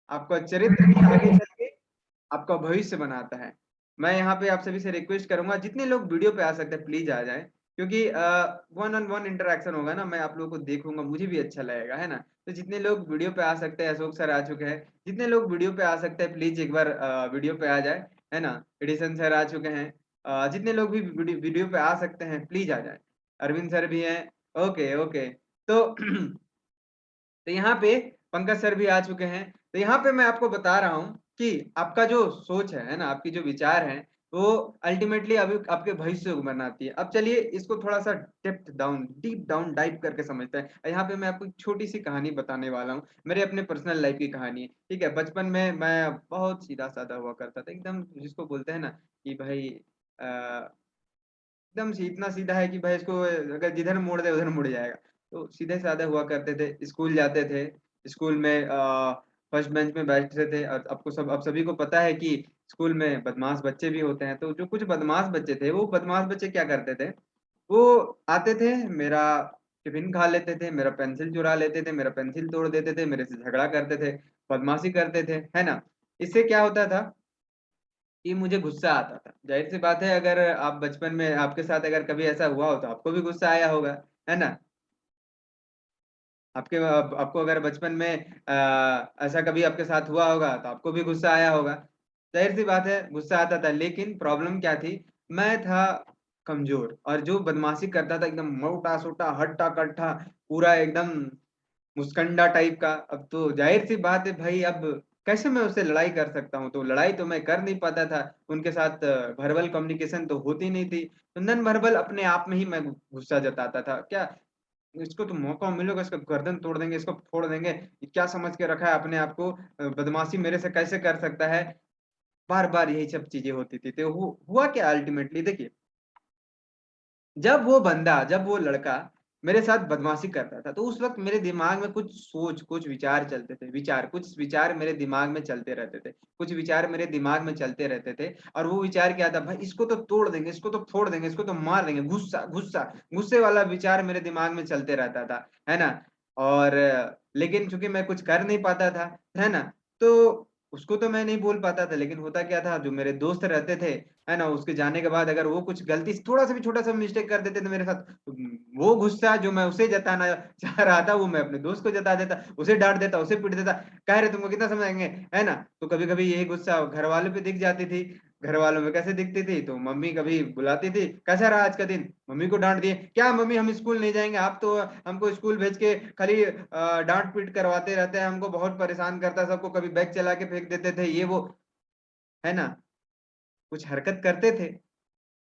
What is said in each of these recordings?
आपका चरित्र ही आगे चल के आपका भविष्य बनाता है। मैं यहाँ पे आप सभी से रिक्वेस्ट करूंगा, जितने लोग वीडियो पे आ सकते हैं प्लीज आ जाएं, क्योंकि वन ऑन वन इंटरेक्शन होगा ना, मैं आप लोगों को देखूंगा, मुझे भी अच्छा लगेगा, है ना। तो जितने लोग वीडियो पे आ सकते हैं, अशोक सर आ चुके हैं, जितने लोग वीडियो पे आ सकते हैं प्लीज एक बार वीडियो पे आ जाए, है ना। एडिशन सर आ चुके हैं, जितने लोग भी वीडियो पे आ सकते हैं प्लीज आ जाए। अरविंद सर भी हैं। Okay okay. तो तो यहाँ पे पंकज सर भी आ चुके हैं। तो यहाँ पे मैं आपको बता रहा हूँ कि आपका जो सोच है ना, आपकी जो विचार है, वो अल्टीमेटली अभी आपके भविष्य को बनाती है। अब चलिए इसको थोड़ा सा डीप डाउन डाइव करके समझते हैं। यहाँ पे मैं आपको एक छोटी सी कहानी बताने वाला हूँ, मेरे अपने पर्सनल लाइफ की कहानी है, ठीक है। बचपन में मैं बहुत सीधा साधा हुआ करता था, एकदम जिसको बोलते हैं ना कि भाई एकदम इतना सीधा है कि भाई इसको अगर जिधर मोड़ दे उधर मुड़ जाएगा। तो सीधे साधे हुआ करते थे, स्कूल जाते थे, स्कूल में फर्स्ट बेंच में बैठते थे। और आपको सब अब सभी को पता है कि स्कूल में बदमाश बच्चे भी होते हैं। तो जो कुछ बदमाश बच्चे थे, वो बदमाश बच्चे क्या करते थे, वो आते थे, मेरा टिफिन खा लेते थे, मेरा पेंसिल चुरा लेते थे, मेरा पेंसिल तोड़ देते थे, मेरे से झगड़ा करते थे, बदमाशी करते थे, है ना। इससे क्या होता था कि मुझे गुस्सा आता था। जाहिर सी बात है, अगर आप बचपन में आपके साथ अगर कभी ऐसा हुआ हो तो आपको भी गुस्सा आया होगा, है ना। आपको अगर बचपन में ऐसा कभी आपके साथ हुआ होगा तो आपको भी गुस्सा आया होगा। जाहिर सी बात है गुस्सा आता था, लेकिन प्रॉब्लम क्या थी, मैं था कमजोर, और जो बदमाशी करता था एकदम मोटा सोटा हट्टा कट्ठा, पूरा एकदम मुस्कंडा टाइप का। अब तो जाहिर सी बात है भाई, अब कैसे मैं उससे लड़ाई कर सकता हूँ। तो लड़ाई तो मैं कर नहीं पाता था उनके साथ, वर्बल कम्युनिकेशन तो होती नहीं थी। तो नन वर्बल अपने आप में ही मैं गुस्सा जताता था, क्या इसको तो मौका मिलेगा इसका गर्दन तोड़ देंगे, इसको फोड़ देंगे, ये क्या समझ के रखा है अपने आप को, बदमाशी मेरे से कैसे कर सकता है। बार बार यही सब चीजें होती थी। तो हुआ क्या अल्टीमेटली, देखिए, जब वो लड़का मेरे साथ बदमाशी करता था, तो उस वक्त मेरे दिमाग में कुछ सोच, कुछ विचार चलते थे, कुछ विचार मेरे दिमाग में चलते रहते थे, कुछ विचार मेरे दिमाग में चलते रहते थे। और वो विचार क्या था, भाई इसको तो तोड़ देंगे, इसको तो फोड़ देंगे, इसको तो मार देंगे, गुस्सा गुस्सा गुस्से वाला विचार मेरे दिमाग में चलते रहता था, है ना। और लेकिन चूंकि मैं कुछ कर नहीं पाता था, है ना, तो उसको तो मैं नहीं बोल पाता था। लेकिन होता क्या था, जो मेरे दोस्त रहते थे, है ना, उसके जाने के बाद अगर वो कुछ गलती से थोड़ा सा भी छोटा सा मिस्टेक कर देते थे मेरे साथ, तो वो गुस्सा जो मैं उसे जताना चाह रहा था, वो मैं अपने दोस्त को जता देता, उसे डांट देता, उसे पीट देता। कह रहे तुमको कितना समझाएंगे, है ना। तो कभी कभी यही गुस्सा घर वालों पे दिख जाती थी। घर वालों में कैसे दिखती थी, तो मम्मी कभी बुलाती थी, कैसा रहा आज का दिन, मम्मी को डांट दिए, क्या मम्मी हम स्कूल नहीं जाएंगे, आप तो हमको स्कूल भेज के खाली डांट पीट करवाते रहते हैं, हमको बहुत परेशान करता है, सबको कभी बैग चला के फेंक देते थे, ये वो, है ना, कुछ हरकत करते थे।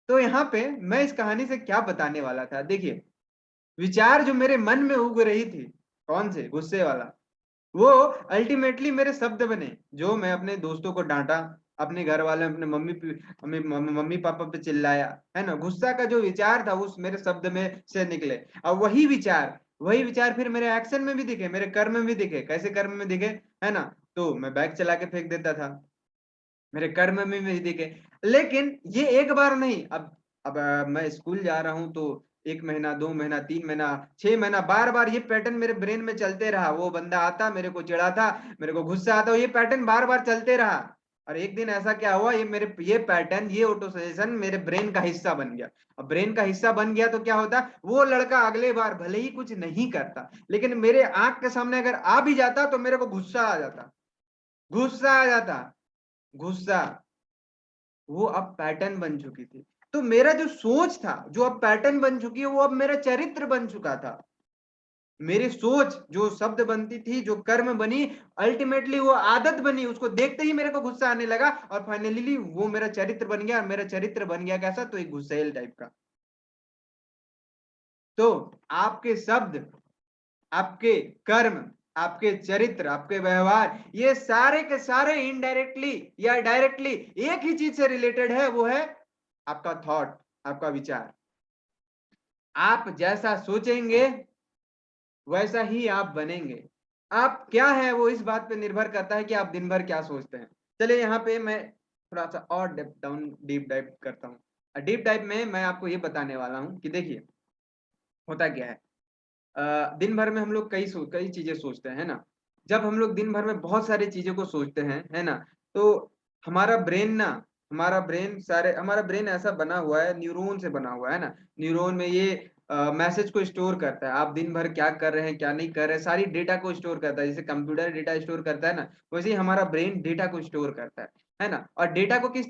तो यहाँ पे मैं इस कहानी से क्या बताने वाला था, देखिए, विचार जो मेरे मन में उग रही थी, कौन से, गुस्से वाला, वो अल्टीमेटली मेरे शब्द बने, जो मैं अपने दोस्तों को डांटा, अपने घर वाले, अपने मम्मी पापा पे चिल्लाया, है ना। गुस्सा का जो विचार था उस मेरे शब्द में से निकले। और वही विचार फिर मेरे एक्शन में भी दिखे, मेरे कर्म में भी दिखे। कैसे कर्म में दिखे, है ना, तो मैं बैग चला के फेंक देता था, मेरे कर्म में भी दिखे। लेकिन ये एक बार नहीं, अब मैं स्कूल जा रहा हूँ, तो 1 महीना, 2 महीना, 3 महीना, 6 महीना, बार बार ये पैटर्न मेरे ब्रेन में चलते रहा। वो बंदा आता, मेरे को चिढ़ाता, मेरे को गुस्सा आता, ये पैटर्न बार बार चलते रहा। और एक दिन ऐसा क्या हुआ, ये पैटर्न, ये ऑटो सजेशन मेरे ब्रेन का हिस्सा बन गया। अब ब्रेन का हिस्सा बन गया तो क्या होता, वो लड़का अगले बार भले ही कुछ नहीं करता, लेकिन मेरे आंख के सामने अगर आ भी जाता तो मेरे को गुस्सा आ जाता, गुस्सा आ जाता, गुस्सा। वो अब पैटर्न बन चुकी थी। तो मेरा जो सोच था, जो अब पैटर्न बन चुकी है, वो अब मेरा चरित्र बन चुका था। मेरी सोच जो शब्द बनती थी, जो कर्म बनी, अल्टीमेटली वो आदत बनी, उसको देखते ही मेरे को गुस्सा आने लगा, और फाइनली वो मेरा चरित्र बन गया। और मेरा चरित्र बन गया कैसा, तो एक गुस्सैल टाइप का। तो आपके शब्द, आपके कर्म, आपके चरित्र, आपके व्यवहार, ये सारे के सारे इनडायरेक्टली या डायरेक्टली एक ही चीज से रिलेटेड है, वो है आपका थॉट, आपका विचार। आप जैसा सोचेंगे वैसा ही आप बनेंगे। आप क्या है वो इस बात पे निर्भर करता है कि आप दिन भर क्या सोचते हैं। चलिए यहाँ पे मैं थोड़ा सा और डीप डाइव करता हूँ। डीप डाइव में मैं आपको ये बताने वाला हूँ कि देखिए, होता क्या है, दिन भर में हम लोग कई चीजें सोचते हैं, है ना। जब हम लोग दिन भर में बहुत सारी चीज़ों को सोचते हैं, है ना? तो हमारा ब्रेन ऐसा बना हुआ है, न्यूरॉन से बना हुआ है ना? न्यूरॉन में ये मैसेज को स्टोर करता है। आप दिन भर क्या कर रहे हैं, क्या नहीं कर रहे हैं, सारी डेटा को स्टोर करता है। जैसे कंप्यूटर डेटा स्टोर करता है ना, वैसे ही हमारा ब्रेन डेटा को स्टोर करता है ना? और डेटा को किस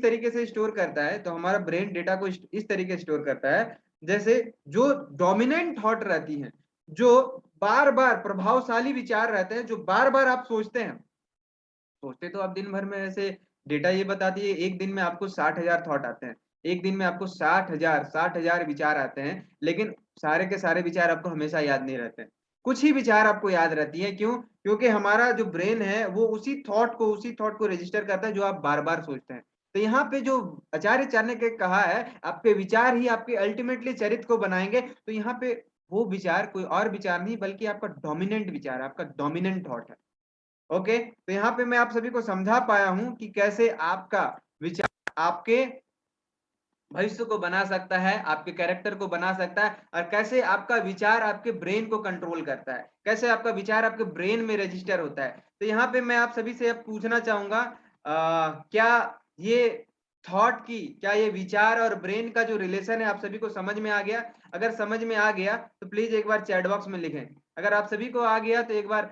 तरीके से स्टोर करता है, तो हमारा ब्रेन डेटा को इस तरीके से स्टोर करता है, जैसे जो डोमिनेंट थॉट रहती हैं, जो बार-बार प्रभावशाली विचार रहते हैं, जो बार-बार आप सोचते हैं। सोचते तो आप दिन भर में ऐसे, डेटा ये बताती है एक दिन में आपको 60,000 थॉट आते हैं। एक दिन में आपको 60,000 विचार आते हैं, लेकिन सारे के सारे विचार आपको हमेशा याद नहीं रहते हैं। कुछ ही विचार आपको याद रहती हैं, क्यों? क्योंकि हमारा जो ब्रेन है वो उसी थॉट को रजिस्टर करता है जो आप बार-बार सोचते हैं। तो यहाँ पे जो आचार्य चाणक्य ने कहा है, आपके विचार ही आपके अल्टीमेटली चरित्र को बनाएँगे, तो यहाँ पे वो विचार कोई और विचार नहीं बल्कि आपका डोमिनेंट विचार है, आपका डोमिनेंट थॉट है। ओके, तो यहाँ पे मैं आप सभी को समझा पाया हूँ कि कैसे आपका विचार आपके भविष्य को बना सकता है, आपके कैरेक्टर को बना सकता है, और कैसे आपका विचार आपके ब्रेन को कंट्रोल करता है, कैसे आपका विचार आपके ब्रेन में रजिस्टर होता है। तो यहाँ पे मैं आप सभी से अब पूछना चाहूंगा, क्या ये क्या ये विचार और ब्रेन का जो रिलेशन है आप सभी को समझ में आ गया? अगर समझ में आ गया तो प्लीज एक बार चैट बॉक्स में लिखें। अगर आप सभी को आ गया तो एक बार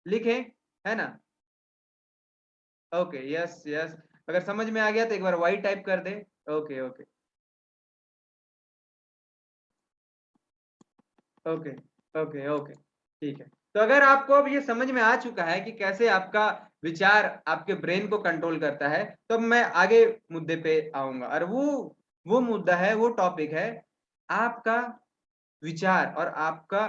लिखें, है ना? Okay, yes yes. अगर समझ में आ गया तो एक बार वाई टाइप कर दे। Okay okay okay okay okay, ठीक है। तो अगर आपको अब ये समझ में आ चुका है कि कैसे आपका विचार आपके ब्रेन को कंट्रोल करता है, तो मैं आगे मुद्दे पे आऊंगा, और वो मुद्दा है, वो टॉपिक है, आपका विचार और आपका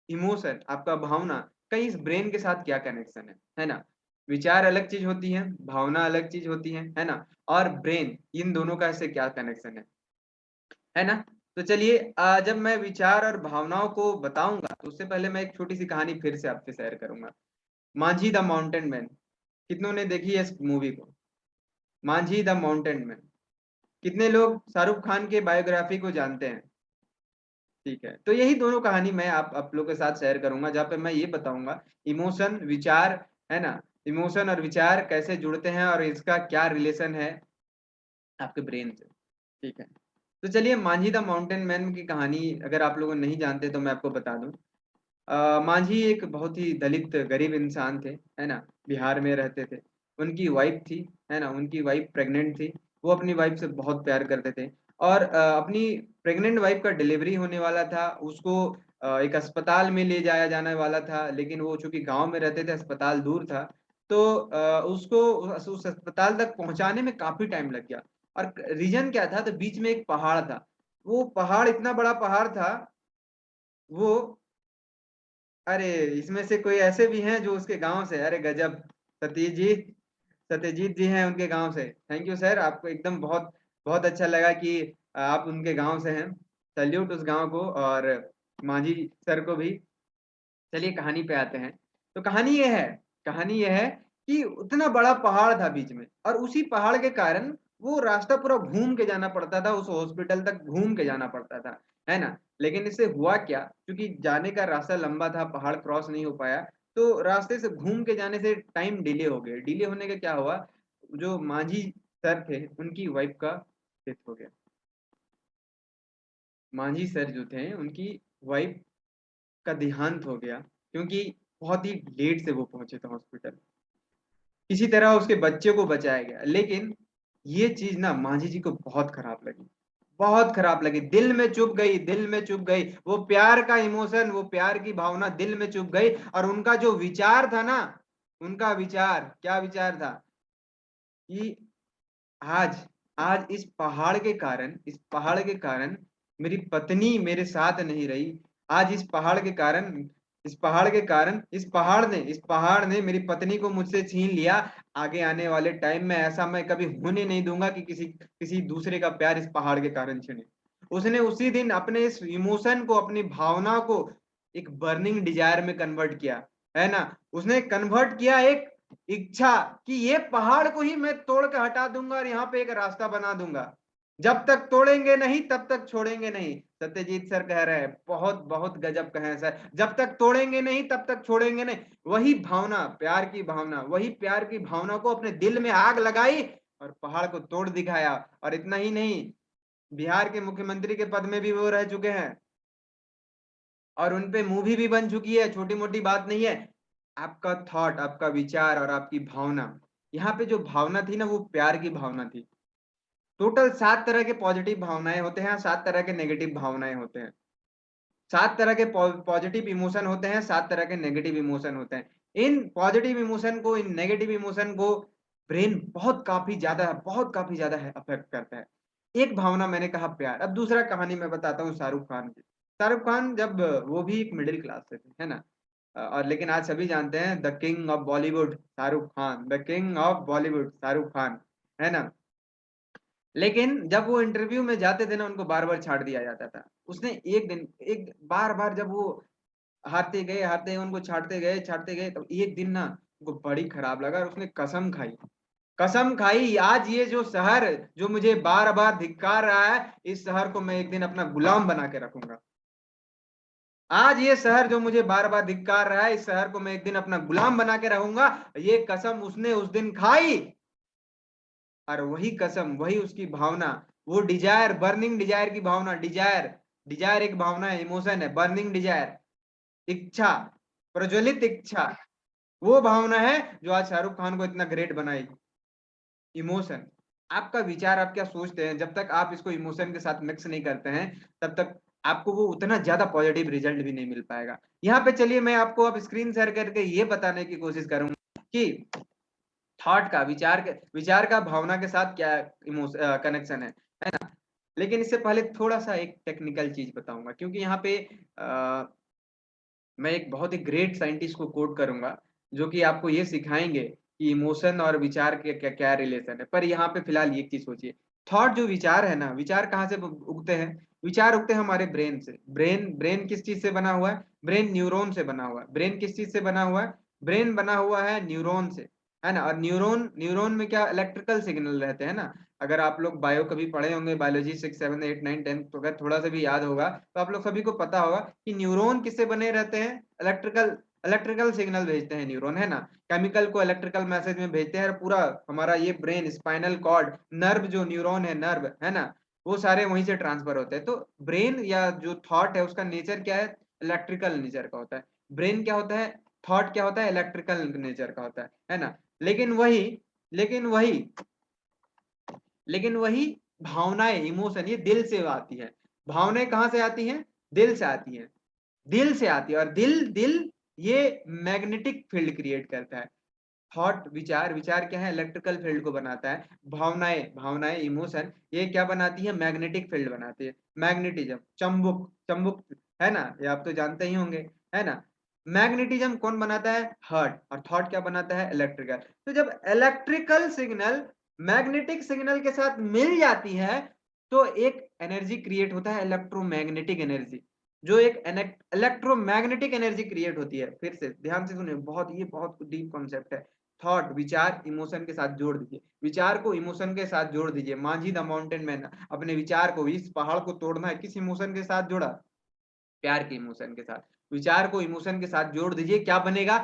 इमोशन, आपका भावना का इस ब्रेन के साथ क्या कनेक्शन है ना? विचार अलग चीज होती है, भावना अलग चीज होती है ना? और ब्रेन, इन दोनों का ऐसे क्या कनेक्शन है ना? तो चलिए, जब मैं विचार और भावनाओं को बताऊंगा तो उससे पहले मैं एक छोटी सी कहानी फिर से आपसे शेयर करूंगा। मांझी द माउंटेन मैन, कितनों ने देखी है इस मूवी को? Manjhi the mountain man. कितने लोग शाहरुख खान के बायोग्राफी को जानते हैं? ठीक है, तो यही दोनों कहानी मैं आप लोग के साथ शेयर करूंगा, जहाँ पे मैं ये बताऊंगा इमोशन विचार, है ना? इमोशन और विचार कैसे जुड़ते हैं और इसका क्या रिलेशन है आपके ब्रेन से। ठीक है, तो चलिए, मांझी द माउंटेन मैन की कहानी अगर आप लोग नहीं जानते तो मैं आपको बता दूं। मांझी एक बहुत ही दलित गरीब इंसान थे, है ना? बिहार में रहते थे। उनकी वाइफ थी, है ना? उनकी वाइफ प्रेग्नेंट थी। वो अपनी वाइफ से बहुत प्यार करते थे, और अपनी प्रेग्नेंट वाइफ का डिलीवरी होने वाला था। उसको एक अस्पताल में ले जाया जाने वाला था, लेकिन वो चूंकि गांव में रहते थे, अस्पताल दूर था। तो उसको उस अस्पताल तक पहुंचाने में काफी टाइम लग गया। और रीजन क्या था? तो बीच में एक पहाड़ था। वो पहाड़ इतना बड़ा पहाड़ था। वो, अरे, इसमें से कोई ऐसे भी हैं जो उसके गांव से, अरे गजब! सतीश जी, सत्यजीत जी हैं उनके गांव से। थैंक यू सर, आपको एकदम बहुत बहुत अच्छा लगा कि आप उनके गांव से हैं। सैल्यूट उस गांव को, और मांझी सर को भी। चलिए कहानी पे आते हैं। तो कहानी ये है कि उतना बड़ा पहाड़ था बीच में, और उसी पहाड़ के कारण वो रास्ता पूरा घूम के जाना पड़ता था, उस हॉस्पिटल तक घूम के जाना पड़ता था, है ना? लेकिन इससे हुआ क्या, क्योंकि जाने का रास्ता लंबा था, पहाड़ क्रॉस नहीं हो पाया, तो रास्ते से घूम के जाने से टाइम डिले हो गया। डिले होने का क्या हुआ, जो मांझी सर थे उनकी वाइफ का डेथ हो गया। मांझी सर जो थे उनकी वाइफ का देहांत हो गया, क्योंकि बहुत ही लेट से वो पहुंचे थे हॉस्पिटल। किसी तरह उसके बच्चे को बचाया गया, लेकिन ये चीज ना मांझी जी को बहुत खराब लगी, बहुत खराब लगी। दिल में चुभ गई, दिल में चुभ गई। वो प्यार का इमोशन, वो प्यार की भावना दिल में चुभ गई। और उनका जो विचार था ना, उनका विचार क्या विचार था कि आज आज इस पहाड़ के कारण मेरी पत्नी मेरे साथ नहीं रही। आज इस पहाड़ ने मेरी पत्नी को मुझसे छीन लिया। आगे आने वाले टाइम में ऐसा मैं कभी होने नहीं दूंगा कि किसी किसी दूसरे का प्यार इस पहाड़ के कारण छिने। उसने उसी दिन अपने इस इमोशन को, अपनी भावना को एक बर्निंग डिजायर में कन्वर्ट किया, है ना? उसने कन्वर्ट किया एक इच्छा कि ये पहाड़ को ही मैं तोड़ के हटा दूंगा और यहाँ पे एक रास्ता बना दूंगा। जब तक तोड़ेंगे नहीं तब तक छोड़ेंगे नहीं। सत्यजीत सर कह रहे हैं, बहुत बहुत गजब कहे सर, जब तक तोड़ेंगे नहीं तब तक छोड़ेंगे नहीं। वही भावना, प्यार की भावना, वही प्यार की भावना को अपने दिल में आग लगाई और पहाड़ को तोड़ दिखाया। और इतना ही नहीं, बिहार के मुख्यमंत्री के पद में भी वो रह चुके हैं और उनपे मूवी भी बन चुकी है, छोटी मोटी बात नहीं है। आपका थॉट, आपका विचार और आपकी भावना, यहाँ पे जो भावना थी ना वो प्यार की भावना थी। टोटल 7 तरह के पॉजिटिव भावनाएं होते हैं, 7 तरह के नेगेटिव भावनाएं होते हैं। 7 तरह के पॉजिटिव इमोशन होते हैं, 7 तरह के नेगेटिव इमोशन होते हैं। इन पॉजिटिव इमोशन को, इन नेगेटिव इमोशन को ब्रेन बहुत काफी ज्यादा है अफेक्ट करता है। एक भावना मैंने कहा प्यार। अब दूसरा कहानी मैं बताता हूँ शाहरुख खान की। शाहरुख खान जब, वो भी एक मिडिल क्लास से थे, है ना। और लेकिन आज सभी जानते हैं the king of Bollywood Shahrukh Khan, the king of Bollywood Shahrukh Khan, है ना। लेकिन जब वो इंटरव्यू में जाते थे ना, उनको बार बार छाट दिया जाता था। उसने एक दिन, एक बार बार जब वो हारते गए, उनको छाटते गए, तो एक दिन ना उनको बड़ी खराब लगा और उसने कसम खाई, कसम खाई, आज ये जो शहर जो मुझे बार बार धिक्कार रहा है, इस शहर को मैं एक दिन अपना गुलाम बना के रखूंगा। आज ये शहर जो मुझे बार बार धिक्कार रहा है, इस शहर को मैं एक दिन अपना गुलाम बना के रहूंगा। ये कसम उसने उस दिन खाई। और वही कसम, वही उसकी भावना, वो डिजायर, बर्निंग डिजायर की भावना, डिजायर, डिजायर एक भावना है, इमोशन है, बर्निंग डिजायर, इच्छा, प्रज्वलित इच्छा, वो भावना है जो आज शाहरुख खान को इतना ग्रेट बनाएगी। इमोशन, आपका विचार, आप क्या सोचते हैं, जब तक आप इसको इमोशन के साथ मिक्स नहीं करते हैं, तब तक आपको वो उतना ज्यादा पॉजिटिव रिजल्ट भी नहीं मिल पाएगा। यहाँ पे चलिए मैं आपको अब स्क्रीन शेयर करके ये बताने की कोशिश करूंगा कि थॉट का, विचार का भावना के साथ क्या कनेक्शन है ना। लेकिन इससे पहले थोड़ा सा एक टेक्निकल चीज बताऊंगा, क्योंकि यहाँ पे आ, मैं एक बहुत ही ग्रेट साइंटिस्ट को कोट करूंगा, जो कि आपको ये सिखाएंगे कि इमोशन और विचार के क्या क्या रिलेशन है। पर यहाँ पे फिलहाल एक चीज सोचिए, थॉट जो विचार है ना, विचार कहाँ से उगते हैं? विचार उगते हैं हमारे ब्रेन से। ब्रेन ब्रेन किस चीज से बना हुआ है? ब्रेन न्यूरॉन से बना हुआ है। ब्रेन किस चीज से बना हुआ है? ब्रेन बना हुआ है न्यूरॉन से, है ना। और न्यूरॉन, न्यूरॉन में क्या इलेक्ट्रिकल सिग्नल रहते हैं ना। अगर आप लोग बायो कभी पढ़े होंगे, बायोलॉजी 6, 7, 8, 9, 10, तो अगर थोड़ा सा भी याद होगा तो आप लोग सभी को पता होगा कि न्यूरॉन किससे बने रहते हैं? इलेक्ट्रिकल, इलेक्ट्रिकल सिग्नल भेजते हैं न्यूरॉन, है ना। केमिकल को इलेक्ट्रिकल मैसेज में भेजते हैं और पूरा हमारा ये ब्रेन, स्पाइनल कॉर्ड, नर्व, जो न्यूरॉन है, नर्व है ना, वो सारे वहीं से ट्रांसफर होते हैं। तो ब्रेन या जो थॉट है उसका नेचर क्या है? इलेक्ट्रिकल नेचर का होता है। ब्रेन क्या होता है? थॉट क्या होता है? इलेक्ट्रिकल नेचर का होता है ना। लेकिन वही लेकिन वही लेकिन वही भावनाएं, इमोशन, ये दिल से आती है। भावनाएं कहाँ से आती हैं? दिल से आती हैं, दिल से आती है। और दिल दिल ये मैग्नेटिक फील्ड क्रिएट करता है। थॉट, विचार, विचार क्या है? इलेक्ट्रिकल फील्ड को बनाता है। भावनाएं, भावनाएं, इमोशन, ये क्या बनाती है? मैग्नेटिक फील्ड बनाती है। मैग्नेटिज्म, चंबुक, चंबुक, है ना, ये आप तो जानते ही होंगे, है ना। मैग्नेटिज्म कौन बनाता है? हर्ट। और थॉट क्या बनाता है? इलेक्ट्रिकल। तो जब इलेक्ट्रिकल सिग्नल मैग्नेटिक सिग्नल के साथ मिल जाती है, तो एक एनर्जी क्रिएट होता है, इलेक्ट्रोमैग्नेटिक एनर्जी। जो एक इलेक्ट्रोमैग्नेटिक एनर्जी क्रिएट होती है। फिर से ध्यान से सुनिए, बहुत, ये बहुत डीप कॉन्सेप्ट है। थॉट, विचार, इमोशन के साथ जोड़ दीजिए, विचार को इमोशन के साथ जोड़ दीजिए। मांझी द माउंटेन मैन अपने विचार को, इस पहाड़ को तोड़ना है, किस इमोशन के साथ जोड़ा? प्यार के इमोशन के साथ। विचार को इमोशन के साथ जोड़ दीजिए, क्या बनेगा?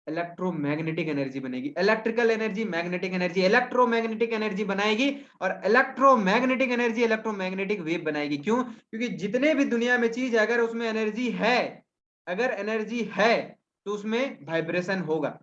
इलेक्ट्रोमैग्नेटिक एनर्जी बनेगी। Electrical energy, magnetic energy, electromagnetic energy बनाएगी। और इलेक्ट्रोमैग्नेटिक एनर्जी इलेक्ट्रोमैग्नेटिक वेव बनाएगी। क्यों? क्योंकि जितने भी दुनिया में चीज है, अगर उसमें एनर्जी है, अगर एनर्जी है तो उसमें वाइब्रेशन होगा।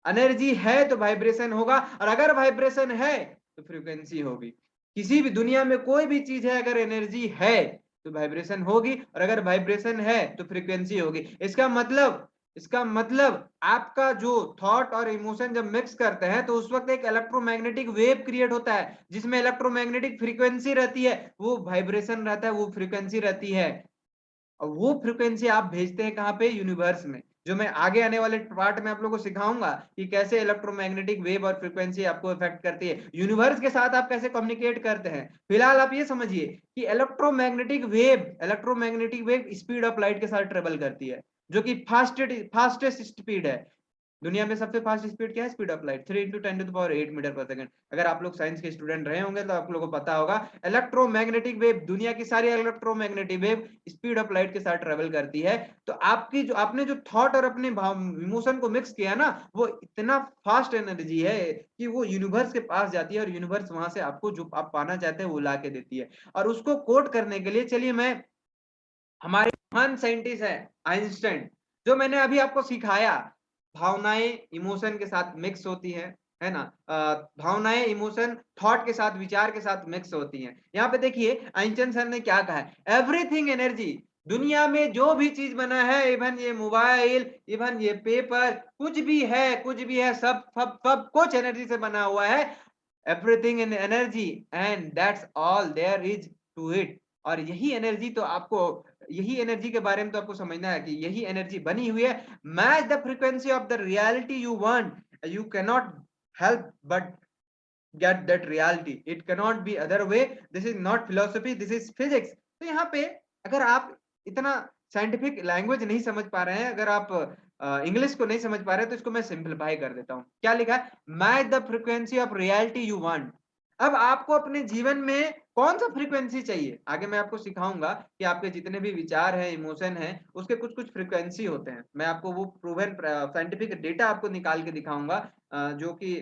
एनर्जी है तो वाइब्रेशन होगा, और अगर वाइब्रेशन है तो फ्रीक्वेंसी होगी। किसी भी दुनिया में कोई भी चीज है, अगर एनर्जी है तो वाइब्रेशन होगी, और अगर वाइब्रेशन है तो फ्रीक्वेंसी होगी। इसका मतलब आपका जो थॉट और इमोशन जब मिक्स करते हैं, तो उस वक्त एक इलेक्ट्रोमैग्नेटिक वेव क्रिएट होता है, जिसमें इलेक्ट्रोमैग्नेटिक फ्रीक्वेंसी रहती है, वो वाइब्रेशन रहता है, वो फ्रीक्वेंसी रहती है। और वो फ्रीक्वेंसी आप भेजते हैं कहाँ पे? यूनिवर्स में। जो मैं आगे आने वाले पार्ट में आप लोगों को सिखाऊंगा कि कैसे इलेक्ट्रोमैग्नेटिक वेव और फ्रीक्वेंसी आपको इफेक्ट करती है, यूनिवर्स के साथ आप कैसे कम्युनिकेट करते हैं। फिलहाल आप ये समझिए कि electromagnetic wave speed of light के साथ ट्रेवल करती है, जो कि फास्टेस्ट स्पीड है। दुनिया में सबसे फास्ट स्पीड क्या है? स्पीड ऑफ लाइट 3 × 10⁸ मीटर पर सेकंड। अगर आप लोग साइंस के स्टूडेंट रहे होंगे तो आप लोगों को पता होगा, इलेक्ट्रोमैग्नेटिक वेव, दुनिया की सारी electromagnetic wave speed of light के साथ ट्रेवल करती है। तो आपकी जो आपने जो थॉट और अपने भाव इमोशन को मिक्स किया ना, वो इतना फास्ट एनर्जी है कि वो यूनिवर्स के पास जाती है और यूनिवर्स वहां से आपको जो आप पाना चाहते हैं वो ला के देती है। और उसको कोट करने के लिए चलिए मैं, हमारे महान साइंटिस्ट है आइंस्टाइन, जो मैंने अभी आपको सिखाया, भावनाएं इमोशन के साथ मिक्स होती है ना। भावनाएं इमोशन थॉट के साथ, विचार के साथ मिक्स होती हैं। यहाँ पे देखिए आइंस्टाइन सर ने क्या कहा है, एवरीथिंग एनर्जी, दुनिया में जो भी चीज बना है, इवन ये मोबाइल, इवन ये पेपर, कुछ भी है, कुछ भी है, सब सब सब कुछ एनर्जी से बना हुआ है। Everything in energy and that's all there is to it. और यही एनर्जी तो आपको, यही एनर्जी के बारे में तो आपको समझना है कि यही एनर्जी बनी हुई है। Match the frequency of the reality you want, you cannot help but get that reality, it cannot be other way, this is not philosophy, this is physics. तो यहाँ पे अगर आप इतना साइंटिफिक लैंग्वेज नहीं समझ पा रहे हैं, अगर आप इंग्लिश को नहीं समझ पा रहे हैं, तो इसको मैं सिंपलीफाई कर देता हूँ। क्या लिखा है? Match the frequency of reality you want. अब आपको अपने जीवन में कौन सा फ्रीक्वेंसी चाहिए, आगे मैं आपको सिखाऊंगा कि आपके जितने भी विचार हैं, इमोशन हैं, उसके कुछ कुछ फ्रीक्वेंसी होते हैं। मैं आपको वो प्रूवन साइंटिफिक डेटा आपको निकाल के दिखाऊंगा, जो कि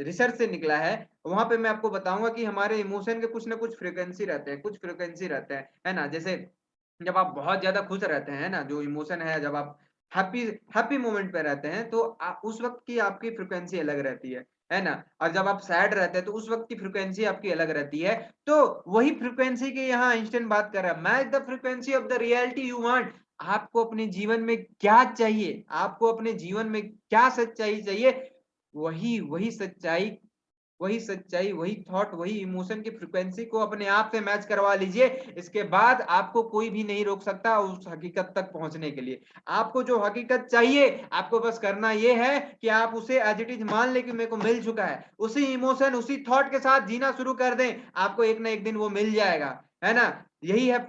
रिसर्च से निकला है। वहां पे मैं आपको बताऊंगा कि हमारे इमोशन के कुछ ना कुछ फ्रीक्वेंसी रहते हैं, कुछ फ्रीक्वेंसी रहते हैं, है ना। जैसे जब आप बहुत ज्यादा खुश रहते हैं ना, जो इमोशन है, जब आप हैप्पी हैप्पी मोमेंट पे रहते हैं, तो उस वक्त की आपकी फ्रीक्वेंसी अलग रहती है ना। और जब आप सैड रहते हैं तो उस वक्त की फ्रीक्वेंसी आपकी अलग रहती है। तो वही फ्रीक्वेंसी की यहाँ आइंस्टाइन बात कर रहा है, match the frequency of the reality you want. आपको अपने जीवन में क्या चाहिए, आपको अपने जीवन में क्या सच्चाई चाहिए, वही वही सच्चाई, वही सच्चाई, वही थॉट, वही इमोशन की फ्रीक्वेंसी को अपने आप से मैच करवा लीजिए। इसके बाद आपको कोई भी नहीं रोक सकता उस हकीकत तक पहुंचने के लिए। आपको जो हकीकत चाहिए, आपको बस करना यह है कि आप उसे एज इट इज मान ले कि मेरे को मिल चुका है, उसी इमोशन, उसी थॉट के साथ जीना शुरू कर दें, आपको एक ना एक दिन वो मिल जाएगा, है ना। यही है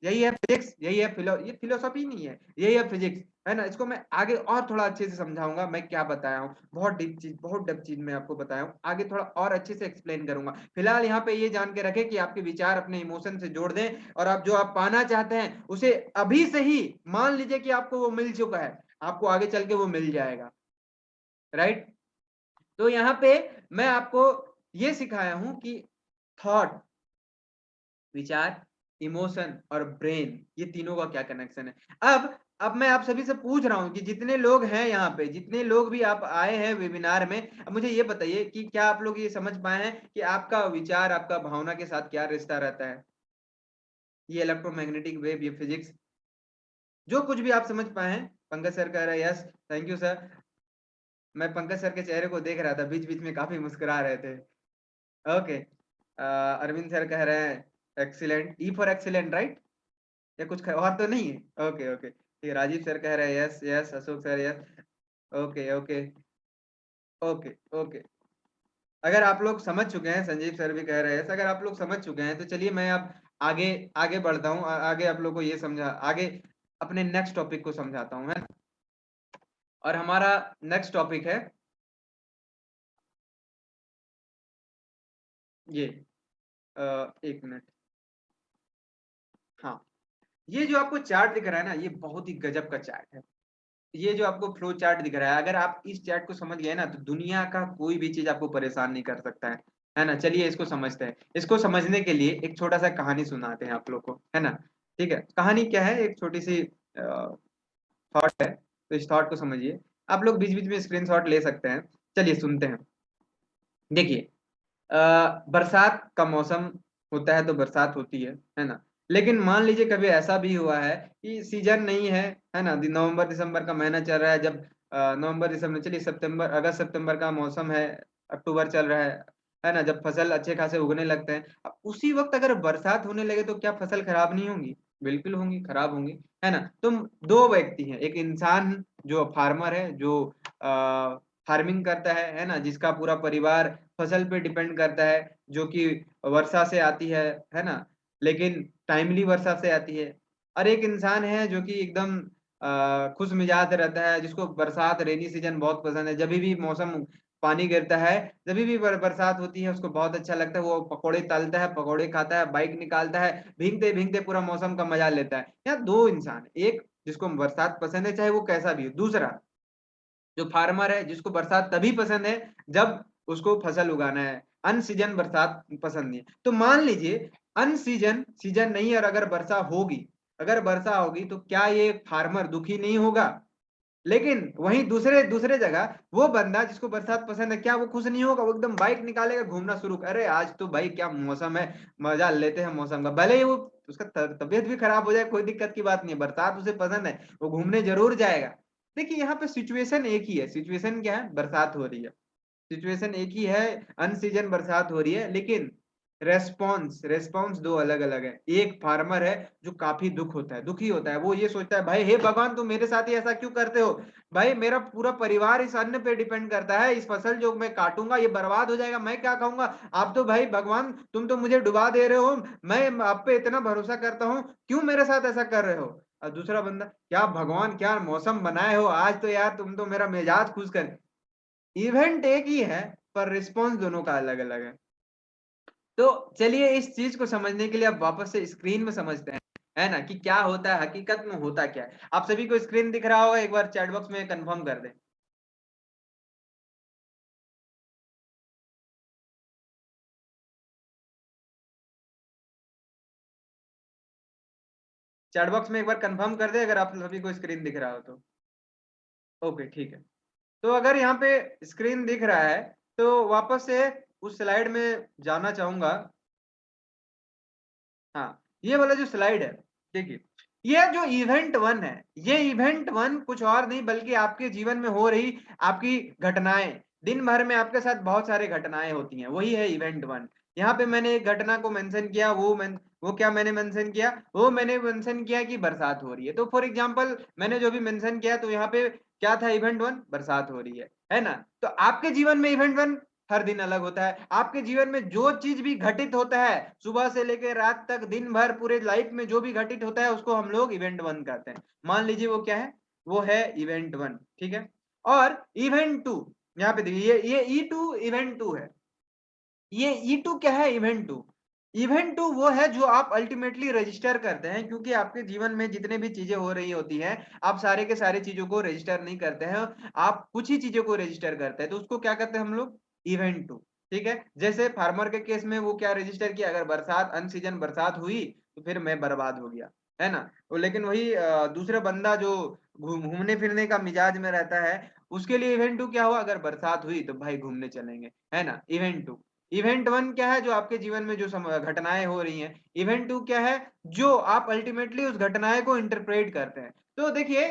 यही है फिजिक्स, यही है ये फिलोसॉफी नहीं है, यही है फिजिक्स, है ना। इसको मैं आगे और थोड़ा अच्छे से समझाऊंगा, मैं क्या बताया हूँ, बहुत डीप चीज, बहुत डीप चीज मैं आपको बताया हूँ, आगे थोड़ा और अच्छे से एक्सप्लेन करूंगा। फिलहाल यहाँ पे ये जान के रखें कि आपके विचार अपने इमोशन से जोड़ दें, और आप जो आप पाना चाहते हैं उसे अभी से ही मान लीजिए कि आपको वो मिल चुका है, आपको आगे चल के वो मिल जाएगा, राइट। तो यहाँ पे मैं आपको ये सिखाया हूं कि थॉट, विचार, इमोशन और ब्रेन, ये तीनों का क्या कनेक्शन है। अब मैं आप सभी से पूछ रहा हूं कि जितने लोग हैं यहाँ पे, जितने लोग भी आप आए हैं वेबिनार में, अब मुझे ये बताइए कि क्या आप लोग ये समझ पाए हैं कि आपका विचार, आपका भावना के साथ क्या रिश्ता रहता है। ये इलेक्ट्रोमैग्नेटिक वेव, ये फिजिक्स, जो कुछ भी आप समझ पाए हैं। पंकज सर कह रहे हैं यस, थैंक यू सर। मैं पंकज सर के चेहरे को देख रहा था, बीच बीच में काफी मुस्कुरा रहे थे। ओके, अरविंद सर कह रहे हैं excellent, E for excellent, right. या कुछ और तो नहीं है? ओके ओके, ठीक है। राजीव सर कह रहे हैं yes yes, Ashok sir yes. Okay okay okay okay, अगर आप लोग समझ चुके हैं, संजीव सर भी कह रहे हैं, अगर आप लोग समझ चुके हैं तो चलिए मैं अब आगे आगे बढ़ता हूँ, आगे आप लोग को ये समझा, आगे अपने नेक्स्ट टॉपिक को समझाता हूँ, है ना। और हमारा नेक्स्ट टॉपिक है ये, एक मिनट, हाँ। ये जो आपको चार्ट दिख रहा है ना, ये बहुत ही गजब का चार्ट है। ये जो आपको फ्लो चार्ट दिख रहा है, अगर आप इस चार्ट को समझ गए ना, तो दुनिया का कोई भी चीज आपको परेशान नहीं कर सकता है ना। चलिए इसको समझते हैं। इसको समझने के लिए एक छोटा सा कहानी सुनाते हैं आप लोग को, है ना। ठीक है, कहानी क्या है, एक छोटी सी थॉट है, तो इस थॉट को समझिए। आप लोग बीच बीच में स्क्रीनशॉट ले सकते हैं। चलिए सुनते हैं। देखिए, बरसात का मौसम होता है तो बरसात होती है ना। लेकिन मान लीजिए कभी ऐसा भी हुआ है कि सीजन नहीं है ना। नवंबर दिसंबर का महीना चल रहा है, जब नवंबर दिसंबर, चलिए सितंबर अगस्त सितंबर का मौसम है, अक्टूबर चल रहा है ना, जब फसल अच्छे खासे उगने लगते हैं, अब उसी वक्त अगर बरसात होने लगे तो क्या फसल खराब नहीं होंगी? बिल्कुल होंगी, खराब होंगी, है ना। तुम दो व्यक्ति हैं, एक इंसान जो फार्मर है, जो फार्मिंग करता है ना, जिसका पूरा परिवार फसल पे डिपेंड करता है, जो कि वर्षा से आती है ना, लेकिन टाइमली वर्षा से आती है। और एक इंसान है जो कि एकदम खुश मिजाज रहता है, जिसको बरसात रेनी सीजन बहुत पसंद है, जब भी मौसम पानी गिरता है, जब भी बरसात होती है उसको बहुत अच्छा लगता है, वो पकौड़े तलता है, पकौड़े खाता है, बाइक निकालता है, भीगते भीगते पूरा मौसम का मजा लेता है। यहाँ दो इंसान, एक जिसको बरसात पसंद है चाहे वो कैसा भी हो, दूसरा जो फार्मर है जिसको बरसात तभी पसंद है जब उसको फसल उगाना है, अन सीजन बरसात पसंद नहीं है। तो मान लीजिए अन सीजन सीजन नहीं है, और अगर वर्षा होगी, अगर वर्षा होगी तो क्या ये फार्मर दुखी नहीं होगा? लेकिन वहीं दूसरे दूसरे जगह वो बंदा जिसको बरसात पसंद है, क्या वो खुश नहीं होगा? वो एकदम बाइक निकालेगा, घूमना शुरू, अरे आज तो भाई क्या मौसम है, मजा लेते हैं मौसम का, भले ही वो उसका तबीयत भी खराब हो जाए, कोई दिक्कत की बात नहीं है, बरसात उसे पसंद है, वो घूमने जरूर जाएगा। देखिए यहाँ पे सिचुएशन एक ही है, सिचुएशन क्या है, बरसात हो रही है, सिचुएशन एक ही है, अन सीजन बरसात हो रही है, लेकिन रेस्पॉन्स रेस्पॉन्स दो अलग अलग है। एक फार्मर है जो काफी दुख होता है, दुखी होता है, वो ये सोचता है भाई हे भगवान तुम मेरे साथ ही ऐसा क्यों करते हो, भाई मेरा पूरा परिवार इस अन्न पे डिपेंड करता है, इस फसल जो मैं काटूंगा ये बर्बाद हो जाएगा, मैं क्या खाऊंगा, आप तो भाई भगवान तुम तो मुझे डुबा दे रहे हो, मैं आप पे इतना भरोसा करता हूँ, क्यों मेरे साथ ऐसा कर रहे हो? और दूसरा बंदा, क्या भगवान क्या मौसम बनाए हो आज, तो यार तुम तो मेरा मिजाज खुश कर। इवेंट एक ही है पर रिस्पॉन्स दोनों का अलग अलग है। तो चलिए इस चीज को समझने के लिए अब वापस से स्क्रीन में समझते हैं, है ना, कि क्या होता है, हकीकत में होता क्या है। आप सभी को स्क्रीन दिख रहा होगा, एक बार चैट बॉक्स में कंफर्म कर दें। चैट बॉक्स में एक बार कंफर्म कर दे अगर आप सभी को स्क्रीन दिख रहा हो तो। ओके ठीक है। तो अगर यहाँ पे स्क्रीन दिख रहा है तो वापस से उस स्लाइड में जाना चाहूंगा। हाँ, ये वाला जो स्लाइड है, देखिए, ये जो इवेंट वन है, ये इवेंट वन कुछ और नहीं बल्कि आपके जीवन में हो रही आपकी घटनाएं, दिन भर में आपके साथ बहुत सारी घटनाएं होती हैं, वही है इवेंट वन। यहाँ पे मैंने एक घटना को मेंशन किया, वो क्या मैंने मेंशन किया, वो मैंने मेंशन किया कि बरसात हो रही है। तो फॉर एग्जांपल मैंने जो भी मेंशन किया, तो यहाँ पे क्या था, इवेंट वन बरसात हो रही है ना? तो आपके जीवन में इवेंट वन हर दिन अलग होता है। आपके जीवन में जो चीज भी घटित होता है सुबह से लेकर रात तक, दिन भर पूरे लाइफ में जो भी घटित होता है उसको हम लोग इवेंट वन कहते हैं। मान लीजिए वो क्या है, वो है इवेंट वन, ठीक है। और इवेंट टू, यहाँ पे देखिए ये ई टू इवेंट टू है। ये ई टू क्या है, इवेंट टू। इवेंट टू वो है जो आप अल्टीमेटली रजिस्टर करते हैं, क्योंकि आपके जीवन में जितने भी चीजें हो रही होती हैं, आप सारे के सारे चीजों को रजिस्टर नहीं करते हैं, आप कुछ ही चीजों को रजिस्टर करते हैं, तो उसको क्या कहते हैं हम लोग, इवेंट टू। ठीक है, जैसे फार्मर के केस में वो क्या रजिस्टर किया, अगर बरसात अन सीजन बरसात हुई तो फिर मैं बर्बाद हो गया, है ना। तो लेकिन वही दूसरा बंदा जो घूमने फिरने का मिजाज में रहता है, उसके लिए इवेंट टू क्या हुआ, अगर बरसात हुई तो भाई घूमने चलेंगे, है ना, इवेंट टू। इवेंट वन क्या है, जो आपके जीवन में जो घटनाएं हो रही हैं। इवेंट टू क्या है, जो आप अल्टीमेटली उस घटनाएं को इंटरप्रेट करते हैं। तो देखिए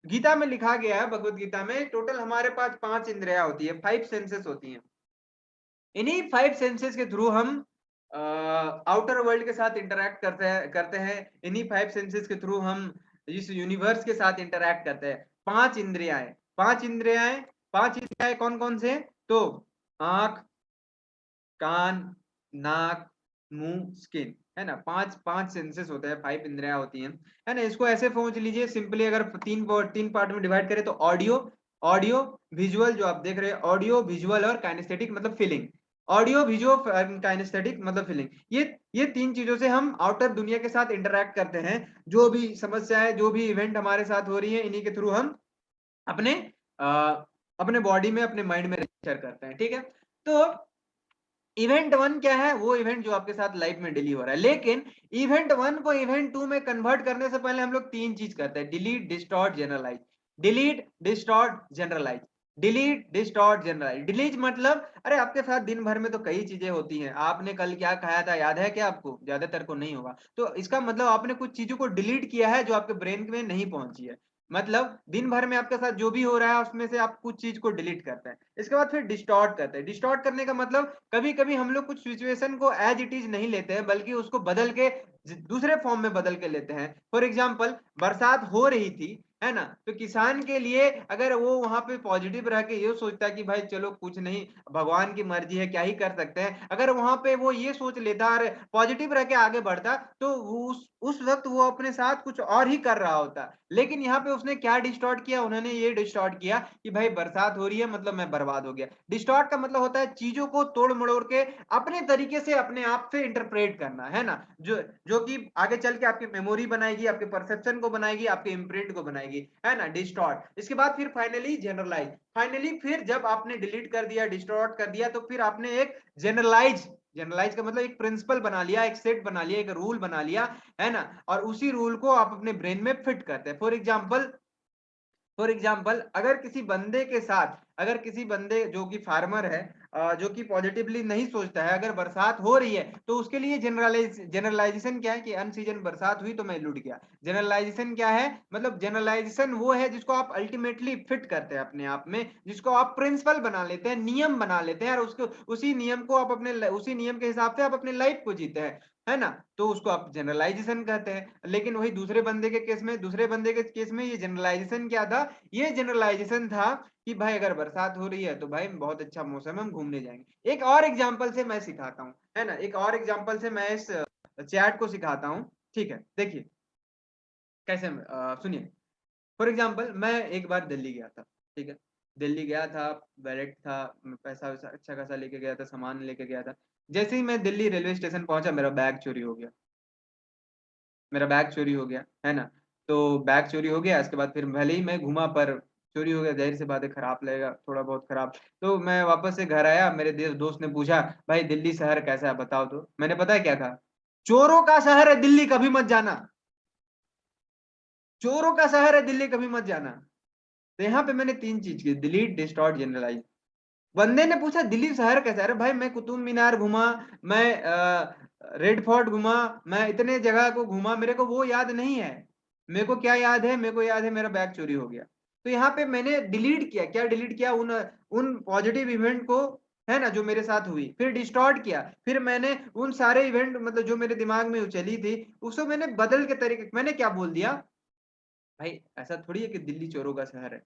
गीता में लिखा गया है, भगवत गीता में टोटल हमारे पास 5 इंद्रियां होती है, 5 सेंसेस होती हैं। इन्हीं 5 सेंसेस के थ्रू हम आउटर वर्ल्ड के साथ इंटरैक्ट करते हैं। इन्हीं 5 सेंसेस के थ्रू हम इस यूनिवर्स के साथ इंटरैक्ट करते हैं। 5 इंद्रियां, 5 इंद्रियां, 5 इंद्रियां कौन कौन से? तो आंख, कान, नाक, मुंह, स्किन, है ना। पांच पांच सेंसेस होते हैं, 5 इंद्रियां होती हैं, है ना। इसको ऐसे समझ लीजिए सिंपली, अगर तीन पार्ट में डिवाइड करें तो ऑडियो, ऑडियो विजुअल जो आप देख रहे हैं, ऑडियो विजुअल और काइनेस्थेटिक मतलब फीलिंग। ऑडियो विजुअल काइनेस्थेटिक मतलब फीलिंग, ये तीन चीजों से हम आउटर दुनिया के साथ इंटरैक्ट करते हैं। जो भी समस्याएं, जो भी इवेंट हमारे साथ हो रही है, इन्हीं के थ्रू हम अपने अपने बॉडी में, अपने माइंड में रजिस्टर करते हैं, ठीक है। तो इवेंट वन क्या है, वो इवेंट जो आपके साथ लाइफ में डिलीट हो रहा है। लेकिन इवेंट वन को इवेंट टू में कन्वर्ट करने से पहले हम लोग तीन चीज करते हैं, delete, distort, generalise. Delete, distort, generalise. Delete, distort, generalise. Delete मतलब, अरे आपके साथ दिन भर में तो कई चीजें होती हैं, आपने कल क्या खाया था याद है क्या आपको? ज्यादातर को नहीं होगा, तो इसका मतलब आपने कुछ चीजों को डिलीट किया है जो आपके ब्रेन में नहीं पहुंची है। मतलब दिन भर में आपके साथ जो भी हो रहा है उसमें से आप कुछ चीज को डिलीट करते हैं। इसके बाद फिर डिस्टॉर्ट करते हैं। डिस्टॉर्ट करने का मतलब, कभी कभी हम लोग कुछ सिचुएशन को एज इट इज नहीं लेते हैं, बल्कि उसको बदल के दूसरे फॉर्म में बदल के लेते हैं। फॉर एग्जाम्पल बरसात हो रही थी, है ना। तो किसान के लिए अगर वो वहां पे पॉजिटिव रह के ये सोचता है कि भाई चलो कुछ नहीं, भगवान की मर्जी है, क्या ही कर सकते हैं, अगर वहां पे वो ये सोच लेता और पॉजिटिव रह के आगे बढ़ता, तो उस वक्त वो अपने साथ कुछ और ही कर रहा होता। लेकिन यहाँ पे उसने क्या डिस्टॉर्ट किया, उन्होंने ये डिस्टॉर्ट किया कि भाई बरसात हो रही है मतलब मैं बर्बाद हो गया। डिस्टॉर्ट का मतलब होता है चीजों को तोड़ मड़ोड़ के अपने तरीके से अपने आप से इंटरप्रेट करना, है ना, जो जो कि आगे चल के आपकी मेमोरी बनाएगी, आपके परसेप्शन को बनाएगी, आपके इम्प्रिंट को बनाएगी, है ना, डिस्टॉर्ट। इसके बाद फिर फाइनली जनरलाइज, फाइनली फिर जब आपने डिलीट कर दिया, डिस्टॉर्ट कर दिया, तो फिर आपने एक जनरलाइज, जनरलाइज का मतलब एक प्रिंसिपल बना लिया, एक सेट बना लिया, एक रूल बना लिया, है ना, और उसी रूल को आप अपने ब्रेन में फिट करते हैं। फॉर एग्जाम्पल अगर किसी बंदे के साथ, अगर किसी बंदे जो कि फार्मर है, जो कि पॉजिटिवली नहीं सोचता है, अगर बरसात हो रही है तो उसके लिए जनरलाइजेशन क्या है कि अनसीजन बरसात हुई तो मैं लुट गया। जनरलाइजेशन क्या है, मतलब जनरलाइजेशन वो है जिसको आप अल्टीमेटली फिट करते हैं अपने आप में, जिसको आप प्रिंसिपल बना लेते हैं, नियम बना लेते हैं, और उसको उसी नियम को आप अपने उसी नियम के हिसाब से आप अपने लाइफ को जीते हैं, है ना। तो उसको आप जनरलाइजेशन कहते हैं। लेकिन वही दूसरे बंदे के केस में ये जनरलाइजेशन क्या था, ये जनरलाइजेशन था कि भाई अगर बरसात हो रही है तो भाई बहुत अच्छा मौसम है, हम घूमने जाएंगे। एक और एग्जांपल से मैं सिखाता हूँ, है ना, एक और एग्जांपल से मैं इस चैट को सिखाता हूँ। ठीक है, देखिए कैसे, सुनिए। फॉर एग्जांपल मैं एक बार दिल्ली गया था, ठीक है, दिल्ली गया था, बैलेट था, पैसा वैसा अच्छा खासा लेके गया था, सामान लेके गया था। जैसे ही मैं दिल्ली रेलवे स्टेशन पहुंचा, मेरा बैग चोरी हो गया, मेरा बैग चोरी हो गया, है ना। तो बैग चोरी हो गया, इसके बाद फिर भले ही मैं घूमा, पर चोरी हो गया, जाहिर सी बात है खराब लगेगा, थोड़ा बहुत खराब। तो मैं वापस से घर आया, मेरे दोस्त ने पूछा भाई दिल्ली शहर कैसा है बताओ, तो मैंने पता है क्या कहा, चोरों का शहर है दिल्ली, कभी मत जाना, चोरों का शहर है दिल्ली, कभी मत जाना। तो यहाँ पे मैंने तीन चीज की, डिलीट, डिस्टॉर्ट, जनरलाइज। बंदे ने पूछा दिल्ली शहर कैसा है, अरे भाई मैं कुतुब मीनार घूमा, मैं रेड फोर्ट घूमा, मैं इतने जगह को घूमा, मेरे को वो याद नहीं है। मेरे को क्या याद है, मेरे को याद है मेरा बैग चोरी हो गया। तो यहाँ पे मैंने डिलीट किया, क्या डिलीट किया, उन उन पॉजिटिव इवेंट को, है ना, जो मेरे साथ हुई, फिर डिस्टॉर्ट किया, फिर मैंने उन सारे इवेंट मतलब जो मेरे दिमाग में चली थी, उसको मैंने बदल के तरीके, मैंने क्या बोल दिया, भाई ऐसा थोड़ी है कि दिल्ली चोरों का शहर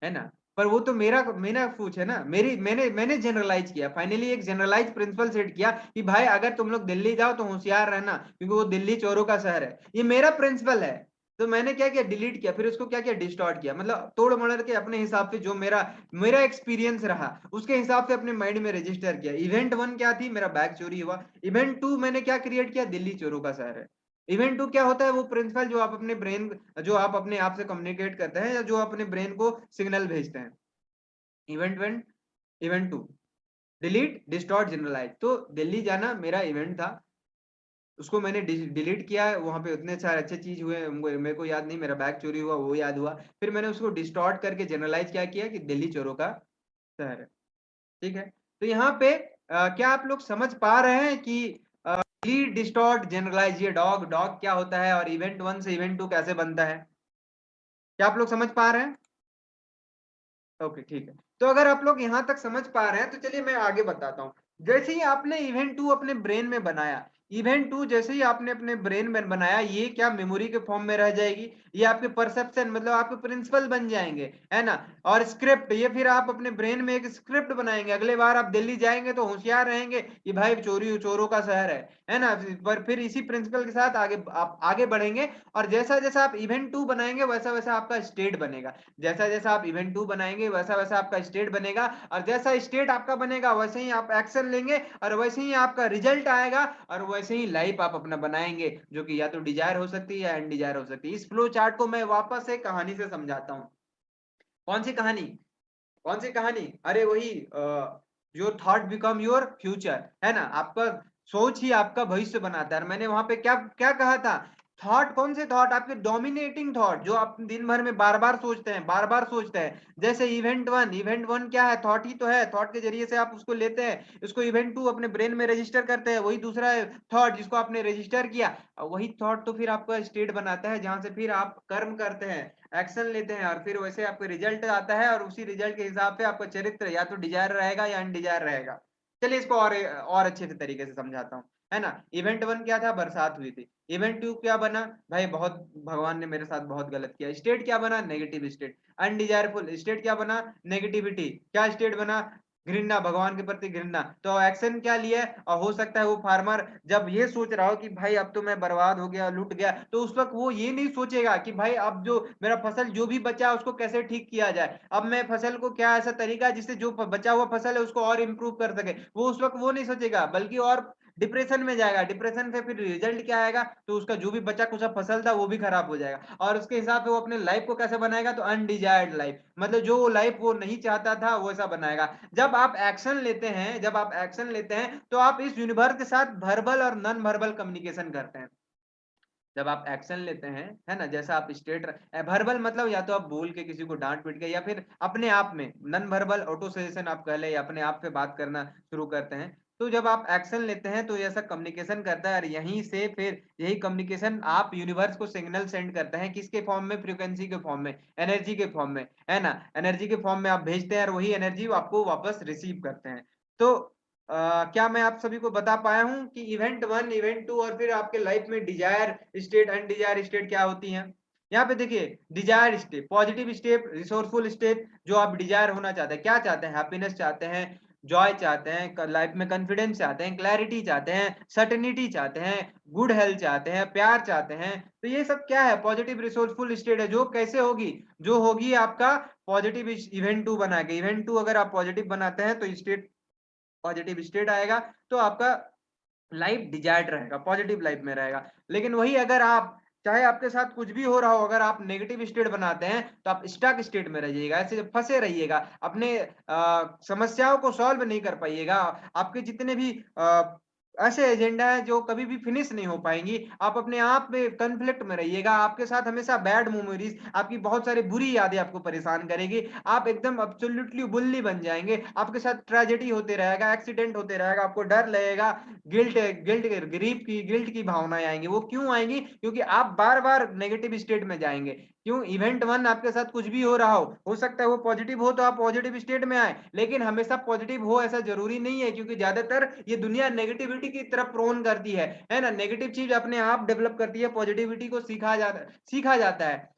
है ना। पर वो तो मेरा मेरा सोच है ना, मेरी मैंने जनरलाइज किया, फाइनली एक जनरलाइज प्रिंसिपल सेट किया कि भाई अगर तुम लोग दिल्ली जाओ तो होशियार रहना, क्योंकि वो दिल्ली चोरों का शहर है, ये मेरा प्रिंसिपल है। तो मैंने क्या किया, डिलीट किया, फिर उसको क्या किया, डिस्टॉर्ट किया, मतलब तोड़ मड़ोड़ के अपने हिसाब से जो मेरा मेरा एक्सपीरियंस रहा उसके हिसाब से अपने माइंड में रजिस्टर किया। इवेंट वन क्या थी, मेरा बैग चोरी हुआ। इवेंट टू मैंने क्या क्रिएट किया, दिल्ली चोरों का शहर है। इवेंट टू क्या होता है, वो प्रिंसिपल जो आप अपने ब्रेन, जो आप अपने आप से कम्युनिकेट करते हैं, या जो अपने ब्रेन को सिग्नल भेजते हैं। Event one, event two, delete, distort, generalise. तो दिल्ली जाना मेरा इवेंट था, उसको मैंने डिलीट किया, वहां पे उतने सारे अच्छे चीज हुए, मेरे को याद नहीं, मेरा बैग चोरी हुआ वो याद हुआ। फिर मैंने उसको डिस्टॉर्ट करके जनरलाइज क्या किया कि दिल्ली चोरों का शहर है। ठीक है। तो यहाँ पे क्या आप लोग समझ पा रहे हैं कि डिलीट, डिस्टॉर्ट, जनरलाइज, ये डॉग डॉग क्या होता है, और इवेंट वन से इवेंट टू कैसे बनता है, क्या आप लोग समझ पा रहे हैं? ओके, ठीक है। तो अगर आप लोग यहाँ तक समझ पा रहे हैं तो चलिए मैं आगे बताता हूँ। जैसे ही आपने इवेंट टू अपने ब्रेन में बनाया, इवेंट टू जैसे ही आपने अपने ब्रेन में बनाया, ये क्या मेमोरी के फॉर्म में रह जाएगी, ये आपके परसेप्शन मतलब आपके प्रिंसिपल बन जाएंगे, है ना। और स्क्रिप्ट, ये फिर आप अपने ब्रेन में एक स्क्रिप्ट बनाएंगे, अगले बार आप दिल्ली जाएंगे तो होशियार रहेंगे कि भाई चोरी चोरों का शहर है ना। पर फिर इसी प्रिंसिपल के साथ आगे आप आगे बढ़ेंगे, और जैसा जैसा आप इवेंट टू बनाएंगे वैसा वैसा आपका स्टेट बनेगा। जैसा जैसा आप इवेंट टू बनाएंगे वैसा वैसा आपका स्टेट बनेगा, और जैसा स्टेट आपका बनेगा वैसे ही आप एक्शन लेंगे, और वैसे ही आपका रिजल्ट आएगा, और वैसे ही लाइफ आप अपना बनाएंगे, जो कि या तो डिजायर हो सकती है या अनडिजायर हो सकती है। इस फ्लो चार्ट को मैं वापस एक कहानी से समझाता हूँ। कौन सी कहानी, कौन सी कहानी, अरे वही your thought become your future, है ना। आपका सोच ही आपका भविष्य बनाता है। और मैंने वहां पे क्या क्या कहा था, थॉट, कौन से थॉट, आपके डोमिनेटिंग थॉट, जो आप दिन भर में बार बार सोचते हैं, बार बार सोचते हैं। जैसे इवेंट वन, इवेंट वन क्या है, थॉट ही तो है, थॉट के जरिए से आप उसको लेते हैं, इसको इवेंट टू अपने ब्रेन में रजिस्टर करते हैं, वही दूसरा थॉट जिसको आपने रजिस्टर किया, और वही थॉट तो फिर आपका स्टेट बनाता है, जहां से फिर आप कर्म करते हैं, एक्शन लेते हैं, और फिर वैसे आपको रिजल्ट आता है, और उसी रिजल्ट के हिसाब से आपका चरित्र या तो डिजायर रहेगा या अनडिजायर रहेगा। चलिए इसको और अच्छे से तरीके से समझाता हूँ। है ना। इवेंट 1 क्या था, बरसात हुई थी। इवेंट 2 क्या बना, भाई बहुत भगवान ने मेरे साथ बहुत गलत किया। स्टेट क्या बना, नेगेटिव स्टेट। अनडिजायरफुल स्टेट क्या बना, नेगेटिविटी। क्या स्टेट बना, घृणा, भगवान के प्रति घृणा। तो एक्शन क्या लिया है, और हो सकता है वो फार्मर जब ये सोच रहा हो कि भाई अब तो मैं बर्बाद हो गया, लूट गया, तो उस वक्त वो ये नहीं सोचेगा कि भाई अब जो मेरा फसल जो भी बचा उसको कैसे ठीक किया जाए, अब मैं फसल को क्या ऐसा तरीका जिससे जो बचा हुआ फसल है उसको और इंप्रूव कर सके, वो उस वक्त वो नहीं सोचेगा, बल्कि और डिप्रेशन में जाएगा। डिप्रेशन से फिर रिजल्ट क्या आएगा, तो उसका जो भी बचा कुचा फसल था वो भी खराब हो जाएगा, और उसके हिसाब से वो अपने लाइफ को कैसे बनाएगा, तो अनडिजायर्ड लाइफ, मतलब जो लाइफ वो नहीं चाहता था वो ऐसा बनाएगा। जब आप एक्शन लेते हैं, जब आप एक्शन लेते हैं तो आप इस यूनिवर्स के साथ वर्बल और नॉन वर्बल कम्युनिकेशन करते हैं। जब आप एक्शन लेते हैं, है ना, जैसा आप स्टेट वर्बल मतलब या तो आप बोल के किसी को डांट पीट के, या फिर अपने आप में नॉन वर्बल ऑटो सजेशन आप कह ले, या अपने आप से बात करना शुरू करते हैं। तो जब आप एक्शन लेते हैं तो ऐसा कम्युनिकेशन करता है, और यहीं से फिर यही कम्युनिकेशन आप यूनिवर्स को सिग्नल सेंड करते हैं, किसके फॉर्म में, फ्रीक्वेंसी के फॉर्म में, एनर्जी के फॉर्म में, है ना। एनर्जी के फॉर्म में आप भेजते हैं और वही एनर्जी आपको वापस रिसीव करते हैं। तो क्या मैं आप सभी को बता पाया हूं कि इवेंट 1, इवेंट 2 और फिर आपके लाइफ में डिजायर स्टेट, अनडिजायर स्टेट क्या होती हैं। यहाँ पे देखिए, desire state, positive state, resourceful state, जो आप डिजायर होना चाहते हैं, क्या चाहते हैं, हैप्पीनेस चाहते हैं, जॉय चाहते हैं, लाइफ में कॉन्फिडेंस चाहते हैं, क्लैरिटी चाहते हैं, सर्टेनिटी चाहते हैं, गुड हेल्थ चाहते हैं, प्यार चाहते हैं। तो ये सब क्या है, पॉजिटिव रिसोर्सफुल स्टेट है, जो कैसे होगी, जो होगी आपका पॉजिटिव इवेंट 2 बना के। इवेंट 2 अगर आप पॉजिटिव बनाते हैं तो स्टेट, पॉजिटिव स्टेट आएगा, तो आपका लाइफ डिजायर्ड रहेगा, पॉजिटिव लाइफ में रहेगा। लेकिन वही अगर आप, चाहे आपके साथ कुछ भी हो रहा हो, अगर आप नेगेटिव स्टेट बनाते हैं तो आप स्टक स्टेट में रहिएगा, ऐसे फंसे रहिएगा, अपने समस्याओं को सॉल्व नहीं कर पाइएगा। आपके जितने भी ऐसे एजेंडा है जो कभी भी फिनिश नहीं हो पाएंगी, आप अपने आप में कन्फ्लिक्ट में रहिएगा, आपके साथ हमेशा बैड मेमोरीज, आपकी बहुत सारी बुरी यादें आपको परेशान करेगी, आप एकदम एब्सोल्युटली बुल्ली बन जाएंगे, आपके साथ ट्रेजेडी होते रहेगा, एक्सीडेंट होते रहेगा, आपको डर लगेगा, गिल्ट गिल्ट गिल्ट की भावनाएं आएंगी। वो क्यों आएंगी, क्योंकि आप बार बार नेगेटिव स्टेट में जाएंगे। क्यों, इवेंट 1 आपके साथ कुछ भी हो रहा हो सकता है वो पॉजिटिव हो तो आप पॉजिटिव स्टेट में आए, लेकिन हमेशा पॉजिटिव हो ऐसा जरूरी नहीं है, क्योंकि ज्यादातर ये दुनिया नेगेटिविटी की तरफ प्रोन करती है ना। नेगेटिव चीज अपने आप डेवलप करती है, पॉजिटिविटी को सीखा जाता है।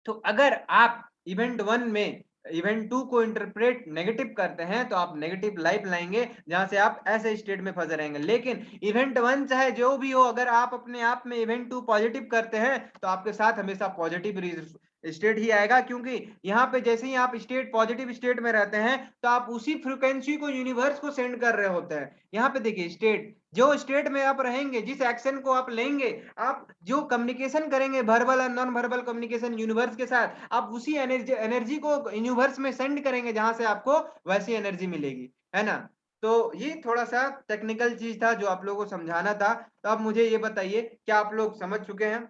तो अगर आप इवेंट 1 में इवेंट 2 को इंटरप्रेट नेगेटिव करते हैं तो आप नेगेटिव लाइफ लाएंगे, जहां से आप ऐसे स्टेट में फंसे रहेंगे। लेकिन इवेंट 1 चाहे जो भी हो, अगर आप अपने आप में इवेंट 2 पॉजिटिव करते हैं तो आपके साथ हमेशा पॉजिटिव स्टेट ही आएगा, क्योंकि यहाँ पे जैसे ही आप स्टेट, पॉजिटिव स्टेट में रहते हैं तो आप उसी फ्रिक्वेंसी को यूनिवर्स को सेंड कर रहे होते हैं। यहाँ पे देखिए, स्टेट, जो स्टेट में आप रहेंगे, जिस एक्शन को आप लेंगे, आप जो कम्युनिकेशन करेंगे, वर्बल और नॉन वर्बल कम्युनिकेशन यूनिवर्स के साथ, आप उसी एनर्जी एनर्जी को यूनिवर्स में सेंड करेंगे, जहां से आपको वैसी एनर्जी मिलेगी, है ना। तो ये थोड़ा सा टेक्निकल चीज था जो आप लोगों को समझाना था। तो अब मुझे ये बताइए, क्या आप लोग समझ चुके हैं,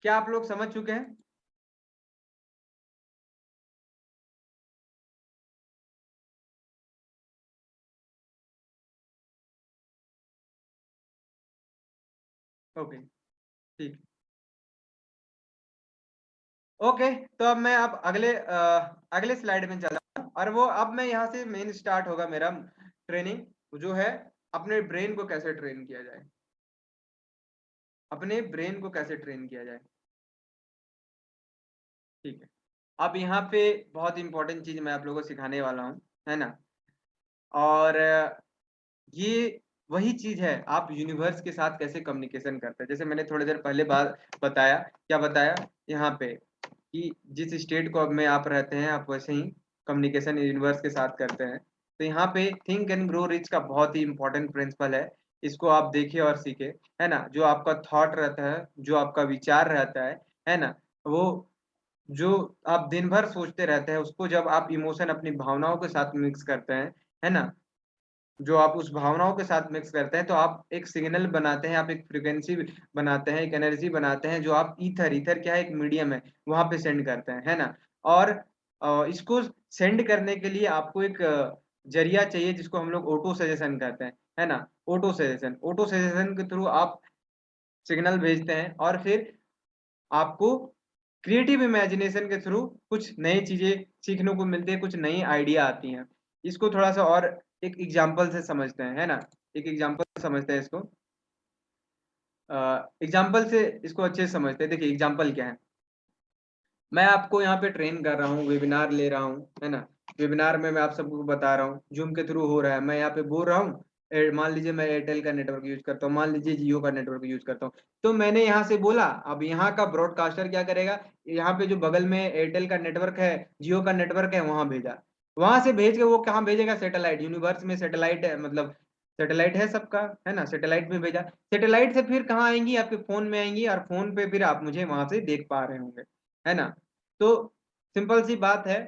क्या आप लोग समझ चुके हैं। ओके, ठीक। ओके, तो अब मैं अब अगले स्लाइड में चला हूं, और वो अब मैं यहाँ से मेन स्टार्ट होगा मेरा ट्रेनिंग, जो है अपने ब्रेन को कैसे ट्रेन किया जाए, अपने ब्रेन को कैसे ट्रेन किया जाए। ठीक है, अब यहाँ पे बहुत इंपॉर्टेंट चीज मैं आप लोगों को सिखाने वाला हूँ, है ना। और ये वही चीज है, आप यूनिवर्स के साथ कैसे कम्युनिकेशन करते हैं, जैसे मैंने थोड़ी देर पहले बात बताया, क्या बताया यहाँ पे, कि जिस स्टेट को अब में आप रहते हैं, आप वैसे ही कम्युनिकेशन यूनिवर्स के साथ करते हैं। तो यहाँ पे थिंक एंड ग्रो रिच का बहुत ही इंपॉर्टेंट प्रिंसिपल है, इसको आप देखिए और सीखे, है ना। जो आपका थॉट रहता है, जो आपका विचार रहता है ना, वो जो आप दिन भर सोचते रहते हैं, उसको जब आप इमोशन, अपनी भावनाओं के साथ मिक्स करते हैं, है ना, जो आप उस भावनाओं के साथ मिक्स करते हैं, तो आप एक सिग्नल बनाते हैं, आप एक फ्रिक्वेंसी बनाते हैं, एक एनर्जी बनाते हैं, जो आप ईथर, ईथर क्या है, एक मीडियम है, वहां पे सेंड करते हैं, है ना। और इसको सेंड करने के लिए आपको एक जरिया चाहिए, जिसको हम लोग ऑटो सजेशन कहते हैं, है ना। ऑटो सजेशन के थ्रू आप सिग्नल भेजते हैं, और फिर आपको क्रिएटिव इमेजिनेशन के थ्रू कुछ नई चीजें सीखने को मिलती है, कुछ नई आइडिया आती हैं। इसको थोड़ा सा और एक एग्जांपल से समझते हैं, है ना। एक एग्जांपल समझते हैं इसको। एग्जांपल से इसको अच्छे से समझते हैं। देखिए एग्जांपल क्या है, मैं आपको यहाँ पे ट्रेन कर रहा हूँ, वेबिनार ले रहा हूँ, है ना। वेबिनार में मैं आप सबको बता रहा हूँ, जूम के थ्रू हो रहा है। मैं यहाँ पे बोल रहा हूँ, मान लीजिए मैं एयरटेल का नेटवर्क यूज करता हूँ, मान लीजिए जियो का नेटवर्क यूज करता हूँ। तो मैंने यहाँ से बोला, अब यहाँ का ब्रॉडकास्टर क्या करेगा, यहाँ पे जो बगल में एयरटेल का नेटवर्क है, जियो का नेटवर्क है, वहां भेजा। वहां से भेज के वो कहाँ भेजेगा, सैटेलाइट, यूनिवर्स में सैटेलाइट है, मतलब सैटेलाइट है सबका, है ना। सैटेलाइट में भेजा, सैटेलाइट से फिर कहाँ आएंगी, आपके फोन में आएंगी, और फोन पे फिर आप मुझे वहां से देख पा रहे होंगे, है ना। तो सिंपल सी बात है,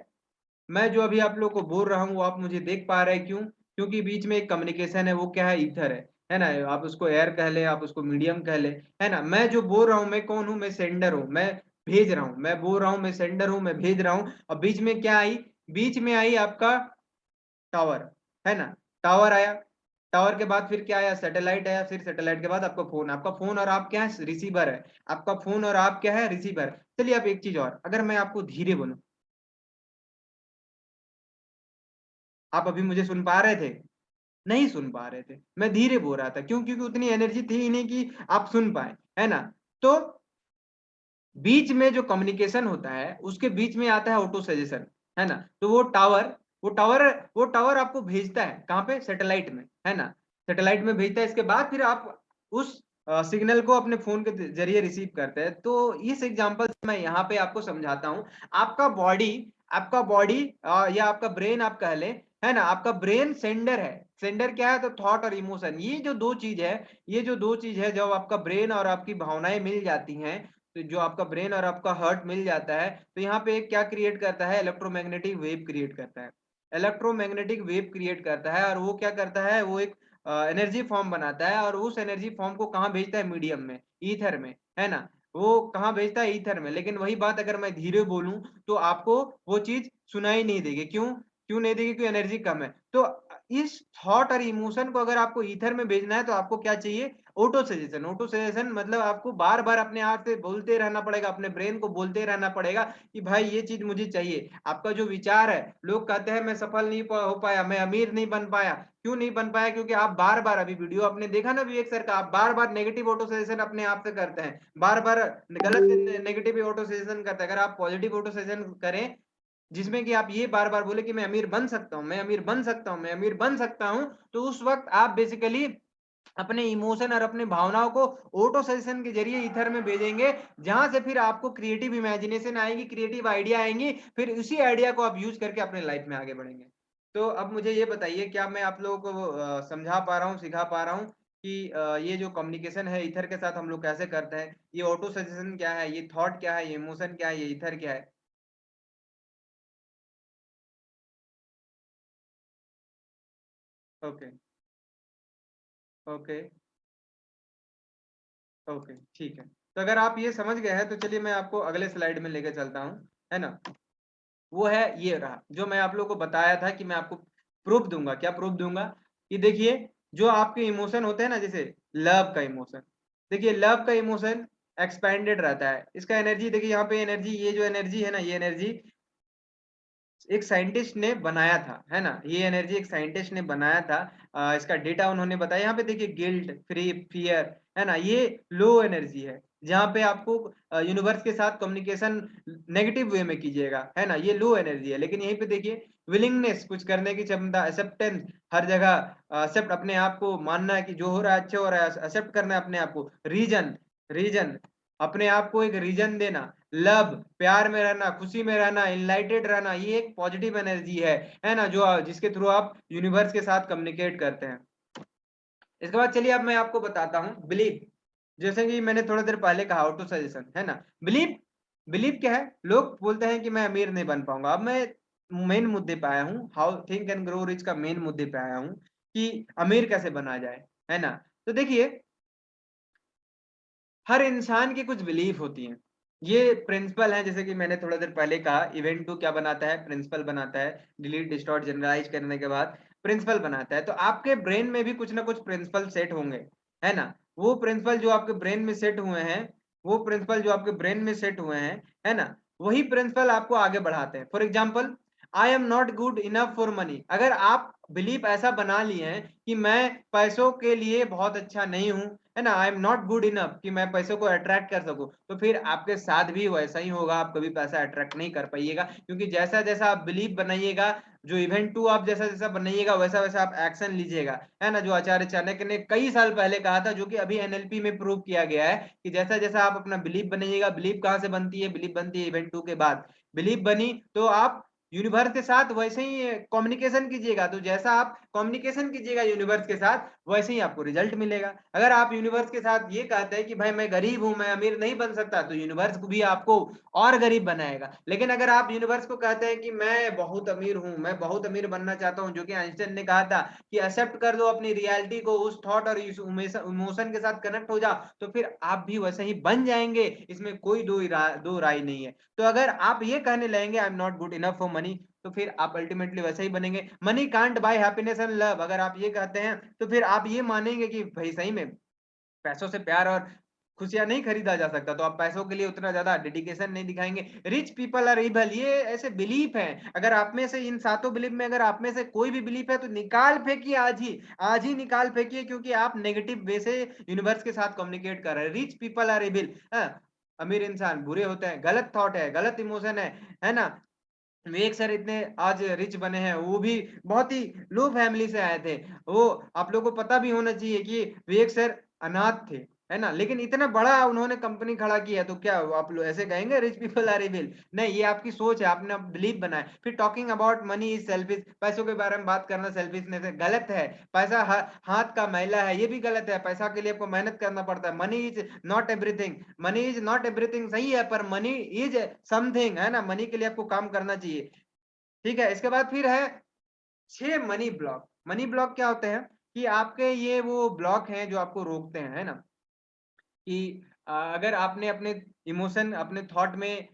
मैं जो अभी आप लोगों को बोल रहा हूँ वो आप मुझे देख पा रहे हैं, क्यों? क्योंकि बीच में एक कम्युनिकेशन है, वो क्या है, ईथर है ना। आप उसको एयर कह ले, आप उसको मीडियम कह ले, है ना। मैं जो बोल रहा हूँ, मैं कौन हूँ, मैं सेंडर हूँ, मैं भेज रहा हूँ, मैं बोल रहा हूँ, मैं सेंडर हूँ, मैं भेज रहा हूँ। और बीच में क्या आई, बीच में आई आपका टावर, है ना। टावर आया, टावर के बाद फिर क्या आया, सैटेलाइट आया, फिर सैटेलाइट के बाद आपका फोन, आपका फोन और आप क्या है, रिसीवर है। आपका फोन और आप क्या है, रिसीवर। चलिए अब एक चीज और, अगर मैं आपको धीरे बोलूं, आप अभी मुझे सुन पा रहे थे? नहीं सुन पा रहे थे, मैं धीरे बोल रहा था, क्यों? क्योंकि उतनी एनर्जी थी ही नहीं कि आप सुन पाए, है ना। तो बीच में जो कम्युनिकेशन होता है, उसके बीच में आता है ऑटो सजेशन, है ना। तो वो टावर आपको भेजता है कहाँ पे, सैटेलाइट में, है ना। सैटेलाइट में भेजता है, इसके बाद फिर आप उस सिग्नल को अपने फोन के जरिए रिसीव करते हैं। तो इस एग्जांपल से मैं यहाँ पे आपको समझाता हूँ, आपका बॉडी, आपका बॉडी, या आपका ब्रेन आप कह ले, है ना। आपका ब्रेन सेंडर है। सेंडर क्या है, तो थॉट और इमोशन, ये जो दो चीज है, ये जो दो चीज है, जब आपका ब्रेन और आपकी भावनाएं मिल जाती हैं, तो जो आपका ब्रेन और आपका हार्ट मिल जाता है, तो यहाँ पे क्या क्रिएट करता है, इलेक्ट्रोमैग्नेटिक वेव क्रिएट करता है। इलेक्ट्रोमैग्नेटिक वेव क्रिएट करता है, और वो क्या करता है, वो एक एनर्जी फॉर्म बनाता है, और उस एनर्जी फॉर्म को कहाँ भेजता है, मीडियम में, ईथर में, है ना। वो कहाँ भेजता है, ईथर में। लेकिन वही बात अगर मैं धीरे बोलूं, तो आपको वो चीज सुनाई नहीं देगी, क्यों? क्यों नहीं देगी? क्योंकि एनर्जी कम है। तो इस थॉट और इमोशन को अगर आपको ईथर में भेजना है, तो आपको क्या चाहिए, ऑटो सजेशन। ऑटो सजेशन मतलब आपको बार बार अपने आप से बोलते रहना पड़ेगा, अपने ब्रेन को बोलते रहना पड़ेगा कि भाई ये चीज मुझे चाहिए। आपका जो विचार है, लोग कहते हैं मैं सफल नहीं हो पाया, मैं अमीर नहीं बन पाया। क्यों नहीं बन पाया? क्योंकि आप बार बार, अभी वीडियो आपने देखा ना विवेक सर का, आप बार बार नेगेटिव ऑटो सजेशन अपने आप से करते हैं, बार बार गलत नेगेटिव ऑटो सजेशन करते हैं। अगर आप पॉजिटिव ऑटो सजेशन करें, जिसमें कि आप ये बार बार बोले कि मैं अमीर बन सकता हूं, मैं अमीर बन सकता हूं, मैं अमीर बन सकता हूं, तो उस वक्त आप बेसिकली अपने इमोशन और अपने भावनाओं को ऑटो सजेशन के जरिए ईथर में भेजेंगे, जहां से फिर आपको क्रिएटिव इमेजिनेशन आएगी, क्रिएटिव आइडिया आएंगी, फिर उसी आइडिया को आप यूज करके अपने लाइफ में आगे बढ़ेंगे। तो अब मुझे ये बताइए, क्या मैं आप लोगों को समझा पा रहा हूँ, सिखा पा रहा हूँ कि ये जो कम्युनिकेशन है ईथर के साथ हम लोग कैसे करते हैं, ये ऑटो सजेशन क्या है, ये थॉट क्या है, ये इमोशन क्या है, ये ईथर क्या है? ओके, ओके, ओके, ठीक है। तो अगर आप ये समझ गए हैं, तो चलिए मैं आपको अगले स्लाइड में लेके चलता हूँ, है ना। वो है, ये रहा जो मैं आप लोगों को बताया था कि मैं आपको प्रूफ दूंगा। क्या प्रूफ दूंगा? कि देखिए, जो आपके इमोशन होते हैं ना, जैसे लव का इमोशन, देखिए लव का इमोशन एक्सपेंडेड रहता है। इसका एनर्जी देखिए, यहाँ पे एनर्जी, ये जो एनर्जी है ना, ये एनर्जी एक साइंटिस्ट ने बनाया था, है ना। ये एनर्जी एक साइंटिस्ट ने बनाया था। इसका डेटा उन्होंने बताया। यहाँ पे देखिए, गिल्ट, फ्री, फियर, है ना, ये लो एनर्जी है, जहाँ पे आपको यूनिवर्स के साथ कम्युनिकेशन नेगेटिव वे में कीजिएगा, है ना, ये लो एनर्जी है। लेकिन यहीं पे देखिए, विलिंगनेस, कुछ करने की क्षमता, एक्सेप्टेंस, हर जगह एक्सेप्ट, अपने आप को मानना है कि जो हो रहा है अच्छा हो रहा है, एक्सेप्ट करना है अपने आप को, रीजन, रीजन, अपने आप को एक रीजन देना, लव, प्यार में रहना, खुशी में रहना, इनलाइटेड रहना, ये एक पॉजिटिव एनर्जी है ना, जो जिसके थ्रू आप यूनिवर्स के साथ कम्युनिकेट करते हैं। इसके बाद चलिए अब मैं आपको बताता हूँ बिलीफ। जैसे कि मैंने थोड़ा देर पहले कहा, ऑटो सजेशन, है ना। बिलीफ, बिलीफ क्या है? लोग बोलते हैं कि मैं अमीर नहीं बन पाऊंगा। अब मैं मेन मुद्दे पे आया हूँ, how think and grow rich का मेन मुद्दे पे आया हूँ, कि अमीर कैसे बना जाए, है ना। तो देखिए, हर इंसान की कुछ बिलीफ होती हैं। ये प्रिंसिपल है, जैसे कि मैंने थोड़ा देर पहले कहा, इवेंट टू क्या बनाता है, प्रिंसिपल बनाता है। डिलीट, डिस्टॉर्ट, जनरलाइज करने के बाद प्रिंसिपल बनाता है। तो आपके ब्रेन में भी कुछ ना कुछ प्रिंसिपल सेट होंगे, है ना। वो प्रिंसिपल जो आपके ब्रेन में सेट हुए हैं, वो प्रिंसिपल जो आपके ब्रेन में सेट हुए हैं, है ना, वही प्रिंसिपल आपको आगे बढ़ाते हैं। For example, I am not good enough for money. अगर आप बिलीफ ऐसा बना लिए हैं कि मैं पैसों के लिए बहुत अच्छा नहीं हूं, है ना, I am not good enough कि मैं पैसों को अट्रैक्ट कर सकूं, तो फिर आपके साथ भी वैसा ही होगा, आप कभी पैसा अट्रैक्ट नहीं कर पाइएगा। क्योंकि जैसा जैसा आप बिलीफ बनाइएगा, जो इवेंट टू आप जैसा जैसा बनाइएगा, वैसा वैसा आप एक्शन लीजिएगा, है ना। जो आचार्य चाणक्य ने कई साल पहले कहा था, जो कि अभी एनएलपी में प्रूव किया गया है कि जैसा जैसा आप अपना बिलीफ बनाइएगा, बिलीफ कहां से बनती है, बिलीफ बनती है इवेंट टू के बाद। बिलीफ बनी तो आप यूनिवर्स के साथ वैसे ही कम्युनिकेशन कीजिएगा, तो जैसा आप कम्युनिकेशन कीजिएगा यूनिवर्स के साथ, वैसे ही आपको रिजल्ट मिलेगा। अगर आप यूनिवर्स के साथ ये कहते हैं कि भाई मैं गरीब हूं, मैं अमीर नहीं बन सकता, तो यूनिवर्स भी आपको और गरीब बनाएगा। लेकिन अगर आप यूनिवर्स को कहते हैं कि मैं बहुत अमीर हूं, मैं बहुत अमीर बनना चाहता हूं, जो कि आइंस्टाइन ने कहा था कि एक्सेप्ट कर दो अपनी रियलिटी को, उस थॉट और इमोशन के साथ कनेक्ट हो जाओ, तो फिर आप भी वैसे ही बन जाएंगे। इसमें कोई दो राय नहीं है। तो अगर आप ये कहने लगेंगे I am not good enough for money, तो फिर आप अल्टीमेटली वैसे ही बनेंगे। Money can't buy happiness and love, अगर आप ये कहते हैं तो फिर आप ये मानेंगे कि भाई सही में पैसों से प्यार और खुशियां नहीं खरीदा जा सकता, तो आप पैसों के लिए उतना ज्यादा डेडिकेशन नहीं दिखाएंगे। रिच पीपल आर इवल, ये ऐसे बिलीफ है। अगर आप में से इन सातों बिलीफ में अगर आप में से कोई भी बिलीफ है तो निकाल फेंकिए, आज ही निकाल फेंकिए, क्योंकि आप नेगेटिव वे से यूनिवर्स के साथ कम्युनिकेट कर रहे हैं। रिच पीपल आर इविल, अमीर इंसान बुरे होते हैं, गलत थॉट है, गलत इमोशन है ना। विवेक सर इतने आज रिच बने हैं, वो भी बहुत ही लो फैमिली से आए थे। वो आप लोगों को पता भी होना चाहिए कि विवेक सर अनाथ थे, है ना, लेकिन इतना बड़ा उन्होंने कंपनी खड़ा किया, तो क्या आप लोग ऐसे कहेंगे रिच पीपल आर इविल? नहीं, ये आपकी सोच है, आपने बिलीव बनाया। फिर talking about money is selfish, पैसों के बारे में बात करना सेल्फिशनेस है, गलत है। पैसा हाथ का मैला है, ये भी गलत है। पैसा के लिए आपको मेहनत करना पड़ता है। Money is not everything, money is not everything सही है, पर मनी इज समथिंग, है ना। मनी के लिए आपको काम करना चाहिए, ठीक है। इसके बाद फिर है 6 मनी ब्लॉक। मनी ब्लॉक क्या होते हैं कि आपके ये वो ब्लॉक हैं जो आपको रोकते हैं, है ना। कि अगर आपने अपने इमोशन, अपने थॉट में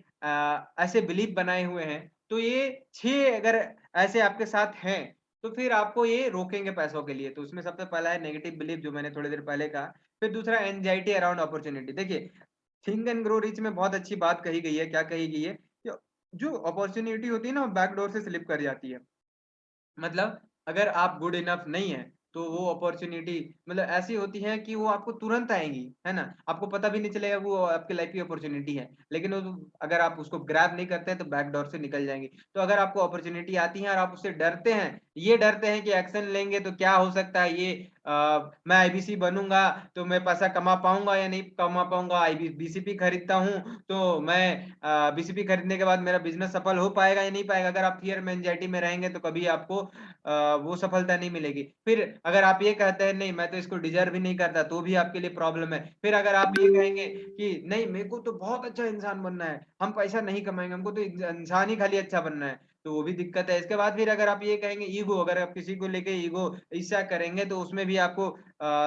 ऐसे बिलीफ बनाए हुए हैं, तो ये 6 अगर ऐसे आपके साथ हैं, तो फिर आपको ये रोकेंगे पैसों के लिए। तो उसमें सबसे पहला है नेगेटिव बिलीफ, जो मैंने थोड़ी देर पहले कहा। फिर दूसरा एंजाइटी अराउंड अपॉर्चुनिटी। देखिए, थिंक एंड ग्रो रिच में बहुत अच्छी बात कही गई है। क्या कही गई है कि जो अपॉर्चुनिटी होती है ना, वो बैक डोर से स्लिप कर जाती है। मतलब अगर आप गुड इनफ नहीं है, तो वो अपॉर्चुनिटी मतलब ऐसी होती है कि वो आपको तुरंत आएंगी, है ना। आपको पता भी नहीं चलेगा वो आपके लाइफ की अपॉर्चुनिटी है, लेकिन वो अगर आप उसको ग्रैब नहीं करते हैं तो बैक डोर से निकल जाएंगी। तो अगर आपको अपॉर्चुनिटी आती है और आप उससे डरते हैं, ये डरते हैं कि एक्शन लेंगे तो क्या हो सकता है, ये मैं आईबीसी बनूंगा तो मैं पैसा कमा पाऊंगा या नहीं कमा पाऊंगा, आई बीसीपी खरीदता हूँ तो मैं बीसीपी खरीदने के बाद मेरा बिजनेस सफल हो पाएगा या नहीं पाएगा। अगर आप फियर में एंजाइटी में रहेंगे तो कभी आपको वो सफलता नहीं मिलेगी। फिर अगर आप ये कहते हैं नहीं मैं तो इसको डिजर्व ही नहीं करता, तो भी आपके लिए प्रॉब्लम है। फिर अगर आप ये कहेंगे कि नहीं मेरे को तो बहुत अच्छा इंसान बनना है, हम पैसा नहीं कमाएंगे, हमको तो इंसान ही खाली अच्छा बनना है, तो वो भी दिक्कत है। इसके बाद फिर अगर आप ये कहेंगे ईगो, अगर आप किसी को लेके ईगो ईर्ष्या करेंगे तो उसमें भी आपको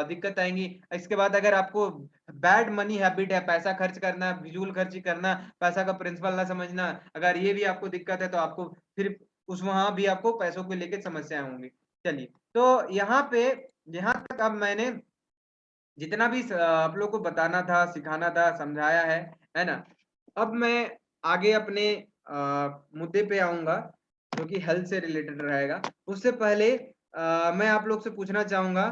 दिक्कत आएंगी। इसके बाद अगर आपको बैड मनी हैबिट है, पैसा खर्च करना, फिजूल खर्ची करना, पैसा का प्रिंसिपल ना समझना, अगर ये भी आपको दिक्कत है, तो आपको फिर उस वहां भी आपको पैसों को लेके समस्याएं होंगी। चलिए, तो यहाँ पे यहाँ तक अब मैंने जितना भी आप लोग को बताना था, सिखाना था, समझाया है ना। अब मैं आगे अपने मुद्दे पे आऊंगा, जो कि हेल्थ से रिलेटेड रहेगा। उससे पहले मैं आप लोग से पूछना चाहूंगा,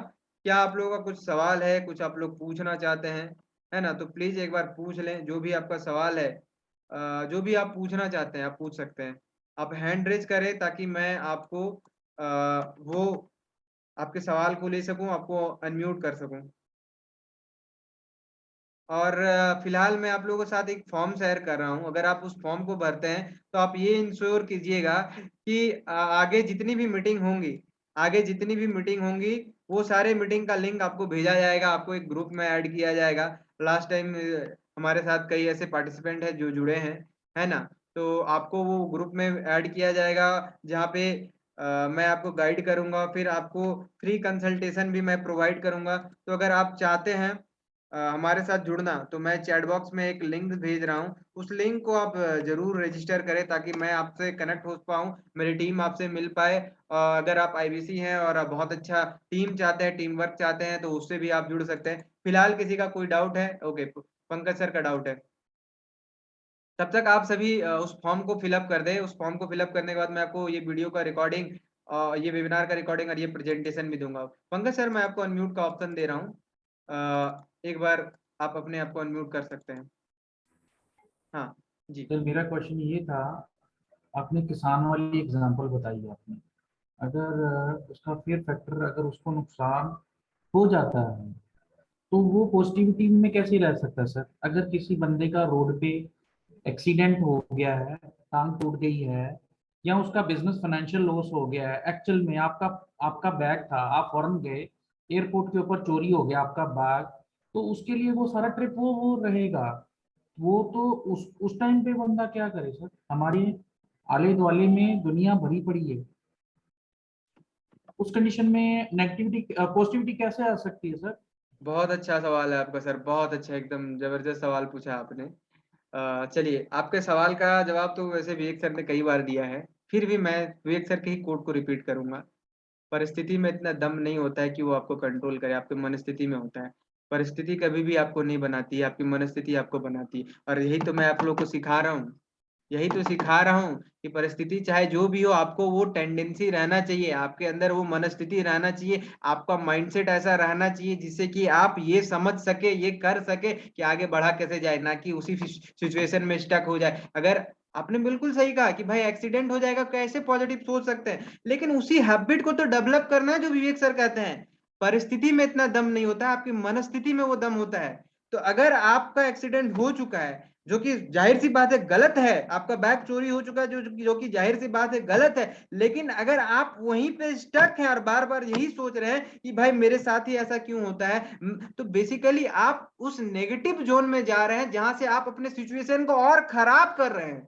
क्या आप लोगों का कुछ सवाल है, कुछ आप लोग पूछना चाहते हैं, है ना। तो प्लीज एक बार पूछ लें जो भी आपका सवाल है। जो भी आप पूछना चाहते हैं आप पूछ सकते हैं। आप हैंड रेज करें ताकि मैं आपको वो आपके सवाल को ले सकूं, आपको अनम्यूट कर सकूं। और फिलहाल मैं आप लोगों के साथ एक फॉर्म शेयर कर रहा हूं। अगर आप उस फॉर्म को भरते हैं तो आप ये इंश्योर कीजिएगा कि आगे जितनी भी मीटिंग होंगी, आगे जितनी भी मीटिंग होंगी, वो सारे मीटिंग का लिंक आपको भेजा जाएगा, आपको एक ग्रुप में ऐड किया जाएगा। लास्ट टाइम हमारे साथ कई ऐसे पार्टिसिपेंट हैं जो जुड़े हैं, है ना। तो आपको वो ग्रुप में ऐड किया जाएगा, जहाँ पे मैं आपको गाइड करूंगा, फिर आपको फ्री कंसल्टेशन भी मैं प्रोवाइड करूंगा। तो अगर आप चाहते हैं हमारे साथ जुड़ना, तो मैं चैट बॉक्स में एक लिंक भेज रहा हूँ, उस लिंक को आप जरूर रजिस्टर करें ताकि मैं आपसे कनेक्ट हो पाऊँ, मेरी टीम आपसे मिल पाए। अगर आप आईबीसी हैं और आप बहुत अच्छा टीम चाहते हैं, टीम वर्क चाहते हैं, तो उससे भी आप जुड़ सकते हैं। फिलहाल किसी का कोई डाउट है? ओके, पंकज सर का डाउट है। तब तक आप सभी उस फॉर्म को फिलअप कर दें। उस फॉर्म को फिलअप करने के बाद मैं आपको ये वीडियो का रिकॉर्डिंग, ये वेबिनार का रिकॉर्डिंग और ये प्रेजेंटेशन भी दूंगा। पंकज सर, मैं आपको अनम्यूट का ऑप्शन दे रहा हूँ, एक बार आप अपने आप को अनम्यूट कर सकते हैं। हाँ जी। सर मेरा क्वेश्चन ये था, आपने किसान वाली एग्जांपल बताई आपने, अगर उसका फेयर फैक्टर अगर उसको नुकसान हो जाता है तो वो पॉजिटिविटी में कैसे रह सकता है सर? अगर किसी बंदे का रोड पे एक्सीडेंट हो गया है, टांग टूट गई है, या उसका बिजनेस फाइनेंशियल लॉस हो गया है, एक्चुअल में आपका आपका बैग था, आप फॉरन गए, एयरपोर्ट के ऊपर चोरी हो गया आपका बैग, तो उसके लिए वो सारा ट्रिप वो रहेगा। वो तो उस टाइम पे बंदा क्या करे सर? हमारे आले दुआले में दुनिया भरी पड़ी है, उस कंडीशन में नेगेटिविटी पॉजिटिविटी कैसे आ सकती है सर? बहुत अच्छा सवाल है आपका सर, बहुत अच्छा, एकदम जबरदस्त सवाल पूछा आपने। चलिए, आपके सवाल का जवाब तो वैसे विवेक सर ने कई बार दिया है, फिर भी मैं विवेक सर के ही कोट को रिपीट करूंगा। परिस्थिति में इतना दम नहीं होता है कि वो आपको कंट्रोल करे, आपकी मनस्थिति में होता है। परिस्थिति कभी भी आपको नहीं बनाती है, आपकी मनस्थिति आपको बनाती है। और यही तो मैं आप लोग को सिखा रहा हूँ, यही तो सिखा रहा हूँ कि परिस्थिति चाहे जो भी हो, आपको वो टेंडेंसी रहना चाहिए, आपके अंदर वो मनस्थिति रहना चाहिए, आपका माइंडसेट ऐसा रहना चाहिए जिससे कि आप ये समझ सके, ये कर सके कि आगे बढ़ा कैसे जाए, ना कि उसी सिचुएशन में स्टक हो जाए। अगर आपने बिल्कुल सही कहा कि भाई एक्सीडेंट हो जाएगा, कैसे पॉजिटिव सोच सकते हैं, लेकिन उसी हैबिट को तो डेवलप करना है जो विवेक सर कहते हैं। परिस्थिति में इतना दम नहीं होता, आपकी मनस्थिति में वो दम होता है। तो अगर आपका एक्सीडेंट हो चुका है, जो कि जाहिर सी बात है गलत है, आपका बैग चोरी हो चुका है, जो कि जाहिर सी बात है गलत है, लेकिन अगर आप वहीं पे स्टक हैं और बार बार यही सोच रहे हैं कि भाई मेरे साथ ही ऐसा क्यों होता है, तो बेसिकली आप उस नेगेटिव जोन में जा रहे हैं जहां से आप अपने सिचुएशन को और खराब कर रहे हैं।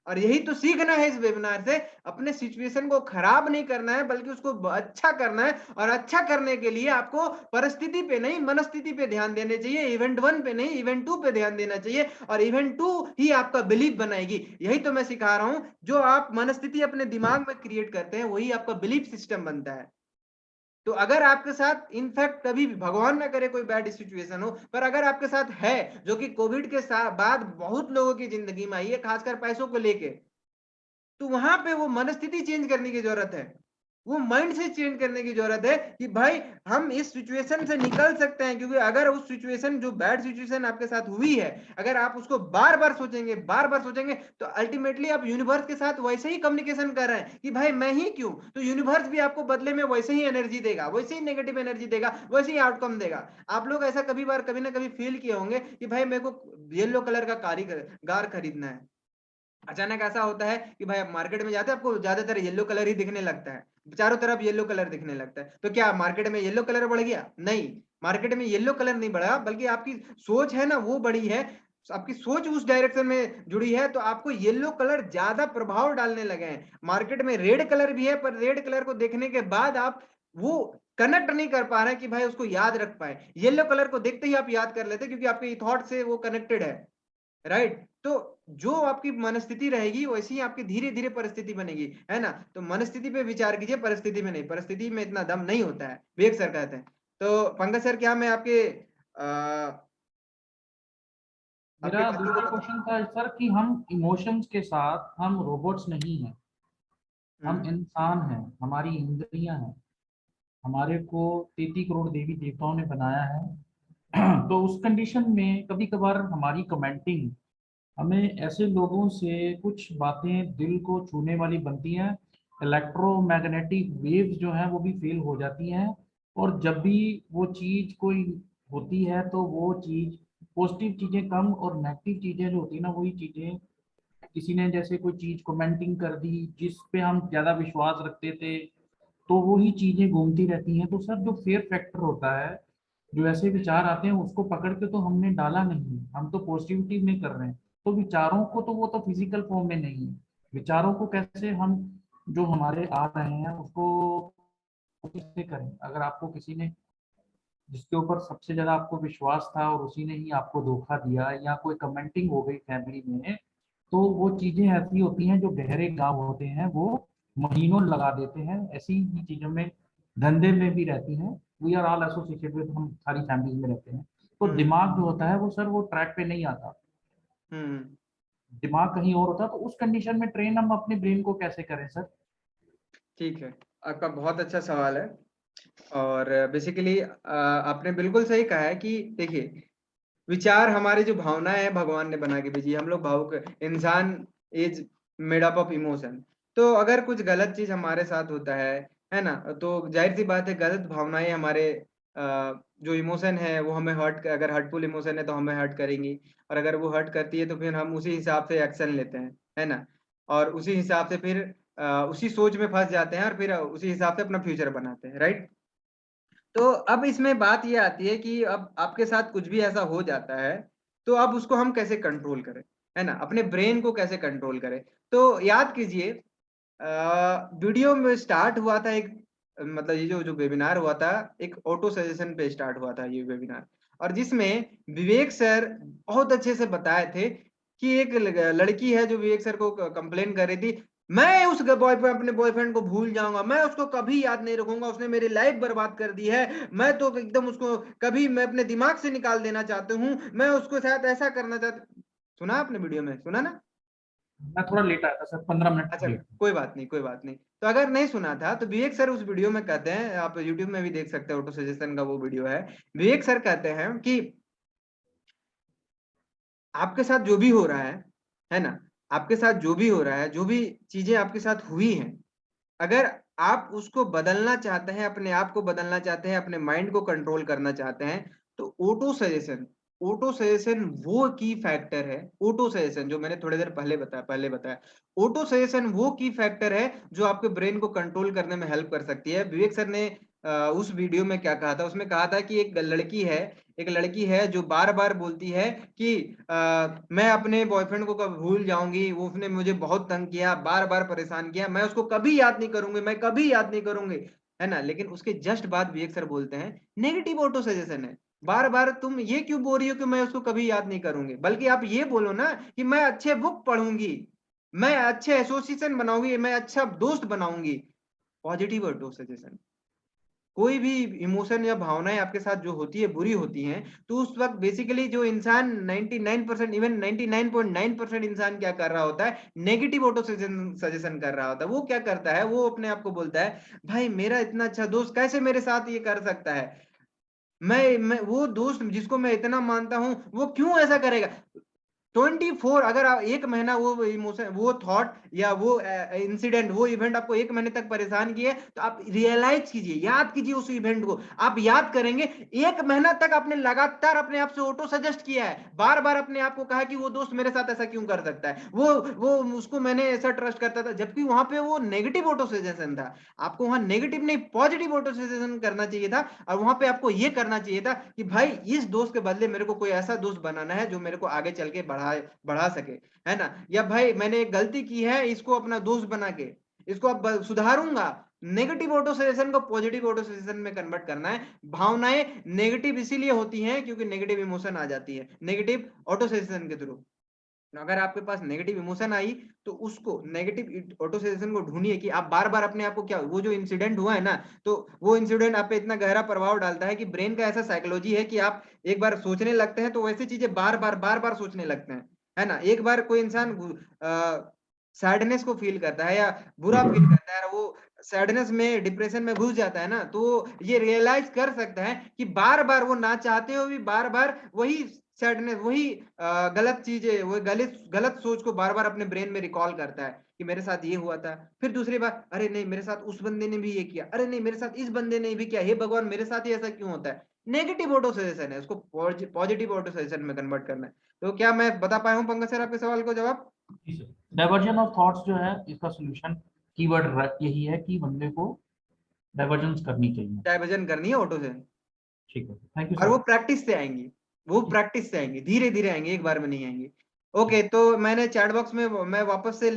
और यही तो सीखना है इस वेबिनार से, अपने सिचुएशन को खराब नहीं करना है बल्कि उसको अच्छा करना है। और अच्छा करने के लिए आपको परिस्थिति पे नहीं, मनस्थिति पे ध्यान देने चाहिए। इवेंट 1 पे नहीं, इवेंट 2 पे ध्यान देना चाहिए, और इवेंट 2 ही आपका बिलीफ बनाएगी। यही तो मैं सिखा रहा हूं, जो आप मनस्थिति अपने दिमाग में क्रिएट करते हैं वही आपका बिलीफ सिस्टम बनता है। तो अगर आपके साथ इनफैक्ट कभी भी भगवान ना करे कोई बैड सिचुएशन हो, पर अगर आपके साथ है, जो कि कोविड के बाद बहुत लोगों की जिंदगी में आई है, खासकर पैसों को लेके, तो वहां पे वो मनस्थिति चेंज करने की जरूरत है, वो माइंड से चेंज करने की जरूरत है कि भाई हम इस सिचुएशन से निकल सकते हैं। क्योंकि अगर उस सिचुएशन, जो बैड सिचुएशन आपके साथ हुई है, अगर आप उसको बार बार सोचेंगे, बार बार सोचेंगे, तो अल्टीमेटली आप यूनिवर्स के साथ वैसे ही कम्युनिकेशन कर रहे हैं कि भाई मैं ही क्यों, तो यूनिवर्स भी आपको बदले में वैसे ही एनर्जी देगा, वैसे ही नेगेटिव एनर्जी देगा, वैसे ही आउटकम देगा। आप लोग ऐसा कभी ना कभी फील किए होंगे कि भाई मेरे को येलो कलर का कार खरीदना है। अचानक ऐसा होता है कि भाई आप मार्केट में जाते हैं, आपको ज्यादातर येलो कलर ही दिखने लगता है, चारों तरफ येलो कलर दिखने लगता है, तो क्या मार्केट में येलो कलर बढ़ गया? नहीं, मार्केट में येलो कलर नहीं बढ़ा, बल्कि आपकी सोच है ना वो बड़ी है। आपकी सोच उस डायरेक्शन में जुड़ी है, तो आपको येलो कलर ज्यादा प्रभाव डालने लगे हैं। मार्केट में रेड कलर भी है, पर रेड कलर को देखने के बाद आप वो कनेक्ट नहीं कर पा रहे हैं कि भाई उसको याद रख पाए। येलो कलर को देखते ही आप याद कर लेते, क्योंकि आपके थॉट से वो कनेक्टेड है, राइट? तो जो आपकी मनस्थिति रहेगी वैसी ही आपकी धीरे धीरे परिस्थिति बनेगी, है ना? तो मनस्थिति पे विचार कीजिए, परिस्थिति में नहीं, परिस्थिति में इतना दम नहीं होता है, विवेक सर कहते हैं। तो पंकज सर, क्या मैं आपके मेरा आपकी बातों दूसरा को क्वेश्चन था सर कि हम इमोशंस के साथ, हम रोबोट्स नहीं हैं, हम हम्म, इंसान हैं, हमारी इंद्रियां हैं, हमारे को 33 करोड़ देवी देवताओं ने बनाया है। तो उस कंडीशन में कभी कभार हमारी कमेंटिंग हमें ऐसे लोगों से कुछ बातें दिल को छूने वाली बनती हैं, इलेक्ट्रोमैग्नेटिक वेव्स जो हैं वो भी फेल हो जाती हैं। और जब भी वो चीज़ कोई होती है तो वो चीज़, पॉजिटिव चीज़ें कम और नेगेटिव चीज़ें जो होती है ना, वही चीज़ें, किसी ने जैसे कोई चीज़ कमेंटिंग कर दी जिस पे हम ज़्यादा विश्वास रखते थे, तो वही चीज़ें घूमती रहती हैं। तो सर जो फेयर फैक्टर होता है, जो ऐसे विचार आते हैं उसको पकड़ के तो हमने डाला नहीं, हम तो पॉजिटिविटी में कर रहे हैं। तो विचारों को तो वो तो फिजिकल फॉर्म में नहीं है, विचारों को कैसे हम जो हमारे आ रहे हैं उसको कैसे करें? अगर आपको किसी ने, जिसके ऊपर सबसे ज्यादा आपको विश्वास था और उसी ने ही आपको धोखा दिया, या कोई कमेंटिंग हो गई फैमिली में, तो वो चीजें ऐसी होती हैं जो गहरे गांव होते हैं वो महीनों लगा देते हैं। ऐसी ही चीजों में, धंधे में भी रहती हैं। We are all associated with, हम सारी फैमिली में रहते हैं। तो हम्म, दिमाग जो होता है वो सर वो ट्रैक पे नहीं आता। हम्म, दिमाग कहीं और होता है, तो उस कंडीशन में ट्रेन हम अपने ब्रेन को कैसे करें सर? ठीक है, आपका बहुत अच्छा सवाल है। और बेसिकली आपने बिल्कुल सही कहा है कि देखिए, विचार हमारी जो भावनाएं हैं भगवान ने बना के भेजी है। हम लोग भावुक इंसान is made up of emotion. तो अगर कुछ गलत चीज हमारे साथ होता है ना, तो जाहिर सी बात है गलत भावनाएं हमारे जो इमोशन है वो हमें हर्ट, अगर हर्टफुल इमोशन है तो हमें हर्ट करेंगी। और अगर वो हर्ट करती है तो फिर हम उसी हिसाब से एक्शन लेते हैं, है ना। और उसी हिसाब से फिर उसी सोच में फंस जाते हैं और फिर उसी हिसाब से अपना फ्यूचर बनाते हैं, राइट। तो अब इसमें बात ये आती है कि अब आपके साथ कुछ भी ऐसा हो जाता है, तो अब उसको हम कैसे कंट्रोल करें, है ना, अपने ब्रेन को कैसे कंट्रोल करें। तो याद कीजिए, वीडियो में स्टार्ट हुआ था एक, मतलब ये जो जो वेबिनार हुआ था, एक ऑटो सजेशन पे स्टार्ट हुआ था ये वेबिनार। और जिसमें विवेक सर बहुत अच्छे से बताए थे कि एक लड़की है जो विवेक सर को कंप्लेन कर रही थी, मैं उस बॉयफ्रेंड, अपने बॉयफ्रेंड को भूल जाऊंगा, मैं उसको कभी याद नहीं रखूंगा, उसने मेरी लाइफ बर्बाद कर दी है, मैं तो एकदम उसको कभी मैं अपने दिमाग से निकाल देना चाहती हूँ, मैं उसको साथ ऐसा करना चाहती। सुना आपने, वीडियो में सुना ना? मैं थोड़ा लेट आया था सर, 15 मिनट अच्छा, लेट। कोई बात नहीं, कोई बात नहीं। तो अगर नहीं सुना था तो विवेक सर उस वीडियो में कहते हैं, आप यूट्यूब में भी देख सकते हैं, ऑटो सजेशन का वो वीडियो है। विवेक सर कहते हैं कि आपके साथ जो भी हो रहा है ना, आपके साथ जो भी हो रहा है, जो भी चीजें आपके साथ हुई हैं, अगर आप उसको बदलना चाहते हैं, अपने आप को बदलना चाहते हैं, अपने माइंड को कंट्रोल करना चाहते हैं, तो ऑटो सजेशन वो की फैक्टर है। ऑटो सजेशन जो मैंने थोड़ी देर पहले बताया, ऑटो सजेशन वो की फैक्टर है जो आपके ब्रेन को कंट्रोल करने में हेल्प कर सकती है। विवेक सर ने उस वीडियो में क्या कहा था, उसमें कहा था कि एक लड़की है जो बार बार बोलती है कि मैं अपने बॉयफ्रेंड को कब भूल जाऊंगी, वो उसने मुझे बहुत तंग किया, बार बार परेशान किया, मैं उसको कभी याद नहीं करूंगी, मैं कभी याद नहीं करूंगी, है ना। लेकिन उसके जस्ट बाद विवेक सर बोलते हैं नेगेटिव ऑटो सजेशन है। बार बार तुम ये क्यों बोल रही हो कि मैं उसको कभी याद नहीं करूंगी, बल्कि आप ये बोलो ना कि मैं अच्छे बुक पढ़ूंगी, मैं अच्छे एसोसिएशन बनाऊंगी, मैं अच्छा दोस्त बनाऊंगी। Positive auto suggestion. कोई भी इमोशन या भावनाएं आपके साथ जो होती है बुरी होती हैं, तो उस वक्त बेसिकली जो इंसान 99%, इवन 99.9% इंसान क्या कर रहा होता है, नेगेटिव ऑटो सजेशन कर रहा होता है। वो क्या करता है, वो अपने आप को बोलता है भाई मेरा इतना अच्छा दोस्त कैसे मेरे साथ ये कर सकता है, मैं वो दोस्त जिसको मैं इतना मानता हूं वो क्यों ऐसा करेगा। 24, अगर आप एक महीना वो इमोशन, वो थॉट या वो इंसिडेंट, वो इवेंट आपको एक महीने तक परेशान किए, तो आप रियलाइज कीजिए, याद कीजिए उस इवेंट को। आप याद करेंगे, एक महीना तक आपने लगातार अपने आप से ऑटो सजेस्ट किया है, बार बार अपने आप को कहा कि वो दोस्त मेरे साथ ऐसा क्यों कर सकता है, वो उसको मैंने ऐसा ट्रस्ट करता था, जबकि वहां पे वो नेगेटिव ऑटो सजेशन था। आपको वहां नेगेटिव नहीं, पॉजिटिव ऑटो सजेशन करना चाहिए था। और वहां पे आपको ये करना चाहिए था कि भाई इस दोस्त के बदले मेरे को कोई ऐसा दोस्त बनाना है जो मेरे को आगे चल के बढ़ा सके, है ना। या भाई मैंने एक गलती की है, इसको अपना दोस्त बना के इसको अब सुधारूंगा। नेगेटिव ऑटो सजेशन को पॉजिटिव ऑटो सजेशन में कन्वर्ट करना है। भावनाएं नेगेटिव इसीलिए होती हैं क्योंकि नेगेटिव इमोशन आ जाती है नेगेटिव ऑटो सजेशन के थ्रू। अगर आपके पास नेगेटिव इमोशन आई, तो उसको नेगेटिव ऑटो सजेशन को ढूंढिए कि आप बार बार अपने आप को क्या, वो जो इंसिडेंट हुआ है ना, तो वो इंसिडेंट आप पे इतना गहरा प्रभाव डालता है कि ब्रेन का ऐसा साइकोलॉजी है कि आप एक बार सोचने लगते हैं तो वैसी चीजें बार बार सोचने लगते हैं, है ना। एक बार कोई इंसान सैडनेस को फील करता है या बुरा फील करता है, वो सैडनेस में, डिप्रेशन में घुस जाता है ना, तो ये रियलाइज कर सकता है कि बार बार वो ना चाहते हुए भी बार बार वही सैडनेस, वही गलत चीजें, वो गलत गलत सोच को बार बार अपने ब्रेन में रिकॉल करता है कि मेरे साथ ये हुआ था। फिर दूसरी बार, अरे नहीं मेरे साथ उस बंदे ने भी ये किया, अरे नहीं मेरे साथ इस बंदे ने भी किया, हे भगवान मेरे साथ ही ऐसा क्यों होता है। नेगेटिव ऑटो सजेशन है, उसको पॉजिटिव ऑटो सजेशन में कन्वर्ट करना है। तो क्या मैं बता पाया हूँ पंकज सर आपके सवाल को जवाब? जी सर, डाइवर्जन ऑफ थॉट्स जो है इसका सोल्यूशन, कीवर्ड यही है कि बंदे को डाइवर्जेंस करनी चाहिए। डाइवर्जन करनी है ऑटो से। ठीक है, थैंक यू और वो सर। प्रैक्टिस से आएंगी, वो प्रैक्टिस से आएंगी, धीरे धीरे आएंगे, एक बार में नहीं आएंगी। ओके, तो मैंने चैट बॉक्स में मैं वापस से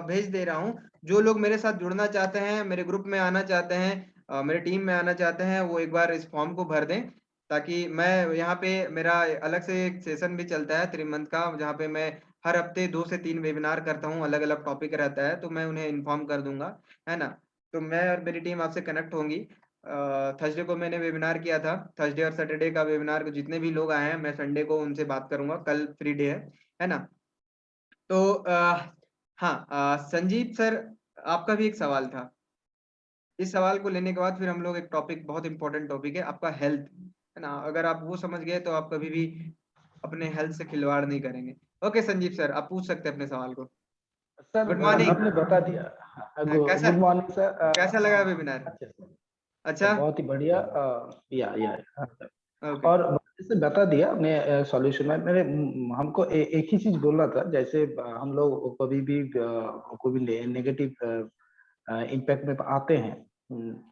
भेज दे रहा हूँ। जो लोग मेरे साथ जुड़ना चाहते हैं, मेरे ग्रुप में आना चाहते हैं, मेरे टीम में आना चाहते हैं, वो एक बार इस फॉर्म को भर दें, ताकि मैं यहाँ पे, मेरा अलग से एक सेशन भी चलता है 3 मंथ का, जहाँ पे मैं हर हफ्ते 2 से 3 वेबिनार करता हूँ, अलग अलग टॉपिक रहता है, तो मैं उन्हें इन्फॉर्म कर दूंगा, है ना। तो मैं और मेरी टीम आपसे कनेक्ट होंगी। थर्सडे को मैंने वेबिनार किया था, थर्सडे और सैटरडे का वेबिनार, जितने भी लोग आए हैं मैं संडे को उनसे बात करूंगा, कल फ्री डे है ना। तो हाँ, संजीव सर, आपका भी एक सवाल था। इस सवाल को लेने के बाद फिर हम लोग एक टॉपिक, बहुत इंपॉर्टेंट टॉपिक है आपका, हेल्थ, है ना। अगर आप वो समझ गए तो आप कभी भी अपने हेल्थ से खिलवाड़ नहीं करेंगे। ओके संजीव सर, आप पूछ सकते हैं अपने सवाल को। Sir good morning. आपने बता दिया। कैसा गुड मॉर्निंग सर। कैसा लगा वेबिनार? अच्छे से। अच्छा। बहुत ही बढ़िया। या ओके। और जैसे बता दिया मैं सॉल्यूशन में मेरे हमको एक ही चीज बोलना था। जैसे हम लोग कभी भी कोई भी नेगेटिव इम्पैक्ट में आते हैं।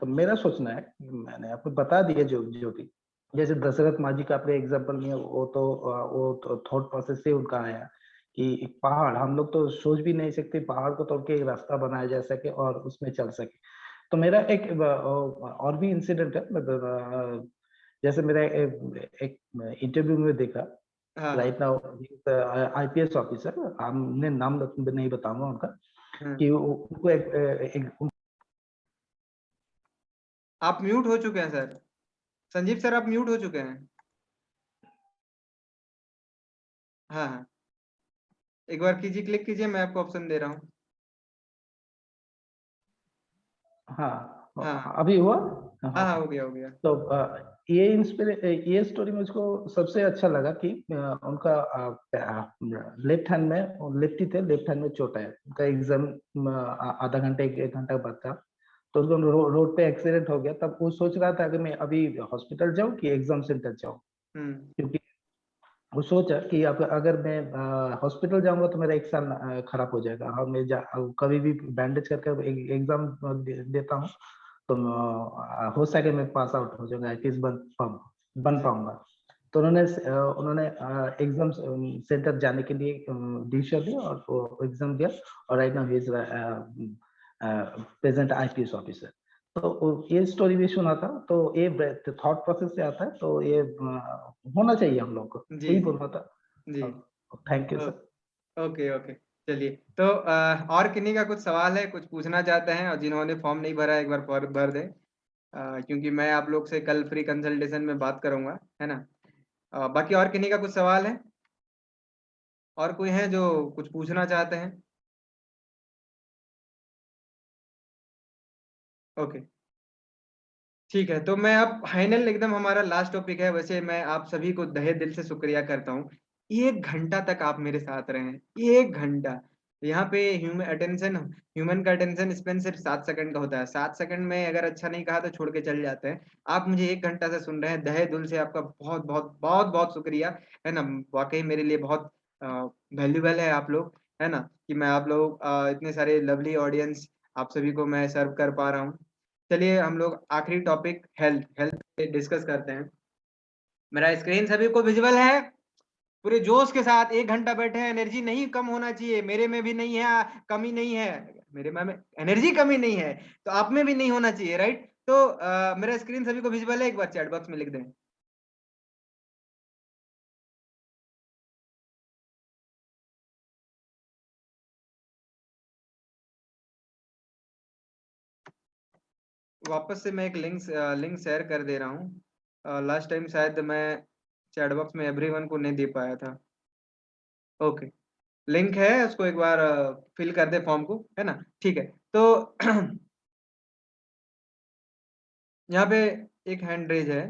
तो मेरा सोचना है, मैंने आपको बता दिया जो जो भी, जैसे दशरथ मांझी का अपने एग्जाम्पल में, वो तो थॉट प्रोसेस से उनका आया कि एक पहाड़, हम लोग तो सोच भी नहीं सकते पहाड़ को तोड़ के एक रास्ता बनाया जा सके और उसमें चल सके। तो मेरा एक और भी इंसिडेंट है, मतलब जैसे मेरा एक इंटरव्यू में देखा। हाँ हाँ राइट नाउ आईपीएस ऑफिसर, हमने नाम नहीं बताऊंगा उनका, हाँ। कि उनको एक आप म्यूट हो चुके हैं सर। संजीव सर, आप म्यूट हो चुके हैं। हाँ हाँ, एक बार कीजिए, क्लिक कीजिए, मैं आपको ऑप्शन दे रहा हूँ। हाँ हाँ, अभी हुआ। हाँ हाँ। हाँ, हो गया हो गया। तो ये स्टोरी मुझको सबसे अच्छा लगा कि उनका लेफ्ट हैंड में, लेफ्टी थे, लेफ्ट हैंड में चोट है। उनका एग्जाम आधा घंटे एक घंटा बाद था। तो उनको रोड पे एक्सीडेंट हो गया। तब वो सोच रहा था कि मैं अभी हॉस्पिटल जाऊं कि एग्जाम सेंटर जाऊं, हम्म क्योंकि वो सोचा कि अब अगर मैं हॉस्पिटल जाऊंगा तो मेरा एक साल खराब हो जाएगा, और मैं कभी भी बैंडेज करके एग्जाम देता हूँ तो हो सके मैं पास आउट हो जाऊंगा, एटलीस्ट बन पाऊंगा। तो उन्होंने एग्जाम सेंटर जाने के लिए डिसीजन लिया और वो एग्जाम दिया। और right now he is present IPS officer. तो ये स्टोरी भी सुना था, तो ये थॉट प्रोसेस से आता है, तो ये होना चाहिए हम लोग को, जी यही जी बोलना था। जी। Thank you sir. Okay okay. चलिए, तो और किन्हीं का कुछ सवाल है, कुछ पूछना चाहते हैं, और जिन्होंने फॉर्म नहीं भरा है एक बार भर दें। क्योंकि मैं आप लोग से कल फ्री कंसल्टेशन में बात करूंगा, है ना। बाकी और किन्हीं का कुछ सवाल है? और कोई है जो कुछ पूछना चाहते हैं? ओके, ठीक है। तो मैं अब फाइनल, एकदम हमारा लास्ट टॉपिक है। वैसे मैं आप सभी को तहे दिल से शुक्रिया करता हूँ। 1 घंटा तक आप मेरे साथ रहे हैं, 1 घंटा। यहाँ पे ह्यूमन का अटेंशन स्पेन सिर्फ 7 सेकंड का होता है। 7 सेकंड में अगर अच्छा नहीं कहा तो छोड़ के चल जाते हैं। आप मुझे 1 घंटा से सुन रहे हैं, तहे दिल से आपका बहुत बहुत बहुत बहुत शुक्रिया, है ना। वाकई मेरे लिए बहुत वैल्यूबल है आप लोग, है ना, कि मैं आप लोग इतने सारे लवली ऑडियंस, आप सभी को मैं सर्व कर पा रहा हूँ। चलिए हम लोग आखिरी टॉपिक, हेल्थ हेल्थ पे डिस्कस करते हैं। मेरा स्क्रीन सभी को विजिबल है? पूरे जोश के साथ 1 घंटा बैठे हैं। एनर्जी नहीं कम होना चाहिए, मेरे में भी नहीं है, कमी नहीं है। मेरे में एनर्जी कमी नहीं है, तो आप में भी नहीं होना चाहिए, राइट। तो मेरा स्क्रीन सभी को विजिबल है? एक बार चैट बॉक्स में लिख दें। वापस से मैं एक लिंक शेयर कर दे रहा हूँ। लास्ट टाइम शायद मैं चैट बॉक्स में एवरीवन को नहीं दे पाया था। ओके, लिंक है, उसको एक बार फिल कर दे फॉर्म को, है ना। ठीक है। तो यहाँ पे एक हैंड रेज है,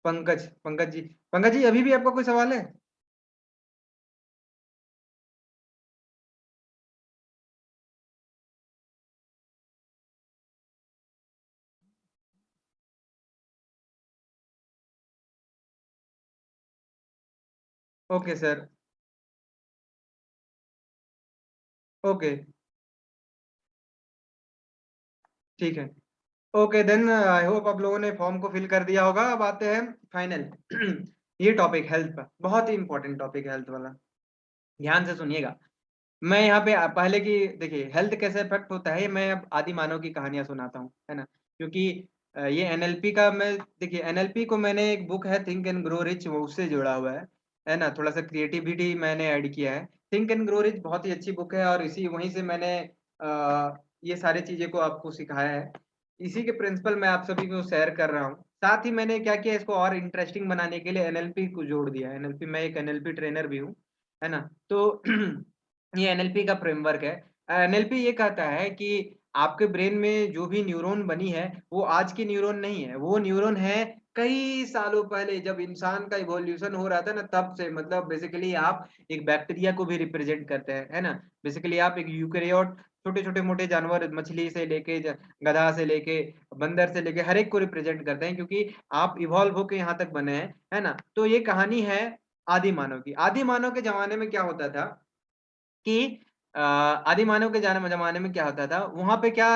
पंकज पंकज जी। पंकज जी, अभी भी आपका कोई सवाल है? Okay sir. ओके, ठीक है। ओके देन, आई होप आप लोगों ने फॉर्म को फिल कर दिया होगा। अब आते हैं फाइनल। ये टॉपिक हेल्थ का बहुत ही इंपॉर्टेंट टॉपिक है, हेल्थ वाला। ध्यान से सुनिएगा। मैं यहाँ पे पहले की, देखिए हेल्थ कैसे इफेक्ट होता है, मैं अब आदि मानव की कहानियां सुनाता हूँ, है ना। क्योंकि ये एनएलपी का, मैं देखिए एनएलपी को मैंने, एक बुक है थिंक एंड ग्रो रिच, वो उससे जुड़ा हुआ है ना। थोड़ा सा क्रिएटिविटी मैंने ऐड किया है। थिंक एंड ग्रो रिच बहुत ही अच्छी बुक है, और इसी वहीं से मैंने ये सारी चीजें को आपको सिखाया है। इसी के प्रिंसिपल मैं आप सभी को शेयर कर रहा हूँ। साथ ही मैंने क्या किया, इसको और इंटरेस्टिंग बनाने के लिए एनएलपी को जोड़ दिया। एनएलपी, मैं एक एनएलपी ट्रेनर भी हूँ, है ना। तो ये एनएलपी का फ्रेमवर्क है। एनएलपी ये कहता है कि आपके ब्रेन में जो भी न्यूरॉन बनी है, वो आज की न्यूरॉन नहीं है, वो न्यूरॉन है कई सालों पहले जब इंसान का इवोल्यूशन हो रहा था ना, तब से। मतलब बेसिकली आप एक बैक्टीरिया को भी रिप्रेजेंट करते हैं, है ना? बेसिकली आप एक यूकेरियोट, छोटे-छोटे मोटे जानवर, मछली से लेके गधा से लेके बंदर से लेके हर एक को रिप्रेजेंट करते हैं, क्योंकि आप इवॉल्व होके यहाँ तक बने हैं, है ना? तो ये कहानी है आदि मानव की। आदि मानव के ज़माने में क्या होता था कि आदि मानव के ज़माने में क्या होता था, वहाँ पे क्या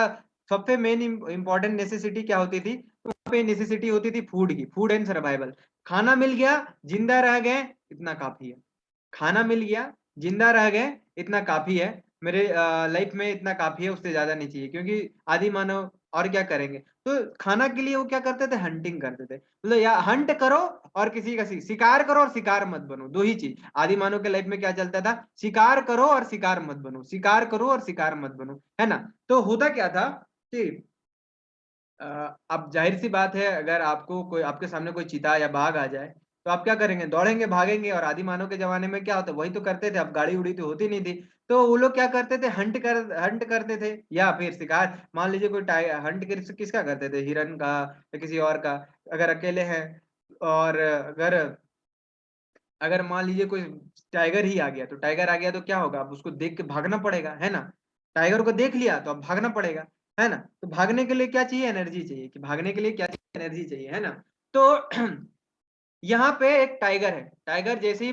सबसे मेन इम्पोर्टेंट नेसेसिटी क्या होती थी? वहाँ पे नेसेसिटी होती थी फूड की, फूड एंड सर्वाइवल। खाना मिल गया, जिंदा रह गए, इतना काफ़ी है। खाना मिल गया, जिंदा रह गए, इतना काफ़ी है। मेरे लाइफ में इतना काफ़ी है, उससे ज़्यादा नहीं चाहिए, क्योंकि आदि मानव और क्या करेंगे? तो खाना के लिए वो क्या करते थे? हंटिंग करते थे। मतलब या हंट करो और किसी का शिकार करो और शिकार मत बनो, 2 ही चीज़। आदि मानव के लाइफ में क्या चलता था? शिकार करो और शिकार मत बनो, शिकार करो और शिकार मत बनो, है ना? तो होता क्या था कि अब ज़ाहिर-सी बात है, अगर आपको कोई आपके सामने कोई चीता या बाघ आ जाए, तो आप क्या करेंगे? दौड़ेंगे, भागेंगे। और आदि मानव के ज़माने में क्या होता है? वही तो करते थे, अब गाड़ी-उड़ी तो होती नहीं थी। तो वो लोग क्या करते थे? हंट करते थे या फिर शिकार। मान लीजिए कोई हंट किसका करते थे? हिरन का या किसी और का, अगर अकेले हैं। और अगर अगर मान लीजिए कोई टाइगर ही आ गया, तो टाइगर आ गया तो क्या होगा? अब उसको देख के भागना पड़ेगा, है ना? टाइगर को देख लिया तो अब भागना पड़ेगा, है ना? तो भागने के लिए क्या चाहिए? एनर्जी चाहिए। कि भागने के लिए क्या चाहिए? एनर्जी चाहिए, है ना? तो यहाँ पे एक टाइगर है। टाइगर जैसे ही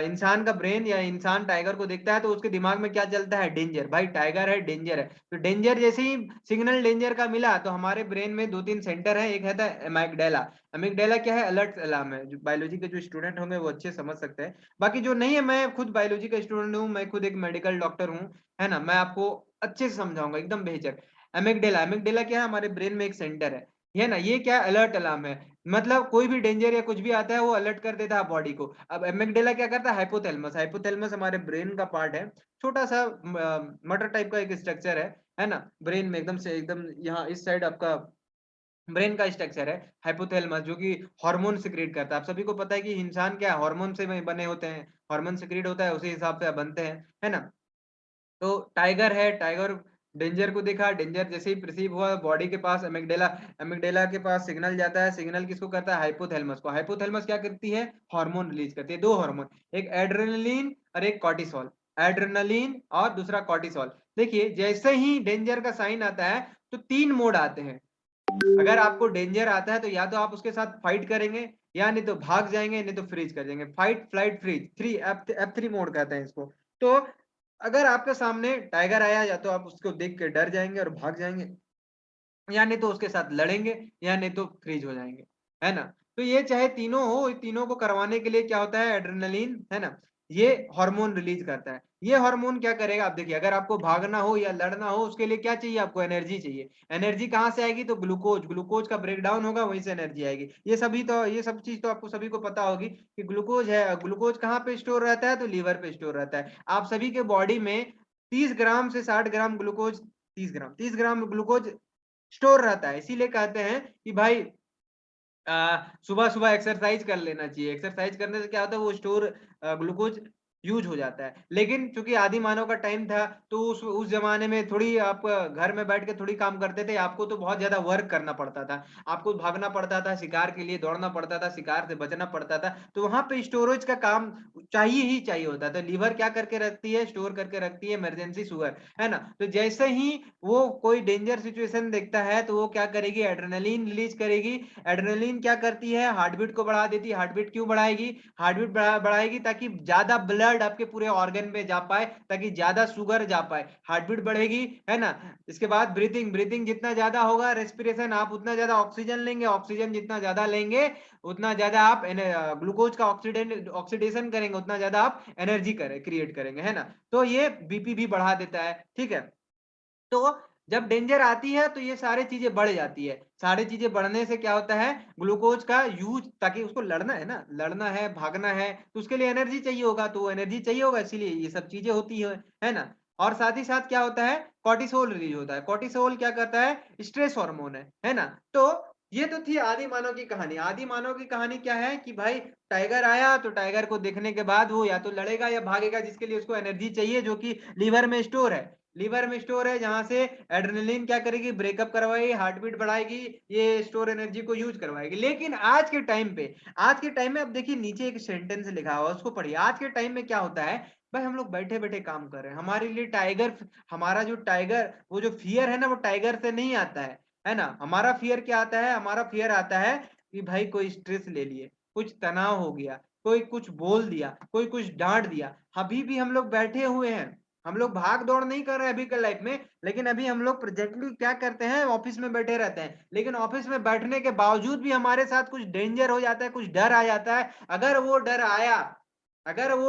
इंसान का ब्रेन या इंसान टाइगर को देखता है, तो उसके दिमाग में क्या चलता है? डेंजर। भाई टाइगर है, डेंजर है। तो डेंजर जैसे ही सिग्नल डेंजर का मिला, तो हमारे ब्रेन में 2-3 सेंटर है। एक है था एमिगडाला। एमिगडाला क्या है? अलर्ट अलार्म है। जो बायोलॉजी के जो स्टूडेंट होंगे वो अच्छे समझ सकते हैं। बाकी जो नहीं है, मैं खुद बायोलॉजी का स्टूडेंट हूँ, मैं खुद एक मेडिकल डॉक्टर हूँ, है ना? मैं आपको अच्छे से समझाऊंगा एकदम बेझिझक। एमिगडाला एमिगडाला क्या है? हमारे ब्रेन में एक सेंटर है ना? ये क्या है? अलर्ट अलार्म है। मतलब कोई भी डेंजर या कुछ भी आता है, वो अलर्ट कर देता है बॉडी को। अब एमिगडाला क्या करता है? हाइपोथैलेमस। हाइपोथैलेमस हमारे ब्रेन का पार्ट है, छोटा सा मटर टाइप का एक स्ट्रक्चर है ना? ब्रेन में एकदम से एकदम यहाँ इस साइड आपका ब्रेन का स्ट्रक्चर है हाइपोथैलेमस, जो कि हार्मोन सिक्रेट करता है। आप सभी को पता है कि इंसान क्या है? हार्मोन से बने होते हैं, हार्मोन सिक्रेट होता है, उसी हिसाब से बनते हैं, है ना? तो टाइगर है, टाइगर डेंजर को देखा, डेंजर जैसे ही परसीव हुआ, बॉडी के पास एमिगडाला एमिगडाला के पास सिग्नल जाता है। सिग्नल किसको करता है? हाइपोथैलेमस को। हाइपोथैलेमस क्या करती है? हार्मोन रिलीज करती है, 2 हार्मोन, एक एड्रेनलिन और एक कॉर्टिसोल। एड्रेनलिन और दूसरा कॉर्टिसोल। देखिए, जैसे ही डेंजर का साइन आता है, तो 3 मोड आते हैं। अगर आपको डेंजर आता है, तो या तो आप उसके साथ फाइट करेंगे, या नहीं तो भाग जाएंगे, नहीं तो फ्रीज कर देंगे। Fight, flight, freeze, 3 F3 mode कहते हैं इसको। तो अगर आपके सामने टाइगर आया, या तो आप उसको देख के डर जाएंगे और भाग जाएंगे, या नहीं तो उसके साथ लड़ेंगे, या नहीं तो फ्रीज हो जाएंगे, है ना? तो ये चाहे तीनों हो, इन तीनों को करवाने के लिए क्या होता है? एड्रेनलिन, है ना? ये हार्मोन रिलीज करता है। ये हार्मोन क्या करेगा? आप देखिए, अगर आपको भागना हो या लड़ना हो, उसके लिए क्या चाहिए? आपको एनर्जी चाहिए। एनर्जी कहाँ से आएगी? तो ग्लूकोज, ग्लूकोज का ब्रेकडाउन होगा, वहीं से एनर्जी आएगी। ये सब चीज तो आपको सभी को पता होगी कि ग्लूकोज है। ग्लूकोज कहाँ पे स्टोर रहता है? तो लीवर पे स्टोर रहता है। आप सभी के बॉडी में 30 ग्राम से 60 gram glucose, 30 gram glucose store रहता है। इसीलिए कहते हैं कि भाई सुबह-सुबह एक्सरसाइज कर लेना चाहिए। एक्सरसाइज करने से क्या होता है? वो ग्लूकोज यूज़ हो जाता है। लेकिन चूँकि आदि मानव का टाइम था, तो उस ज़माने में थोड़ी आप घर में बैठ के थोड़ी काम करते थे। आपको तो बहुत ज़्यादा वर्क करना पड़ता था। आपको भागना पड़ता था, शिकार के लिए दौड़ना पड़ता था, शिकार से बचना पड़ता था। तो वहाँ पे स्टोरेज का काम चाहिए ही चाहिए होता है। तो लीवर क्या करके रखती है? स्टोर करके रखती है इमरजेंसी शुगर, है ना? तो जैसे ही वो कोई डेंजर सिचुएशन देखता है, तो वो क्या करेगी? एड्रेनलिन रिलीज़ करेगी। एड्रेनलिन क्या करती है? हार्ट बीट को बढ़ा देती है। हार्ट बीट क्यों बढ़ाएगी? हार्ट बीट बढ़ाएगी ताकि ज्यादा ब्लड आपके पूरे ऑर्गन में जा पाए, ताकि ज्यादा शुगर जा पाए। हार्ट बीट बढ़ेगी, है ना? इसके बाद ब्रीथिंग, ब्रीथिंग जितना ज्यादा होगा, रेस्पिरेशन, आप उतना ज्यादा ऑक्सीजन लेंगे। ऑक्सीजन जितना ज्यादा लेंगे, उतना ज्यादा आप ग्लूकोज का ऑक्सीडेशन करेंगे, उतना ज्यादा आप एनर्जी क्रिएट करेंगे, है ना? तो ये बीपी भी बढ़ा देता है, ठीक है? तो जब डेंजर आती है, तो ये सारी चीजें बढ़ जाती है। सारी चीजें बढ़ने से क्या होता है? ग्लूकोज का यूज, ताकि उसको लड़ना है ना, लड़ना है, भागना है, तो उसके लिए एनर्जी चाहिए होगा। तो एनर्जी चाहिए होगा, इसीलिए ये सब चीजें होती है ना? और साथ ही साथ क्या होता है? कॉर्टिसोल रिलीज होता है। कॉर्टिसोल क्या करता है? स्ट्रेस हार्मोन है ना? तो ये तो थी आदि मानव की कहानी। आदि मानव की कहानी क्या है कि भाई टाइगर आया तो टाइगर को देखने के बाद वो या तो लड़ेगा या भागेगा, जिसके लिए उसको एनर्जी चाहिए, जो कि लीवर में स्टोर है। लीवर में स्टोर है, जहां से एड्रेनलिन क्या करेगी, ब्रेकअप करवाएगी, हार्ट बीट बढ़ाएगी, ये स्टोर एनर्जी को यूज करवाएगी। लेकिन आज के टाइम में अब देखिए नीचे एक सेंटेंस लिखा हुआ, उसको पढ़िए। आज के टाइम में क्या होता है भाई, हम लोग बैठे बैठे काम कर रहे हैं, हमारे लिए टाइगर, हमारा जो टाइगर, वो जो फियर है ना, वो टाइगर से नहीं आता है ना। हमारा फियर क्या आता है, हमारा फियर आता है कि भाई कोई स्ट्रेस ले लिए, कुछ तनाव हो गया, कोई कुछ बोल दिया, कोई कुछ डांट दिया। अभी भी हम लोग बैठे हुए हैं, हम लोग भाग दौड़ नहीं कर रहे हैं अभी के लाइफ में, लेकिन अभी हम लोग प्रोजेक्टली क्या करते हैं, ऑफिस में बैठे रहते हैं। लेकिन ऑफिस में बैठने के बावजूद भी हमारे साथ कुछ डेंजर हो जाता है, कुछ डर आ जाता है। अगर वो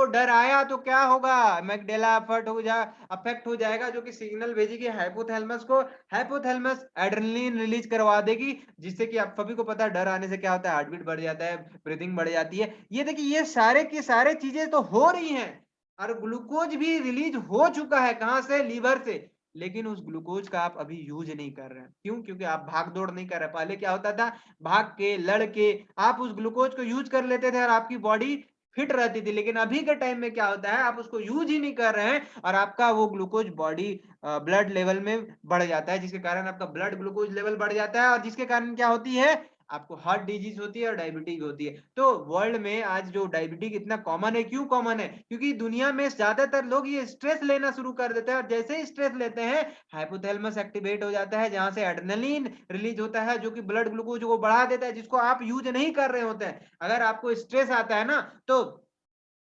डर आया तो क्या होगा, मैगडेला अफेक्ट हो जाएगा, जो कि सिग्नल भेजेगी हाइपोथैलेमस को। हाइपोथैलेमस एड्रेनलिन रिलीज करवा देगी, जिससे कि आप सभी को पता है डर आने से क्या होता है, हार्ट बीट बढ़ जाता है, ब्रीदिंग बढ़ जाती है। ये देखिए, ये सारे की सारे चीजें तो हो रही हैं, और ग्लूकोज भी रिलीज हो चुका है, कहां से, लीवर से। लेकिन उस ग्लूकोज का आप अभी यूज नहीं कर रहे हैं। क्यों? क्योंकि आप भाग दौड़ नहीं कर रहे। पहले क्या होता था, भाग के लड़ के आप उस ग्लूकोज को यूज कर लेते थे और आपकी बॉडी फिट रहती थी। लेकिन अभी के टाइम में क्या होता है, आप उसको यूज ही नहीं कर रहे हैं और आपका वो ग्लूकोज बॉडी ब्लड लेवल में बढ़ जाता है, जिसके कारण आपका ब्लड ग्लूकोज लेवल बढ़ जाता है, और जिसके कारण क्या होती है, आपको हार्ट डिजीज होती है और डायबिटीज होती है। तो वर्ल्ड में आज जो डायबिटीज इतना कॉमन है, क्यों कॉमन है? क्योंकि दुनिया में ज्यादातर लोग ये स्ट्रेस लेना शुरू कर देते हैं, और जैसे ही स्ट्रेस लेते हैं हाइपोथैलेमस एक्टिवेट हो जाता है, जहां से एड्रेनलिन रिलीज होता है, जो कि ब्लड ग्लूकोज को बढ़ा देता है, जिसको आप यूज नहीं कर रहे होते हैं। अगर आपको स्ट्रेस आता है ना, तो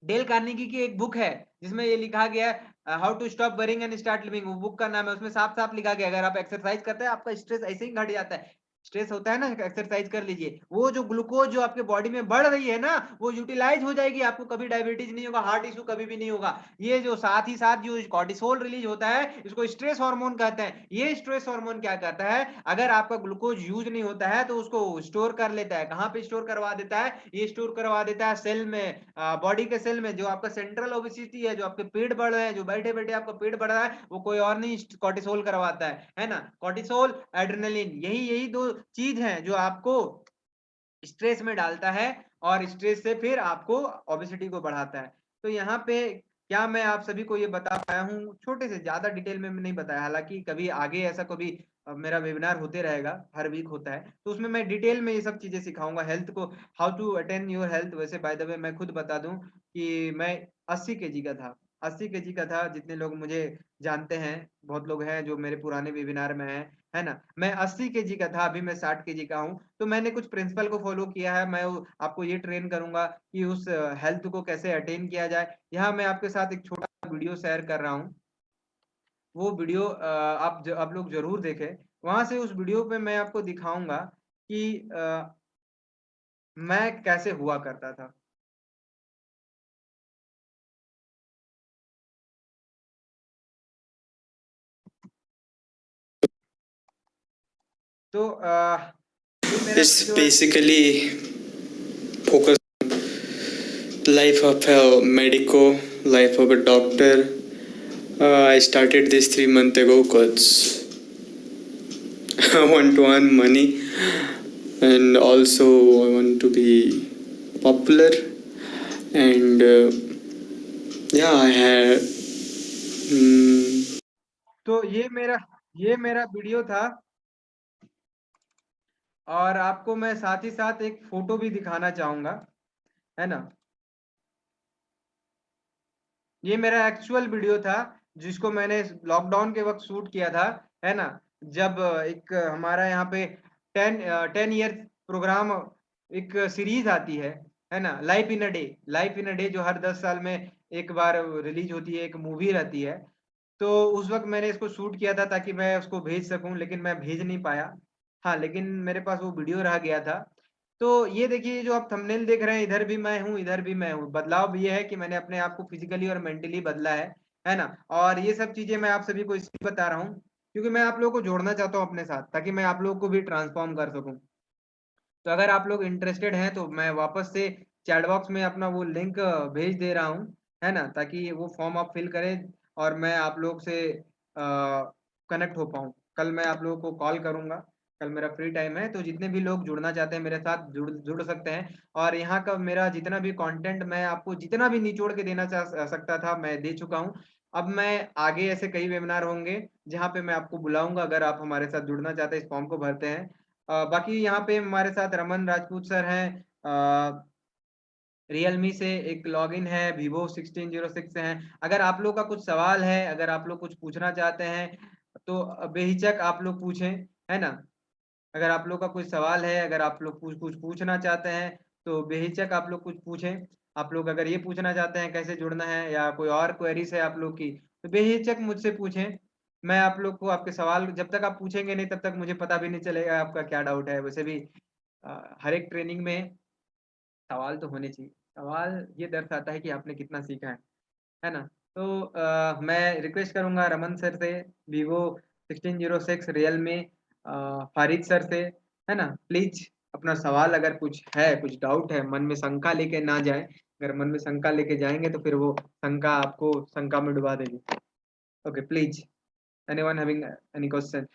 डेल कार्नेगी की एक बुक है जिसमें ये लिखा गया है, how to stop worrying and start living, वो बुक का नाम है। उसमें साफ साफ लिखा गया, अगर आप एक्सरसाइज करते हैं आपका स्ट्रेस ऐसे ही घट जाता है। स्ट्रेस होता है ना, एक्सरसाइज कर लीजिए, वो जो ग्लूकोज जो आपके बॉडी में बढ़ रही है ना, वो यूटिलाइज हो जाएगी, आपको कभी डायबिटीज नहीं होगा, हार्ट इशू कभी भी नहीं होगा। ये जो साथ ही साथ जो कॉर्टिसोल रिलीज होता है, इसको स्ट्रेस हार्मोन कहते हैं। ये स्ट्रेस हार्मोन क्या करता है, अगर आपका ग्लूकोज यूज नहीं होता है तो उसको स्टोर कर लेता है। कहां पे स्टोर करवा देता है, ये स्टोर करवा देता है सेल में, बॉडी के सेल में। जो आपका सेंट्रल ओबेसिटी है, जो आपके पेट बढ़ रहे हैं, जो बैठे बैठे आपका पेट बढ़ रहा है, वो कोई और नहीं, कॉर्टिसोल करवाता है ना। कॉर्टिसोल, एड्रेनलिन, यही यही दो चीज हैं जो आपको स्ट्रेस में डालता है, और स्ट्रेस से फिर आपको ओबेसिटी को बढ़ाता है। तो यहाँ पे क्या मैं आप सभी को ये बता पाया हूँ, छोटे से, ज्यादा डिटेल में नहीं बताया। हालांकि कभी आगे ऐसा कभी मेरा वेबिनार होते रहेगा, हर वीक होता है, तो उसमें मैं डिटेल में ये सब चीजें सिखाऊंगा, हेल्थ को, how to attain your health. वैसे बाय द वे मैं खुद बता दूं कि मैं 80 kg का था, 80 kg का था। जितने लोग मुझे जानते हैं, बहुत लोग हैं जो मेरे पुराने वेबिनार में हैं, है ना। मैं 80 kg का था, अभी मैं 60 kg का हूँ। तो मैंने कुछ प्रिंसिपल को फॉलो किया है। मैं आपको ये ट्रेन करूंगा कि उस हेल्थ को कैसे अटेन किया जाए। यहाँ मैं आपके साथ एक छोटा वीडियो शेयर कर रहा हूँ। वो वीडियो आप लोग जरूर देखें। वहां से उस वीडियो पे मैं आपको दिखाऊंगा कि मैं कैसे हुआ करता था। तो ये मेरा It's वीडियो है। basically focus life of a medico, life of a doctor. I started this 3 months ago because I want to earn money and also I want to be popular and yeah, I had. तो ये मेरा video था, और आपको मैं साथ ही साथ एक फोटो भी दिखाना चाहूंगा, है ना। ये मेरा एक्चुअल वीडियो था, जिसको मैंने लॉकडाउन के वक्त शूट किया था, है ना। जब एक हमारा यहाँ पे 10 ईयर प्रोग्राम, एक सीरीज आती है ना, life in a day. Life in a day जो हर 10 साल में एक बार रिलीज होती है, एक मूवी रहती है। तो उस वक्त मैंने इसको शूट किया था ताकि मैं उसको भेज सकूं, लेकिन मैं भेज नहीं पाया। हाँ, लेकिन मेरे पास वो वीडियो रह गया था। तो ये देखिए, जो आप थंबनेल देख रहे हैं, इधर भी मैं हूँ, इधर भी मैं हूँ। बदलाव ये है कि मैंने अपने आप को फिजिकली और मेंटली बदला है ना। और ये सब चीजें मैं आप सभी को इसलिए बता रहा हूँ क्योंकि मैं आप लोगों को जोड़ना चाहता हूँ अपने साथ, ताकि मैं आप लोगों को भी ट्रांसफॉर्म कर सकूं। तो अगर आप लोग इंटरेस्टेड हैं तो मैं वापस से चैट बॉक्स में अपना वो लिंक भेज दे रहा हूँ, है ना, ताकि वो फॉर्म आप फिल करें और मैं आप लोग से कनेक्ट हो पाऊँ। कल मैं आप लोगों को कॉल करूंगा, कल मेरा फ्री टाइम है, तो जितने भी लोग जुड़ना चाहते हैं मेरे साथ जुड़ सकते हैं। और यहाँ का मेरा जितना भी कंटेंट मैं आपको जितना भी निचोड़ के देना चाह सकता था मैं दे चुका हूँ। अब मैं आगे ऐसे कई वेबिनार होंगे जहाँ पे मैं आपको बुलाऊंगा, अगर आप हमारे साथ जुड़ना चाहते हैं, इस फॉर्म को भरते हैं। बाकी यहाँ पे हमारे साथ रमन राजपूत सर हैं, रियलमी से एक लॉगिन है, Vivo 1606 है। अगर आप लोग का कुछ सवाल है, अगर आप लोग कुछ पूछना चाहते हैं तो बेहिचक आप लोग पूछें, है ना? अगर आप लोग का कोई सवाल है, अगर आप लोग कुछ पूछना चाहते हैं तो बेहिचक आप लोग कुछ पूछें। आप लोग अगर ये पूछना चाहते हैं कैसे जुड़ना है या कोई और क्वेरीज है आप लोग की, तो बेहिचक मुझसे पूछें। मैं आप लोग को आपके सवाल जब तक आप पूछेंगे नहीं तब तक मुझे पता भी नहीं चलेगा आपका क्या डाउट है। वैसे भी हर एक ट्रेनिंग में सवाल तो होने चाहिए। सवाल ये दर्शाता है कि आपने कितना सीखा है ना? तो मैं रिक्वेस्ट करूँगा रमन सर से, Vivo 1606 रियल में, फारिद सर से, है ना? प्लीज़ अपना सवाल अगर कुछ है, कुछ डाउट है, मन में शंका लेके ना जाएँ। अगर मन में शंका लेके जाएँगे तो फिर वो शंका आपको शंका में डुबा देगी। Okay please, anyone having any question?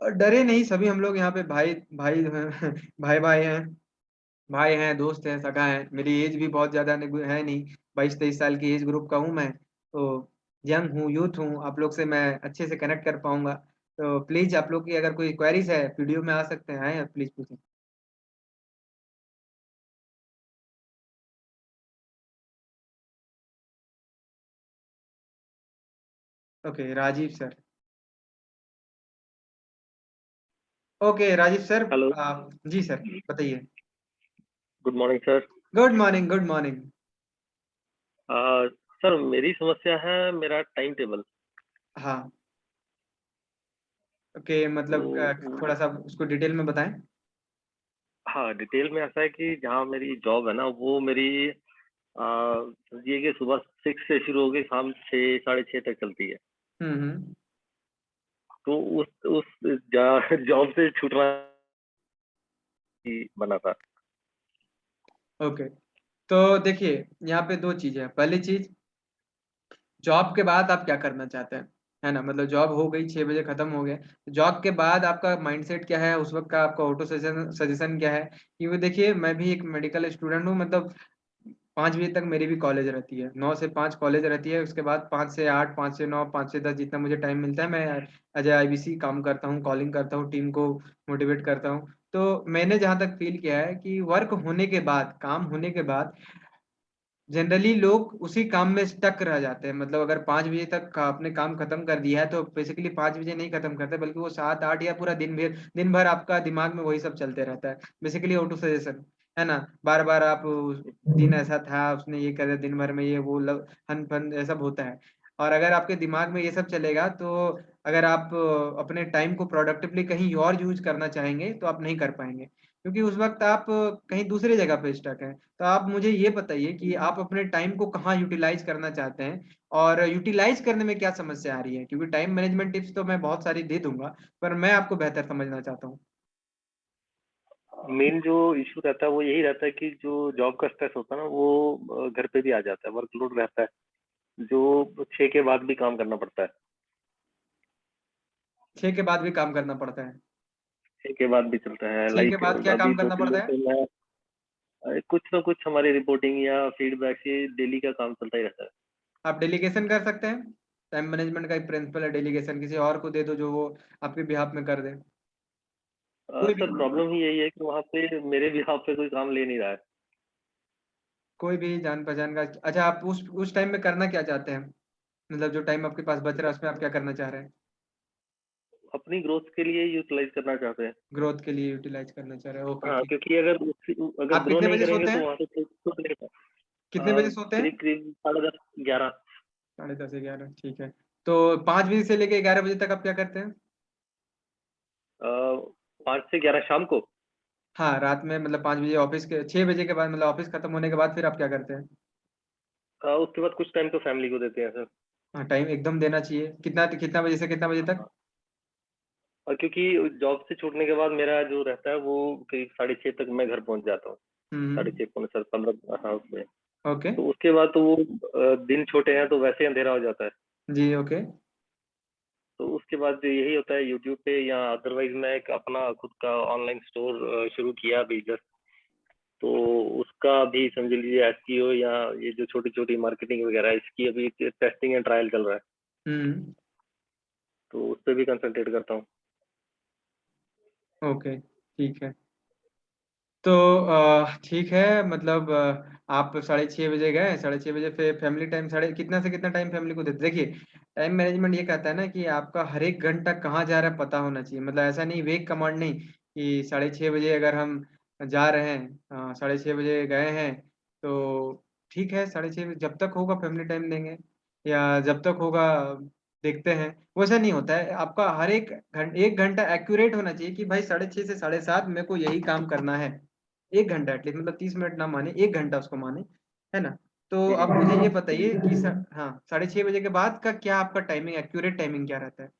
और डरे नहीं, सभी हम लोग यहाँ पे भाई भाई भाई-भाई हैं। भाई हैं, दोस्त हैं, सगा हैं। मेरी एज भी बहुत ज़्यादा है नहीं, 22-23 साल की एज ग्रुप का हूँ मैं। तो यंग हूँ, यूथ हूँ, आप लोग से मैं अच्छे से कनेक्ट कर पाऊँगा। तो प्लीज़ आप लोग की अगर कोई क्वेरीज़ है, वीडियो में आ सकते हैं, आएँ प्लीज़ पूछें। Okay, Rajiv sir. Okay, Rajiv sir hello. जी सर, बताइए। Good morning sir. Good morning, good morning. Sir मेरी समस्या है मेरा टाइम टेबल। हाँ, ओके मतलब तो थोड़ा-सा उसको डिटेल में बताएँ। हाँ, डिटेल में ऐसा है कि जहाँ मेरी जॉब है ना वो मेरी समझिए कि सुबह 6 से शुरू होके शाम 6 साढ़े 6 तक चलती है। हुँ, हुँ। तो उस जॉब से छूटना ही बना था। ओके, तो देखिए यहाँ पे 2 चीज़ है। पहली चीज़, जॉब के बाद आप क्या करना चाहते हैं, है ना? मतलब जॉब हो गई, 6 बजे खत्म हो गया। जॉब के बाद आपका माइंडसेट क्या है, उस वक़्त का आपका ऑटो सजेशन क्या है? क्योंकि देखिए मैं भी एक मेडिकल स्टूडेंट हूँ, मतलब 5 बजे तक मेरी भी कॉलेज रहती है। 9 से 5 कॉलेज रहती है, उसके बाद 5 से 8, 5 से 9, 5 से 10 जितना मुझे टाइम मिलता है, मैं एज़ अ आईबीसी काम करता हूँ, कॉलिंग करता हूँ, टीम को मोटिवेट करता हूँ। तो मैंने जहाँ तक फ़ील किया है कि वर्क होने के बाद, काम होने के बाद जनरली लोग उसी काम में स्टक रह जाते हैं। मतलब अगर 5 बजे तक का आपने काम खत्म कर दिया है तो बेसिकली 5 बजे नहीं खत्म करते, बल्कि वो 7-8 या पूरा दिन भर आपका दिमाग में वही सब चलते रहता है। बेसिकली ऑटो सजेशन, है ना? बार-बार आप दिन ऐसा था, उसने ये कर दिया, दिन भर में ये वो हन-फन ये सब होता है। और अगर आपके दिमाग में ये सब चलेगा तो अगर आप अपने टाइम को प्रोडक्टिवली कहीं और यूज़ करना चाहेंगे तो आप नहीं कर पाएँगे। क्योंकि उस वक़्त आप कहीं दूसरी जगह पे स्टक हैं। तो आप मुझे ये बताइए कि आप अपने टाइम को कहाँ यूटिलाइज़ करना चाहते हैं और यूटिलाइज़ करने में क्या समस्या आ रही है? क्योंकि टाइम मैनेजमेंट टिप्स तो मैं बहुत सारी दे दूँगा, पर मैं आपको बेहतर समझना चाहता हूँ। मेन जो इश्यू रहता है वो यही रहता है कि जो जॉब का स्ट्रेस होता है ना वो घर पे भी आ जाता है, वर्कलोड रहता है, जो 6 के बाद भी काम करना पड़ता है। 6 के बाद भी काम करना पड़ता है। 6 के बाद भी चलता है 6 के लाइक बाद क्या अभी काम करना 2-3 पड़ता दिन है? से मैं कुछ ना कुछ हमारी रिपोर्टिंग या फीडबैक ये डेली का काम चलता ही रहता है। आप डेलीगेशन कर सकते हैं। टाइम मैनेजमेंट का एक प्रिंसिपल है डेलीगेशन, किसी और को दे दो जो वो आपके बिहाफ़ में कर दे। कोई भी सर प्रॉब्लम ही यही है कि वहाँ पे मेरे बिहाफ पे कोई काम ले नहीं रहा है। कोई भी जान-पहचान का अच्छा आप उस टाइम में करना क्या चाहते हैं? मतलब जो टाइम आपके पास बच रहा है उसमें आप क्या करना चाह रहे हैं? अपनी ग्रोथ के लिए यूटिलाइज़ करना चाहते हैं। ग्रोथ के लिए यूटिलाइज़ करना चाह रहे हैं, ओके हाँ, ठीक। क्योंकि अगर आप ग्रो कितने नहीं बजे करेंगे सोते तो हैं? वहाँ से कुछ नहीं होता। कितने बजे सोते हैं? करीब-करीब 10:30 11 साढ़े 10 से 11 ठीक है। तो 5 बजे से लेके 11 बजे तक आप क्या करते हैं? अ, 5 से 11 शाम को। हाँ, रात में मतलब 5 बजे ऑफ़िस के 6 बजे के बाद मतलब ऑफ़िस खत्म होने के बाद फिर आप क्या करते हैं? उसके बाद कुछ टाइम तो फैमिली को देते हैं सर। हाँ, टाइम एकदम देना चाहिए। कितना बजे से कितना बजे तक? और क्योंकि जॉब से छूटने के बाद मेरा जो रहता है वो करीब साढ़े 6 तक मैं घर पहुँच जाता हूँ। हुँ, साढ़े हुँ। 6 पौने 7 15 हाँ, उसमें। ओके। तो उसके बाद तो वो दिन छोटे हैं तो वैसे ही अंधेरा हो जाता है। जी, ओके। तो उसके बाद यही होता है यूट्यूब पे, या अदरवाइज मैं एक अपना खुद का ऑनलाइन स्टोर शुरू किया अभी जस्ट, तो उसका भी समझ लीजिए एसईओ या ये जो छोटी छोटी मार्केटिंग वगैरह है, इसकी अभी टेस्टिंग एंड ट्रायल चल रहा है, तो उस पर भी कंसंट्रेट करता हूँ। ओके, ठीक है। तो ठीक है, मतलब आप 6:30 बजे गए, 6:30 बजे फिर फैमिली टाइम साढ़े कितना से कितना टाइम फैमिली को देते? देखिए, टाइम मैनेजमेंट ये कहता है ना कि आपका हर एक घंटा कहाँ जा रहा है पता होना चाहिए। मतलब ऐसा नहीं, वेग कमांड नहीं कि 6:30 बजे अगर हम जा रहे हैं, 6:30 बजे गए हैं, तो ठीक है, 6:30 बजे जब तक होगा फैमिली टाइम देंगे, या जब तक होगा देखते हैं। वैसा नहीं होता है, आपका हर एक घंटा एक्यूरेट होना चाहिए कि भाई 6:30 से 7:30 मेरे को यही काम करना है। 1 घंटा एटलीस्ट, मतलब 30 मिनट ना माने, 1 घंटा उसको माने, है ना? तो अब मुझे ये बताइए कि हाँ, 6:30 बजे के बाद का क्या आपका टाइमिंग, एक्यूरेट टाइमिंग क्या रहता है?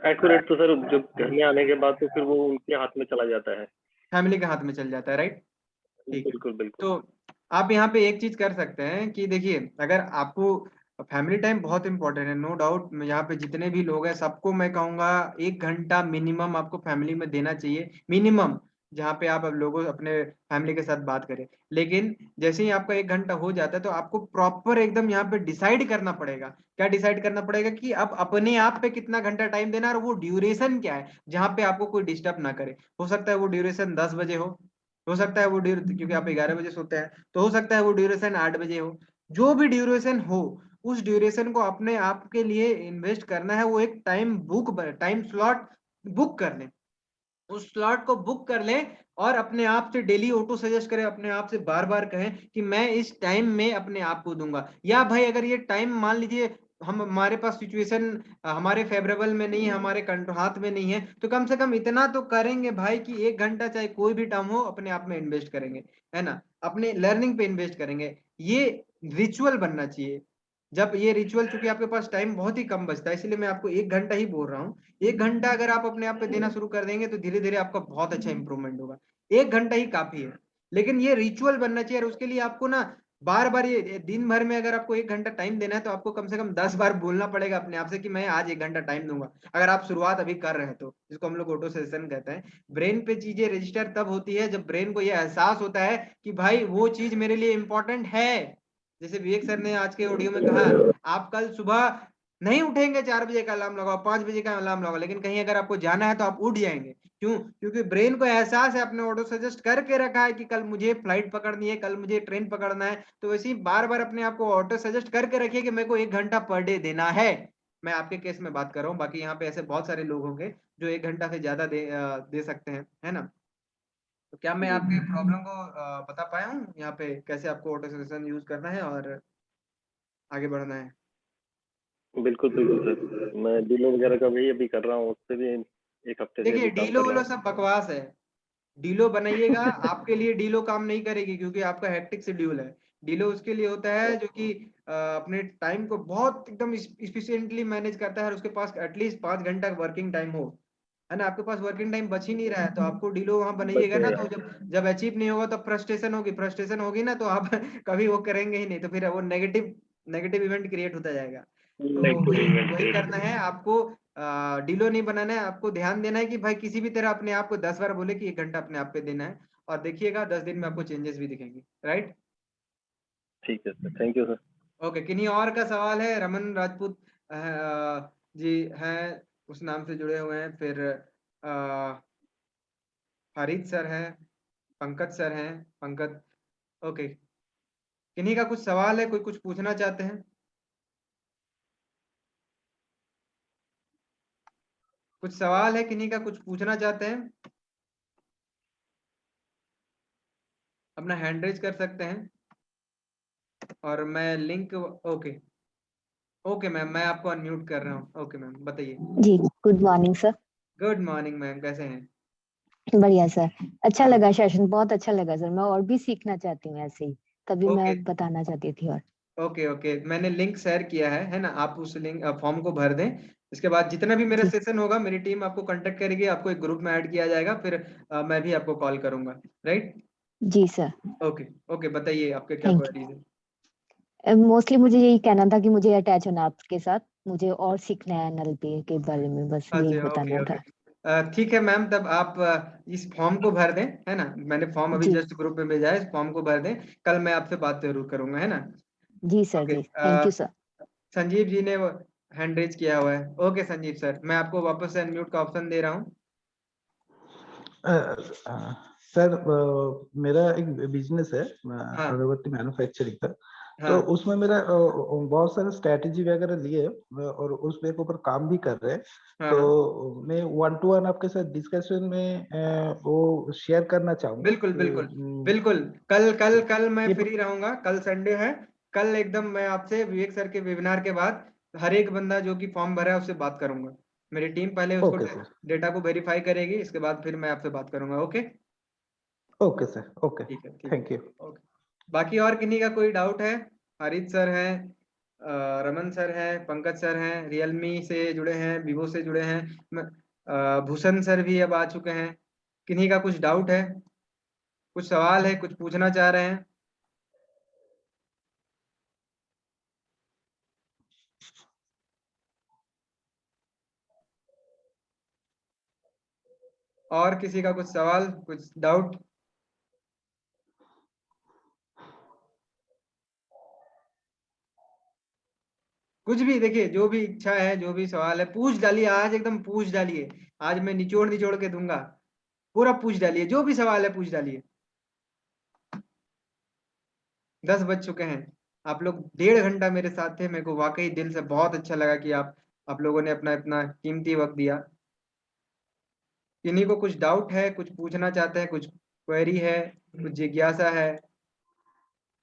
एक्यूरेट तो सर जब घर में आने के बाद तो फिर वो उनके हाथ में चला जाता है। फैमिली के हाथ में चल जाता है, राइट? ठीक है। बिल्कुल बिल्कुल। तो आप यहाँ पे एक चीज कर सकते हैं कि देखिए, अगर आपको फैमिली टाइम बहुत इंपॉर्टेंट है, नो डाउट, यहाँ पे जितने भी लोग हैं सबको मैं कहूंगा 1 घंटा मिनिमम आपको फैमिली में देना चाहिए, मिनिमम, जहाँ पे आप अब लोगों अपने फैमिली के साथ बात करें। लेकिन जैसे ही आपका 1 घंटा हो जाता है तो आपको प्रॉपर एकदम यहाँ पे डिसाइड करना पड़ेगा। क्या डिसाइड करना पड़ेगा? कि अब अपने आप पे कितना घंटा टाइम देना है और वो ड्यूरेशन क्या है जहाँ पे आपको कोई डिस्टर्ब ना करे। हो सकता है वो ड्यूरेशन 10 बजे हो सकता है वो क्योंकि आप 11 बजे सोते हैं, तो हो सकता है वो ड्यूरेशन 8 बजे हो। जो भी ड्यूरेशन हो, उस ड्यूरेशन को अपने आप के लिए इन्वेस्ट करना है। वो एक टाइम स्लॉट बुक कर लें, उस स्लॉट को बुक कर लें, और अपने आप से डेली ऑटो सजेस्ट करें, अपने आप से बार बार कहें कि मैं इस टाइम में अपने आप को दूंगा। या भाई अगर ये टाइम मान लीजिए हमारे पास सिचुएशन हमारे फेवरेबल में नहीं है, हमारे हाथ में नहीं है, तो कम से कम इतना तो करेंगे भाई कि 1 घंटा चाहे कोई भी टाइम हो अपने आप में इन्वेस्ट करेंगे, है ना? अपने लर्निंग पे इन्वेस्ट करेंगे। ये रिचुअल बनना चाहिए। जब ये रिचुअल, चूंकि आपके पास टाइम बहुत ही कम बचता है, इसलिए मैं आपको 1 घंटा ही बोल रहा हूँ। 1 घंटा अगर आप अपने आप पे देना शुरू कर देंगे तो धीरे धीरे आपका बहुत अच्छा इंप्रूवमेंट होगा। 1 घंटा ही काफी है, लेकिन ये रिचुअल बनना चाहिए। और उसके लिए आपको ना बार बार, ये दिन भर में अगर आपको 1 घंटा टाइम देना है तो आपको कम से कम 10 बार बोलना पड़ेगा अपने आप से कि मैं आज 1 घंटा टाइम दूंगा। अगर आप शुरुआत अभी कर रहे हैं तो, जिसको हम लोग ऑटो सजेशन कहते हैं। ब्रेन पे चीजें रजिस्टर तब होती है जब ब्रेन को यह एहसास होता है कि भाई वो चीज मेरे लिए इंपॉर्टेंट है। जैसे विवेक सर ने आज के ऑडियो में कहा, आप कल सुबह नहीं उठेंगे, 4 बजे का अलार्म लगाओ, 5 बजे का अलार्म लगाओ, लेकिन कहीं अगर आपको जाना है तो आप उठ जाएंगे। क्यों? क्योंकि ब्रेन को एहसास है, अपने ऑटो सजेस्ट करके रखा है कि कल मुझे फ्लाइट पकड़नी है, कल मुझे ट्रेन पकड़ना है। तो वैसे ही बार बार अपने आप को ऑटो सजेस्ट करके रखिए कि मेरे को 1 घंटा पर डे देना है। मैं आपके केस में बात कर रहा हूँ, बाकी यहाँ पे ऐसे बहुत सारे लोग होंगे जो 1 घंटा से ज्यादा दे सकते हैं, है ना? तो क्या मैं आपके प्रॉब्लम को बता पाया हूँ यहाँ पे, कैसे आपको ऑटो सजेशन यूज करना है और आगे बढ़ना है? बिल्कुल बिल्कुल सर, मैं डीलो वगैरह का भी अभी कर रहा हूँ, उससे भी 1 हफ्ते से देखिए, अभी काम डीलो कर रहा वीलो हूँ। सब बकवास है। डीलो बनाइएगा, आपके लिए डीलो काम नहीं करेगी, क्योंकि आपका हेक्टिक शेड्यूल है। डीलो उसके लिए होता है जो कि अपने टाइम को बहुत एकदम इफिशिएंटली मैनेज करता है, और उसके पास एटलीस्ट 5 घंटा वर्किंग टाइम हो, है ना? आपके पास वर्किंग टाइम बच ही नहीं रहा है, तो आपको डीलो वहां बनाइएगा ना, तो जब अचीव नहीं होगा तो फ्रस्ट्रेशन होगी ना, तो आप कभी वो करेंगे ही नहीं, तो फिर वो नेगेटिव नेगेटिव इवेंट क्रिएट होता जाएगा। तो वही वही करना है आपको। डीलो नहीं बनाना है, आपको ध्यान देना है कि भाई किसी भी तरह अपने आप को 10 बार बोले कि 1 घंटा अपने आप पे देना है, और देखिएगा 10 दिन में आपको चेंजेस भी दिखेंगे, राइट? ठीक है sir, thank you sir. Okay, किन्हीं और का सवाल है? रमन राजपूत जी हैं, उस नाम से जुड़े हुए हैं। फिर हरीत सर हैं, पंकज सर हैं, पंकज। ओके, किन्हीं का कुछ सवाल है? कोई कुछ पूछना चाहते हैं? कुछ सवाल है किन्हीं का, कुछ पूछना चाहते हैं? अपना हैंड रेज कर सकते हैं, और मैं लिंक, ओके ओके मैम, मैं आपको अनम्यूट कर रहा हूँ। ओके मैम, बताइए। जी, good morning sir. Good morning ma'am, कैसे हैं? बढ़िया सर, अच्छा ओके लगा सेशन, बहुत अच्छा लगा सर। मैं और भी सीखना चाहती हूँ ऐसे ही, तभी ओके मैं बताना चाहती थी। और ओके ओके, मैंने लिंक शेयर किया है ना? आप उस लिंक फॉर्म को भर दें। इसके बाद जितना भी मेरा जी सेशन होगा, मेरी टीम आपको कांटेक्ट करेगी, आपको एक ग्रुप में ऐड किया जाएगा, फिर मैं भी आपको कॉल करूंगा, राइट? जी सर, ओके ओके, बताइए आपके क्या थैंक क्वेरीज है? यू। मोस्टली मुझे यही कहना था कि मुझे अटैच होना आपके साथ, मुझे और सीखना है एनएलपी के बारे में, बस यही अच्छा, ओके बताना था। ओके। ठीक है मैम, तब आप इस फॉर्म को भर दें, है ना। मैंने फॉर्म अभी जी जस्ट ग्रुप में भेजा है, इस फॉर्म को भर दें। कल मैं आपसे बात जरूर करूंगा, है ना। जी सर, ओके। जी thank you sir. Sanjeev ji ने हैंड रेज किया हुआ है। ओके संजीव सर, मैं आपको वापस से अनम्यूट का ऑप्शन दे रहा हूँ। सर, मेरा एक बिजनेस है, हाँ अगरबत्ती मैन्युफैक्चरिंग का। तो हाँ उसमें मेरा बहुत सारे स्ट्रेटेजी वगैरह लिए और उस पे ऊपर काम भी कर रहे हैं। हाँ तो हाँ, मैं 1 to 1 आपके साथ डिस्कशन में वो शेयर करना चाहूंगा बिल्कुल कि, बिल्कुल बिल्कुल। कल कल कल मैं ये फ्री रहूंगा, कल संडे है। कल एकदम मैं आपसे विवेक सर के वेबिनार के बाद हर एक बंदा जो कि फॉर्म भरा है उससे बात करूंगा। मेरी टीम पहले उसको ओके सर। डेटा को वेरीफाई करेगी, इसके बाद फिर मैं आपसे बात करूंगा। Okay, okay sir. ओके। ठीक है ठीक है। Thank you. ओके। बाकी और किन्हीं का कोई डाउट है? हरीश सर हैं, रमन सर हैं, पंकज सर हैं, रियलमी से जुड़े हैं, विवो से जुड़े हैं। भूषण सर भी अब आ चुके हैं। किन्हीं का कुछ डाउट है, कुछ सवाल है, कुछ पूछना चाह रहे हैं? और किसी का कुछ सवाल, कुछ डाउट? कुछ भी देखिए, जो भी इच्छा है, जो भी सवाल है पूछ डालिए, आज एकदम पूछ डालिए। आज मैं निचोड़ निचोड़ के दूंगा, पूरा पूछ डालिए, जो भी सवाल है पूछ डालिए। 10 बज चुके हैं। आप लोग 1.5 घंटा मेरे साथ थे, मेरे को वाकई दिल से बहुत अच्छा लगा कि आप लोगों ने अपना इतना कीमती वक्त दिया। किन्हीं को कुछ डाउट है, कुछ पूछना चाहते हैं, कुछ क्वेरी है, कुछ जिज्ञासा है,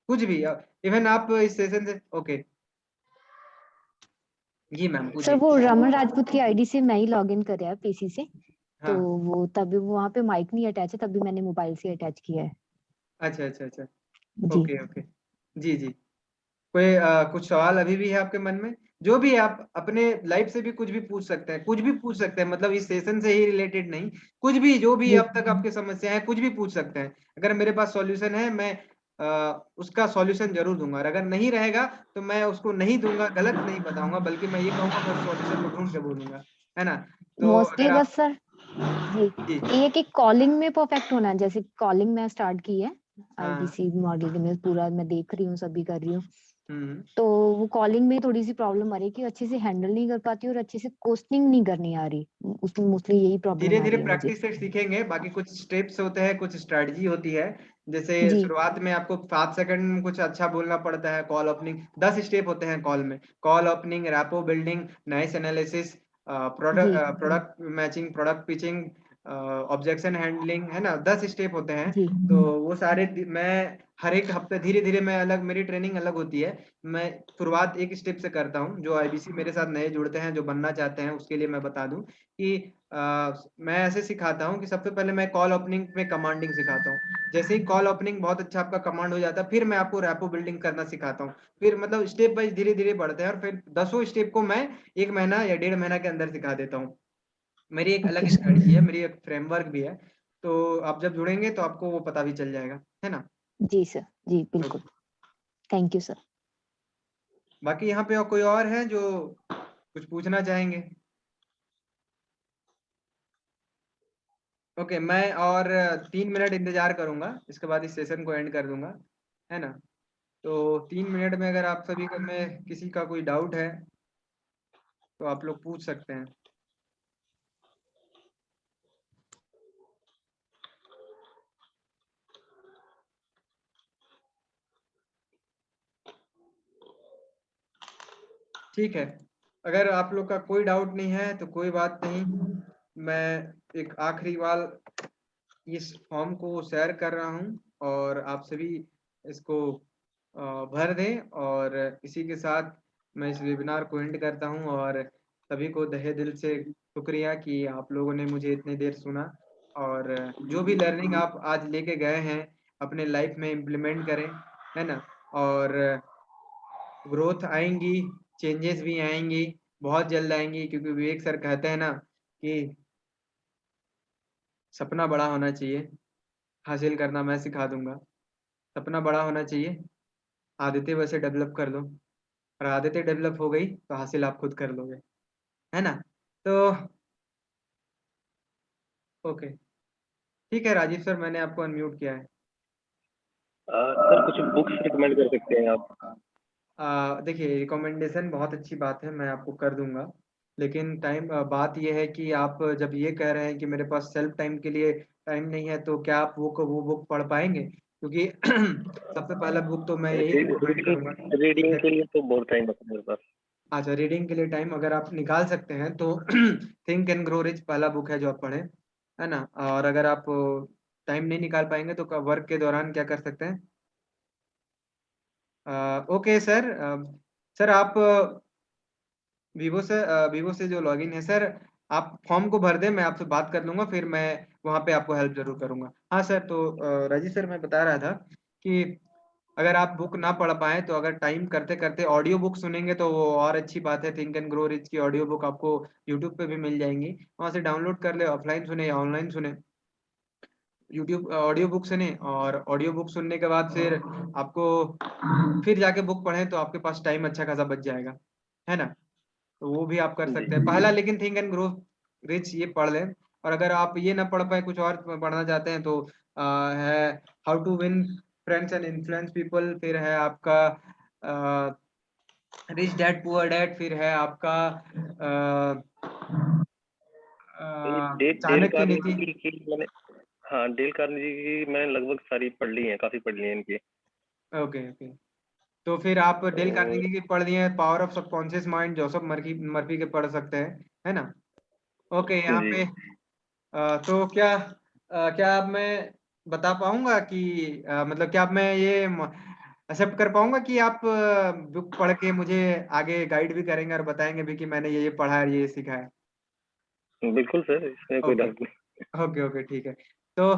कुछ भी। इवन आप इस सेशन से ओके। जी मैम सर पूछिए। वो रमन राजपूत की आईडी से मैं ही लॉग इन कर पीसी से, तो हाँ, वो तभी वहां पे माइक नहीं अटैच है, तभी मैंने मोबाइल से अटैच किया है। अच्छा अच्छा अच्छा। जी ओके ओके। जी जी। कोई कुछ सवाल अभी भी है आपके मन में? जो भी है, आप अपने लाइफ से भी कुछ भी पूछ सकते हैं, कुछ भी पूछ सकते हैं, मतलब इस सेशन से ही रिलेटेड नहीं, कुछ भी, जो भी जी अब तक आपकी समस्या है, कुछ भी पूछ सकते हैं। अगर मेरे पास सॉल्यूशन है, मैं उसका सॉल्यूशन जरूर दूंगा, और अगर नहीं रहेगा तो मैं उसको नहीं दूंगा, गलत नहीं बताऊंगा, बल्कि मैं ये कहूंगा मैं उस सॉल्यूशन को ढूंढ के बोलूंगा, है ना। तो मोस्टली अगर आप बस सर, जी जी ये कि कॉलिंग में परफेक्ट होना है। जैसे कॉलिंग में स्टार्ट की है हाँ आईबीसी मॉडल में, पूरा मैं देख रही हूँ, सभी कर रही हूँ। हम्म। तो वो कॉलिंग में थोड़ी सी प्रॉब्लम आ रही है कि अच्छे से हैंडल नहीं कर पाती और अच्छे से क्वेश्चनिंग नहीं करनी आ रही, उसमें मोस्टली यही धीरे प्रॉब्लम आ धीरे रही है मुझे। प्रैक्टिस से सीखेंगे। बाकी कुछ स्टेप्स होते हैं, कुछ स्ट्रेटजी होती है। जैसे जी शुरुआत में आपको 7 सेकंड में कुछ अच्छा बोलना पड़ता है। कॉल ओपनिंग 10 स्टेप होते हैं कॉल में। Call opening, rapport building, noise analysis, जी product matching, product pitching, objection handling, है ना। 10 स्टेप होते हैं। जी तो वो सारे मैं हर एक हफ्ते धीरे धीरे मैं अलग, मेरी ट्रेनिंग अलग होती है। मैं शुरुआत एक स्टेप से करता हूँ। जो आईबीसी मेरे साथ नए जुड़ते हैं, जो बनना चाहते हैं, उसके लिए मैं बता दूं कि मैं ऐसे सिखाता हूँ कि सबसे पहले मैं कॉल ओपनिंग में कमांडिंग सिखाता हूँ। जैसे ही कॉल ओपनिंग बहुत अच्छा आपका कमांड हो जाता है, फिर मैं आपको रैपो बिल्डिंग करना सिखाता हूँ। फिर मतलब स्टेप बाय धीरे धीरे बढ़ते हैं, और फिर 10 स्टेप को मैं 1 महीना या 1.5 महीना के अंदर सिखा देता हूँ। मेरी एक अलग ओके सर। स्ट्रेटजी है, मेरी एक फ्रेमवर्क भी है। तो आप जब जुड़ेंगे तो आपको वो पता भी चल जाएगा, है ना। जी सर, जी तो बिल्कुल। Thank you sir. बाकी यहाँ पे और कोई और है जो कुछ पूछना चाहेंगे? ओके, मैं और 3 मिनट इंतजार करूंगा, इसके बाद इस सेशन को एंड कर दूंगा, है ना। तो 3 मिनट में अगर आप सभी को में किसी का कोई डाउट है तो आप लोग पूछ सकते हैं। ठीक है, अगर आप लोग का कोई डाउट नहीं है तो कोई बात नहीं। मैं एक आखिरी बार इस फॉर्म को शेयर कर रहा हूँ, और आप सभी इसको भर दें, और इसी के साथ मैं इस वेबिनार को एंड करता हूँ। और सभी को तहे दिल से शुक्रिया कि आप लोगों ने मुझे इतनी देर सुना, और जो भी लर्निंग आप आज लेके गए हैं अपने लाइफ में इम्प्लीमेंट करें, है ना। और ग्रोथ आएंगी, चेंजेस भी आएंगी, बहुत जल्द आएंगी, क्योंकि विवेक सर कहते हैं ना कि सपना बड़ा होना चाहिए, हासिल करना मैं सिखा दूंगा। सपना बड़ा होना चाहिए, आदतें वैसे डेवलप कर लो, और आदतें डेवलप हो गई तो हासिल आप खुद कर लोगे, है ना? तो ओके, ठीक है राजीव सर, मैंने आपको अनम्यूट किया है। सर कुछ बुक्स रिकमेंड कर सकते हैं आप? देखिए, रिकमेंडेशन बहुत अच्छी बात है, मैं आपको कर दूंगा, लेकिन बात ये है कि आप जब ये कह रहे हैं कि मेरे पास सेल्फ टाइम के लिए टाइम नहीं है, तो क्या आप वो बुक पढ़ पाएंगे? क्योंकि सबसे पहला बुक तो मैं यही रिकमेंड करूंगा। रीडिंग के लिए तो बहुत टाइम है मेरे पास। अच्छा, रीडिंग के लिए टाइम अगर आप निकाल सकते हैं तो थिंक एंड ग्रो रिच पहला बुक है जो आप पढ़ें, है ना? और अगर आप टाइम नहीं निकाल पाएंगे तो वर्क के दौरान क्या कर सकते हैं? ओके सर, सर आप वीवो से जो लॉगिन है सर, आप फॉर्म को भर दें, मैं आपसे बात कर लूंगा, फिर मैं वहाँ पे आपको हेल्प जरूर करूंगा। हाँ सर, तो राजीव सर मैं बता रहा था कि अगर आप बुक ना पढ़ पाए तो अगर टाइम करते करते ऑडियो बुक सुनेंगे तो वो और अच्छी बात है। थिंक एंड ग्रो रिच की ऑडियो बुक आपको यूट्यूब पे भी मिल जाएंगी, वहां से डाउनलोड कर ले, ऑफलाइन सुने या ऑनलाइन सुने, यूट्यूब ऑडियो बुक सुने, और ऑडियो बुक सुनने के बाद फिर आपको फिर जाके बुक पढ़ें तो आपके पास टाइम अच्छा खासा बच जाएगा, है ना? तो वो भी आप कर सकते हैं पहला, लेकिन थिंक एंड ग्रो रिच ये पढ़ लें। और अगर आप ये ना पढ़ पाए, कुछ और पढ़ना चाहते हैं, तो है how to win friends and influence people, फिर है आपका रिच डैड पुअर डैड, फिर है आपका डेल चाणक्य नीति। कार्नेगी की मैंने, हाँ डेल कार्नेगी की मैंने लगभग सारी पढ़ ली है, काफी पढ़ ली है इनकी। ओके ओके, तो फिर आप डेल और कार्नेगी की पढ़ लिए हैं, power of subconscious mind Joseph Murphy Murphy के पढ़ सकते हैं, है ना? ओके, यहाँ जी पे तो क्या अब मैं बता पाऊंगा कि मतलब क्या अब मैं ये एक्सेप्ट कर पाऊंगा कि आप बुक पढ़ के मुझे आगे गाइड भी करेंगे और बताएंगे भी कि मैंने ये पढ़ा है और ये सीखा है? बिल्कुल सर, इसमें कोई ओके डाउट नहीं। ओके ओके, ठीक है। तो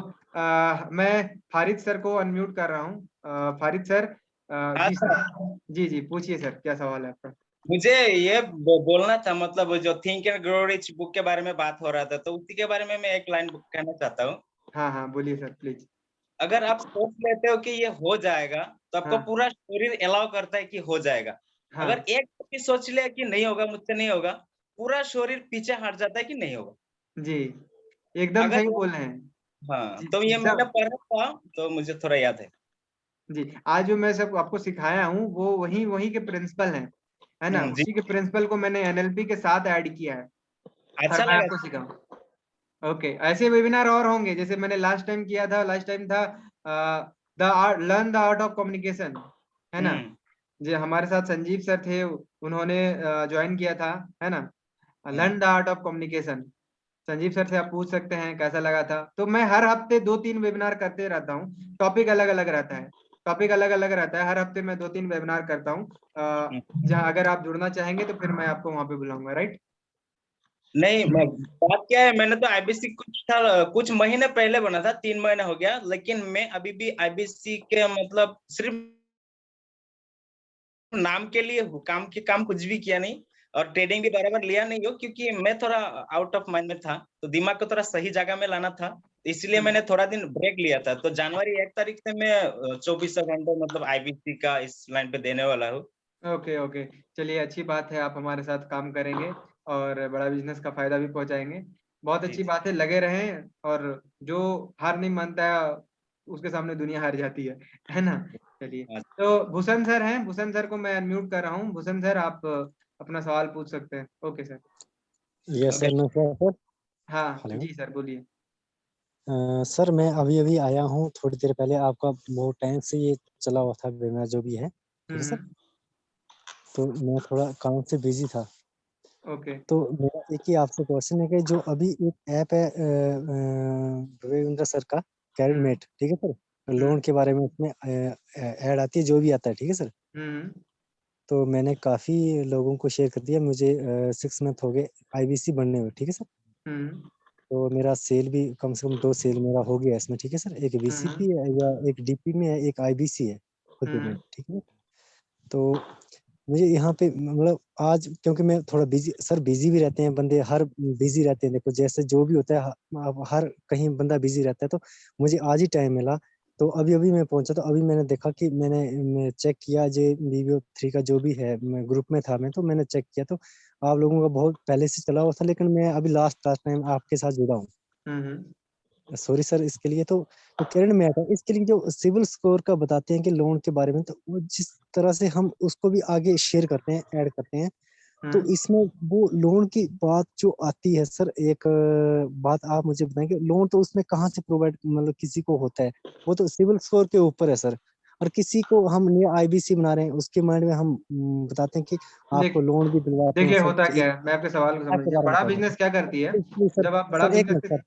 मैं फारिद सर को अनम्यूट कर रहा हूँ। फारिद सर, हाँ जी सर, सर, जी पूछिए सर, क्या सवाल है आपका? मुझे ये बोलना था, मतलब जो think and grow rich book के बारे में बात हो रहा था, तो उसी के बारे में मैं एक लाइन कहना चाहता हूँ। हाँ हाँ, बोलिए सर प्लीज। अगर आप सोच लेते हो कि ये हो जाएगा, तो आपको हाँ पूरा शरीर अलाउ करता है कि हो जाएगा। हाँ, अगर एक भी सोच लिया कि नहीं होगा, मुझसे नहीं होगा, पूरा शरीर पीछे हट जाता है कि नहीं होगा। जी एकदम अगर सही ये, बोल रहे हैं। हाँ, जी तो ये मैंने सब, पढ़ा था, तो मुझे थोड़ा याद है। जी आज जो मैं सब आपको सिखाया हूँ वो वही वही के प्रिंसिपल हैं, है ना? जी, उसी के प्रिंसिपल को मैंने एनएलपी के साथ ऐड किया है और अच्छा मैं लगा। आपको सिखाऊं। ओके, ऐसे वेबिनार और होंगे, जैसे मैंने लास्ट टाइम किया था, लास्ट टाइम था the art, learn the art of communication, है ना? हम्म जो हमारे साथ संजीव सर थे, उन्होंने ज्वाइन किया था, है ना? Hmm learn the art of communication, Sanjeev sir से आप पूछ सकते हैं कैसा लगा था। तो मैं हर हफ्ते 2-3 वेबिनार करते रहता हूँ, टॉपिक अलग अलग रहता है, टॉपिक अलग अलग रहता है, हर हफ्ते मैं 2-3 वेबिनार करता हूँ। जहाँ अगर आप जुड़ना चाहेंगे तो फिर मैं आपको वहां पे बुलाऊंगा, राइट? नहीं, बात क्या है, मैंने तो आईबीसी कुछ महीने पहले बना था, 3 महीने हो गया, लेकिन मैं अभी भी आईबीसी के मतलब सिर्फ नाम के लिए हूँ, काम कुछ भी किया नहीं, और ट्रेडिंग भी बराबर लिया नहीं हो, क्योंकि मैं थोड़ा आउट ऑफ माइंड में था, तो दिमाग को थोड़ा सही जगह में लाना था, इसलिए मैंने थोड़ा दिन ब्रेक लिया था। तो जनवरी 1 तारीख से मैं 24 घंटे मतलब आईबीसी का इस लाइन पे देने वाला हूँ। ओके ओके, चलिए अच्छी बात है, आप हमारे साथ काम करेंगे और बड़ा बिजनेस का फायदा भी पहुंचाएंगे। बहुत जी अच्छी जी। बात है, लगे रहें, और जो हार नहीं मानता है उसके सामने दुनिया हार जाती है ना? चलिए, हाँ, तो भूषण सर हैं, भूषण सर को मैं अनम्यूट कर रहा हूँ। भूषण सर, आप अपना सवाल पूछ सकते हैं। Okay sir. Yes okay. Sir, नमस्कार सर। हाँ हेलो जी सर, बोलिए। सर, मैं अभी अभी आया हूँ थोड़ी देर पहले। आपका बहुत टाइम से ये चला हुआ था वेबिनार जो भी है, ठीक है सर। हम्म, तो मैं थोड़ा काम से बिजी था, ओके। तो मेरा एक ही आपसे क्वेश्चन है कि जो अभी एक ऐप है भूपेंद्र सर का, कैरियर हम्म मेट, ठीक है सर, लोन हम्म के बारे में उसमें ऐड आती है, जो भी आता है, ठीक है सर। हम्म तो मैंने काफ़ी लोगों को शेयर कर दिया, मुझे 6 मंथ हो गए आईबीसी बनने में, ठीक है सर। हम्म तो मेरा सेल भी कम से कम 2 सेल मेरा हो गया इसमें, ठीक है सर। एक हम्म वीसीपी है या एक डीपी में है, एक आईबीसी है खुद हम्म पेमेंट, ठीक है। तो मुझे यहाँ पे मतलब आज, क्योंकि मैं थोड़ा बिजी सर, बिजी भी रहते हैं बंदे, हर बिजी रहते हैं, देखो जैसे जो भी होता है, अब हर कहीं बंदा बिजी रहता है, तो मुझे आज ही टाइम मिला, तो अभी अभी मैं पहुंचा, तो अभी मैंने देखा कि मैं चेक किया जो BBO3 का जो भी है, मैं ग्रुप में था, मैं तो मैंने चेक किया, तो आप लोगों का बहुत पहले से चला हुआ था, लेकिन मैं अभी लास्ट टाइम आपके साथ जुड़ा हूँ। सॉरी सर इसके लिए। तो किरण में आता है इसके लिए, जो सिविल स्कोर का बताते हैं कि लोन के बारे में, तो वो जिस तरह से हम उसको भी आगे शेयर करते हैं, ऐड करते हैं, तो इसमें वो लोन की बात जो आती है सर, एक बात आप मुझे बताएं कि लोन तो उसमें कहाँ से प्रोवाइड मतलब किसी को होता है, वो तो सिविल स्कोर के ऊपर है सर। और किसी को हम नया IBC बना रहे हैं, उसके माइंड में हम बताते हैं कि आपको लोन भी दिलवाते हैं देखिए सब होता कुछ। क्या है, मैं आपके सवाल को समझ आपके गया। बारे में बड़ा बता बिजनेस क्या करती है, दीजिए सर। जब आप बड़ा सर एक मिनट बिजनेस,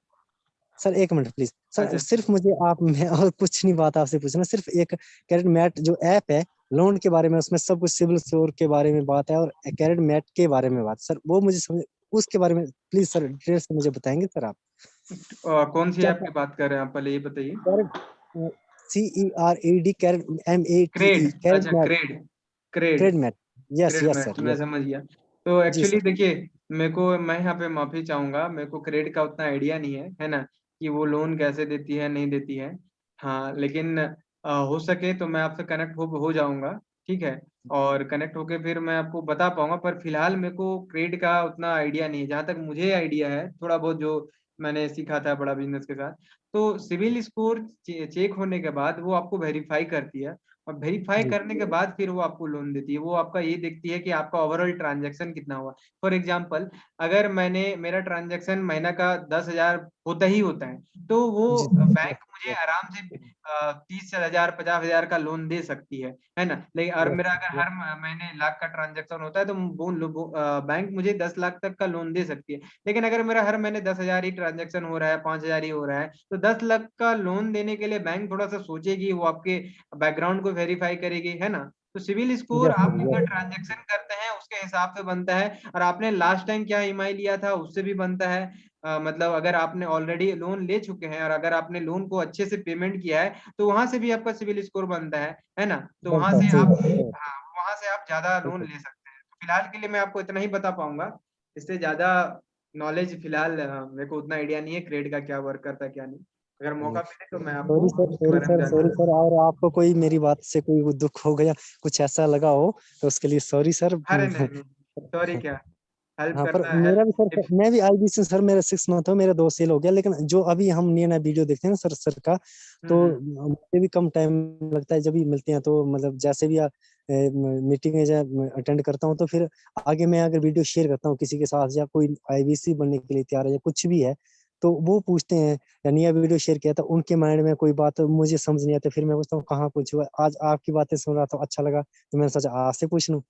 सर, एक मिनट प्लीज सर, अच्छा सिर्फ मुझे आप, मैं और कुछ नहीं बात आपसे पूछना, सिर्फ एक कैरेट मैट जो ऐप है लोन के बारे में, उसमें सब कुछ सिविल स्कोर के बारे में बात है और कैरेट मैट के बारे में बात, सर वो मुझे समझ, उसके बारे में प्लीज सर डिटेल से मुझे बताएंगे सर आप। कौन सी क्या ऐप की बात कर रहे हैं आप, पहले ये बताइए। Caret CERED caret MATE cred, caret अच्छा mate, cred, cred, caret mate, yes cred yes mate, sir मैं यस। समझ गया। तो जी एक्चुअली सर। देखिए, मैं यहाँ पे माफी चाहूंगा, मेरे को क्रेड का उतना आइडिया नहीं है ना, कि वो लोन कैसे देती है नहीं देती है। हाँ लेकिन हो सके तो मैं आपसे कनेक्ट हो जाऊंगा, ठीक है, और कनेक्ट होके फिर मैं आपको बता पाऊंगा। पर फिलहाल मेरे को क्रेड का उतना आइडिया नहीं है, जहाँ तक मुझे आइडिया है थोड़ा बहुत जो मैंने सीखा था बड़ा बिजनेस के साथ। तो सिविल स्कोर चेक होने के बाद वो आपको वेरीफाई करती है, और वेरीफाई जी करने के बाद फिर वो आपको लोन देती है। वो आपका ये देखती है कि आपका ओवरऑल ट्रांजैक्शन कितना हुआ। फॉर एग्जांपल, अगर मेरा ट्रांजैक्शन महीना का 10,000 होता ही होता है, तो वो जी बैंक मुझे आराम से 30,000 50,000 का लोन दे सकती है ना। लेकिन और मेरा अगर हर महीने लाख का ट्रांजैक्शन होता है, तो बैंक मुझे 10 लाख तक का लोन दे सकती है। लेकिन अगर मेरा हर महीने 10,000 ही ट्रांजैक्शन हो रहा है, 5,000 ही हो रहा है, तो 10 लाख का लोन देने के लिए बैंक थोड़ा सा सोचेगी, वो आपके बैकग्राउंड को वेरीफाई करेगी, है ना। तो सिविल स्कोर यस आप जितना यस ट्रांजैक्शन करते हैं उसके हिसाब से बनता है, और आपने लास्ट टाइम क्या EMI लिया था उससे भी बनता है। मतलब अगर आपने ऑलरेडी लोन ले चुके हैं और अगर आपने लोन को अच्छे से पेमेंट किया है, तो वहां से भी आपका सिविल स्कोर बनता है ना। तो वहां बनता है, से सही आप, बात है। हाँ वहां से आप ज्यादा लोन ले सकते हैं। तो फिलहाल के लिए मैं आपको इतना ही बता पाऊंगा, इससे ज्यादा नॉलेज फिलहाल मेरे को उतना आइडिया नहीं है क्रेडिट का क्या वर्क करता है क्या नहीं। अगर मौका मिले तो मैं आपको सॉरी सर, उसके बारे में सॉरी जानकारी। सर, और आपको कोई मेरी बात से कोई दुख हो गया, कुछ ऐसा लगा हो, तो उसके लिए सॉरी सर। अरे नहीं नहीं, सॉरी क्या, हेल्प हाँ, पर करना मेरा भी हेल्प। सर, मैं भी IBC सर, मेरा 6 मंथ हो, मेरा 2 सेल हो गया, लेकिन जो अभी हम नया नया वीडियो देखते हैं ना सर का, तो मुझे भी कम टाइम लगता है, जब भी मिलते हैं तो मतलब जैसे भी मीटिंग में अटेंड करता हूँ, तो फिर आगे मैं अगर वीडियो शेयर करता हूँ किसी के साथ, या कोई IBC बनने के लिए तैयार है या कुछ भी है, तो वो पूछते हैं या नया वीडियो शेयर किया, तो उनके माइंड में कोई बात मुझे समझ नहीं आती, फिर मैं पूछता हूँ कहाँ पूछूं, आज आपकी बातें सुन रहा था, अच्छा लगा, तो मैंने सोचा आपसे पूछ लूं।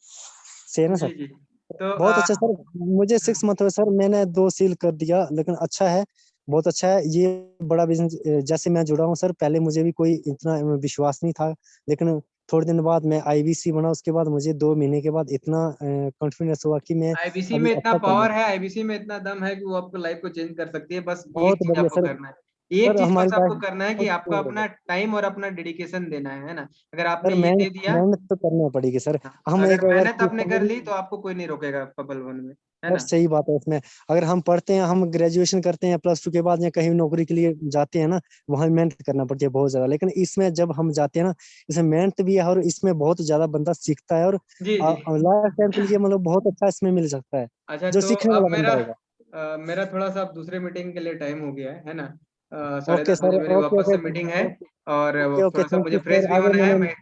सही है ना जी सर? जी। तो बहुत अच्छा सर, मुझे 6 मंथ हुए सर, मैंने 2 सेल कर दिया, लेकिन अच्छा है, बहुत अच्छा है ये बड़ा बिजनेस। जैसे मैं जुड़ा हूँ सर, पहले मुझे भी कोई इतना विश्वास नहीं था, लेकिन थोड़े दिन बाद मैं IBC बना, उसके बाद मुझे 2 महीने के बाद इतना कॉन्फिडेंस हुआ कि मैं आईबीसी अभी में इतना अच्छा कर पावर लूँ। है, आईबीसी में इतना दम है कि वो आपको लाइफ को चेंज कर सकती है। बस एक बहुत चीज बढ़िया आपको सर। करना है, एक सर चीज हमारी बस आपको लाइफ करना है कि बहुत आपका चेंज हो गई। अपना टाइम और अपना डेडिकेशन देना है ना। अगर सर आपने ये दे दिया, मेहनत तो करनी पड़ेगी सर। हाँ, हम अगर एक अगर मेहनत चीज आपने कर समझ, ली तो आपको कोई नहीं रोकेगा पबल वन में, है सर ना। सही बात है इसमें। अगर हम पढ़ते हैं, हम ग्रेजुएशन करते हैं, +2 के बाद या कहीं नौकरी के लिए जाते हैं ना, वहां मेहनत करना पड़ती है बहुत ज्यादा, लेकिन इसमें जब हम जाते हैं ना, इसमें मेहनत भी है और इसमें बहुत ज्यादा बंदा सीखता है, और जी जी। लाइफ टाइम के लिए मतलब बहुत अच्छा इसमें मिल सकता है, अच्छा जो तो सीखने अब वाला मेरा बंदा रहेगा। मेरा थोड़ा सा अब दूसरे मीटिंग के लिए टाइम हो गया है ना। ओके 10:30 बजे सर, मेरी ओके वापस ओके से मीटिंग है, और ओके ओके, थोड़ा सा थैंक मुझे यू फ्रेश सर, भी आगे होना है। मैंने, मैं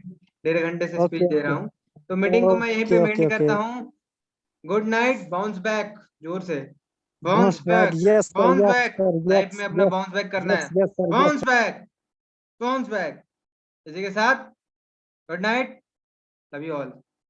1.5 घंटे से ओके स्पीच दे रहा ओके हूँ, तो मीटिंग को मैं यहीं पे ओके ओके मेंट ओके, करता हूँ। गुड नाइट, बाउंस बैक, जोर से bounce bounce back, back, yes sir, bounce yes back. Sir, life yes में अपना यस बाउंस बैक करना यस है, yes sir, bounce yes. Back, bounce back. इसी के साथ good night, love you all.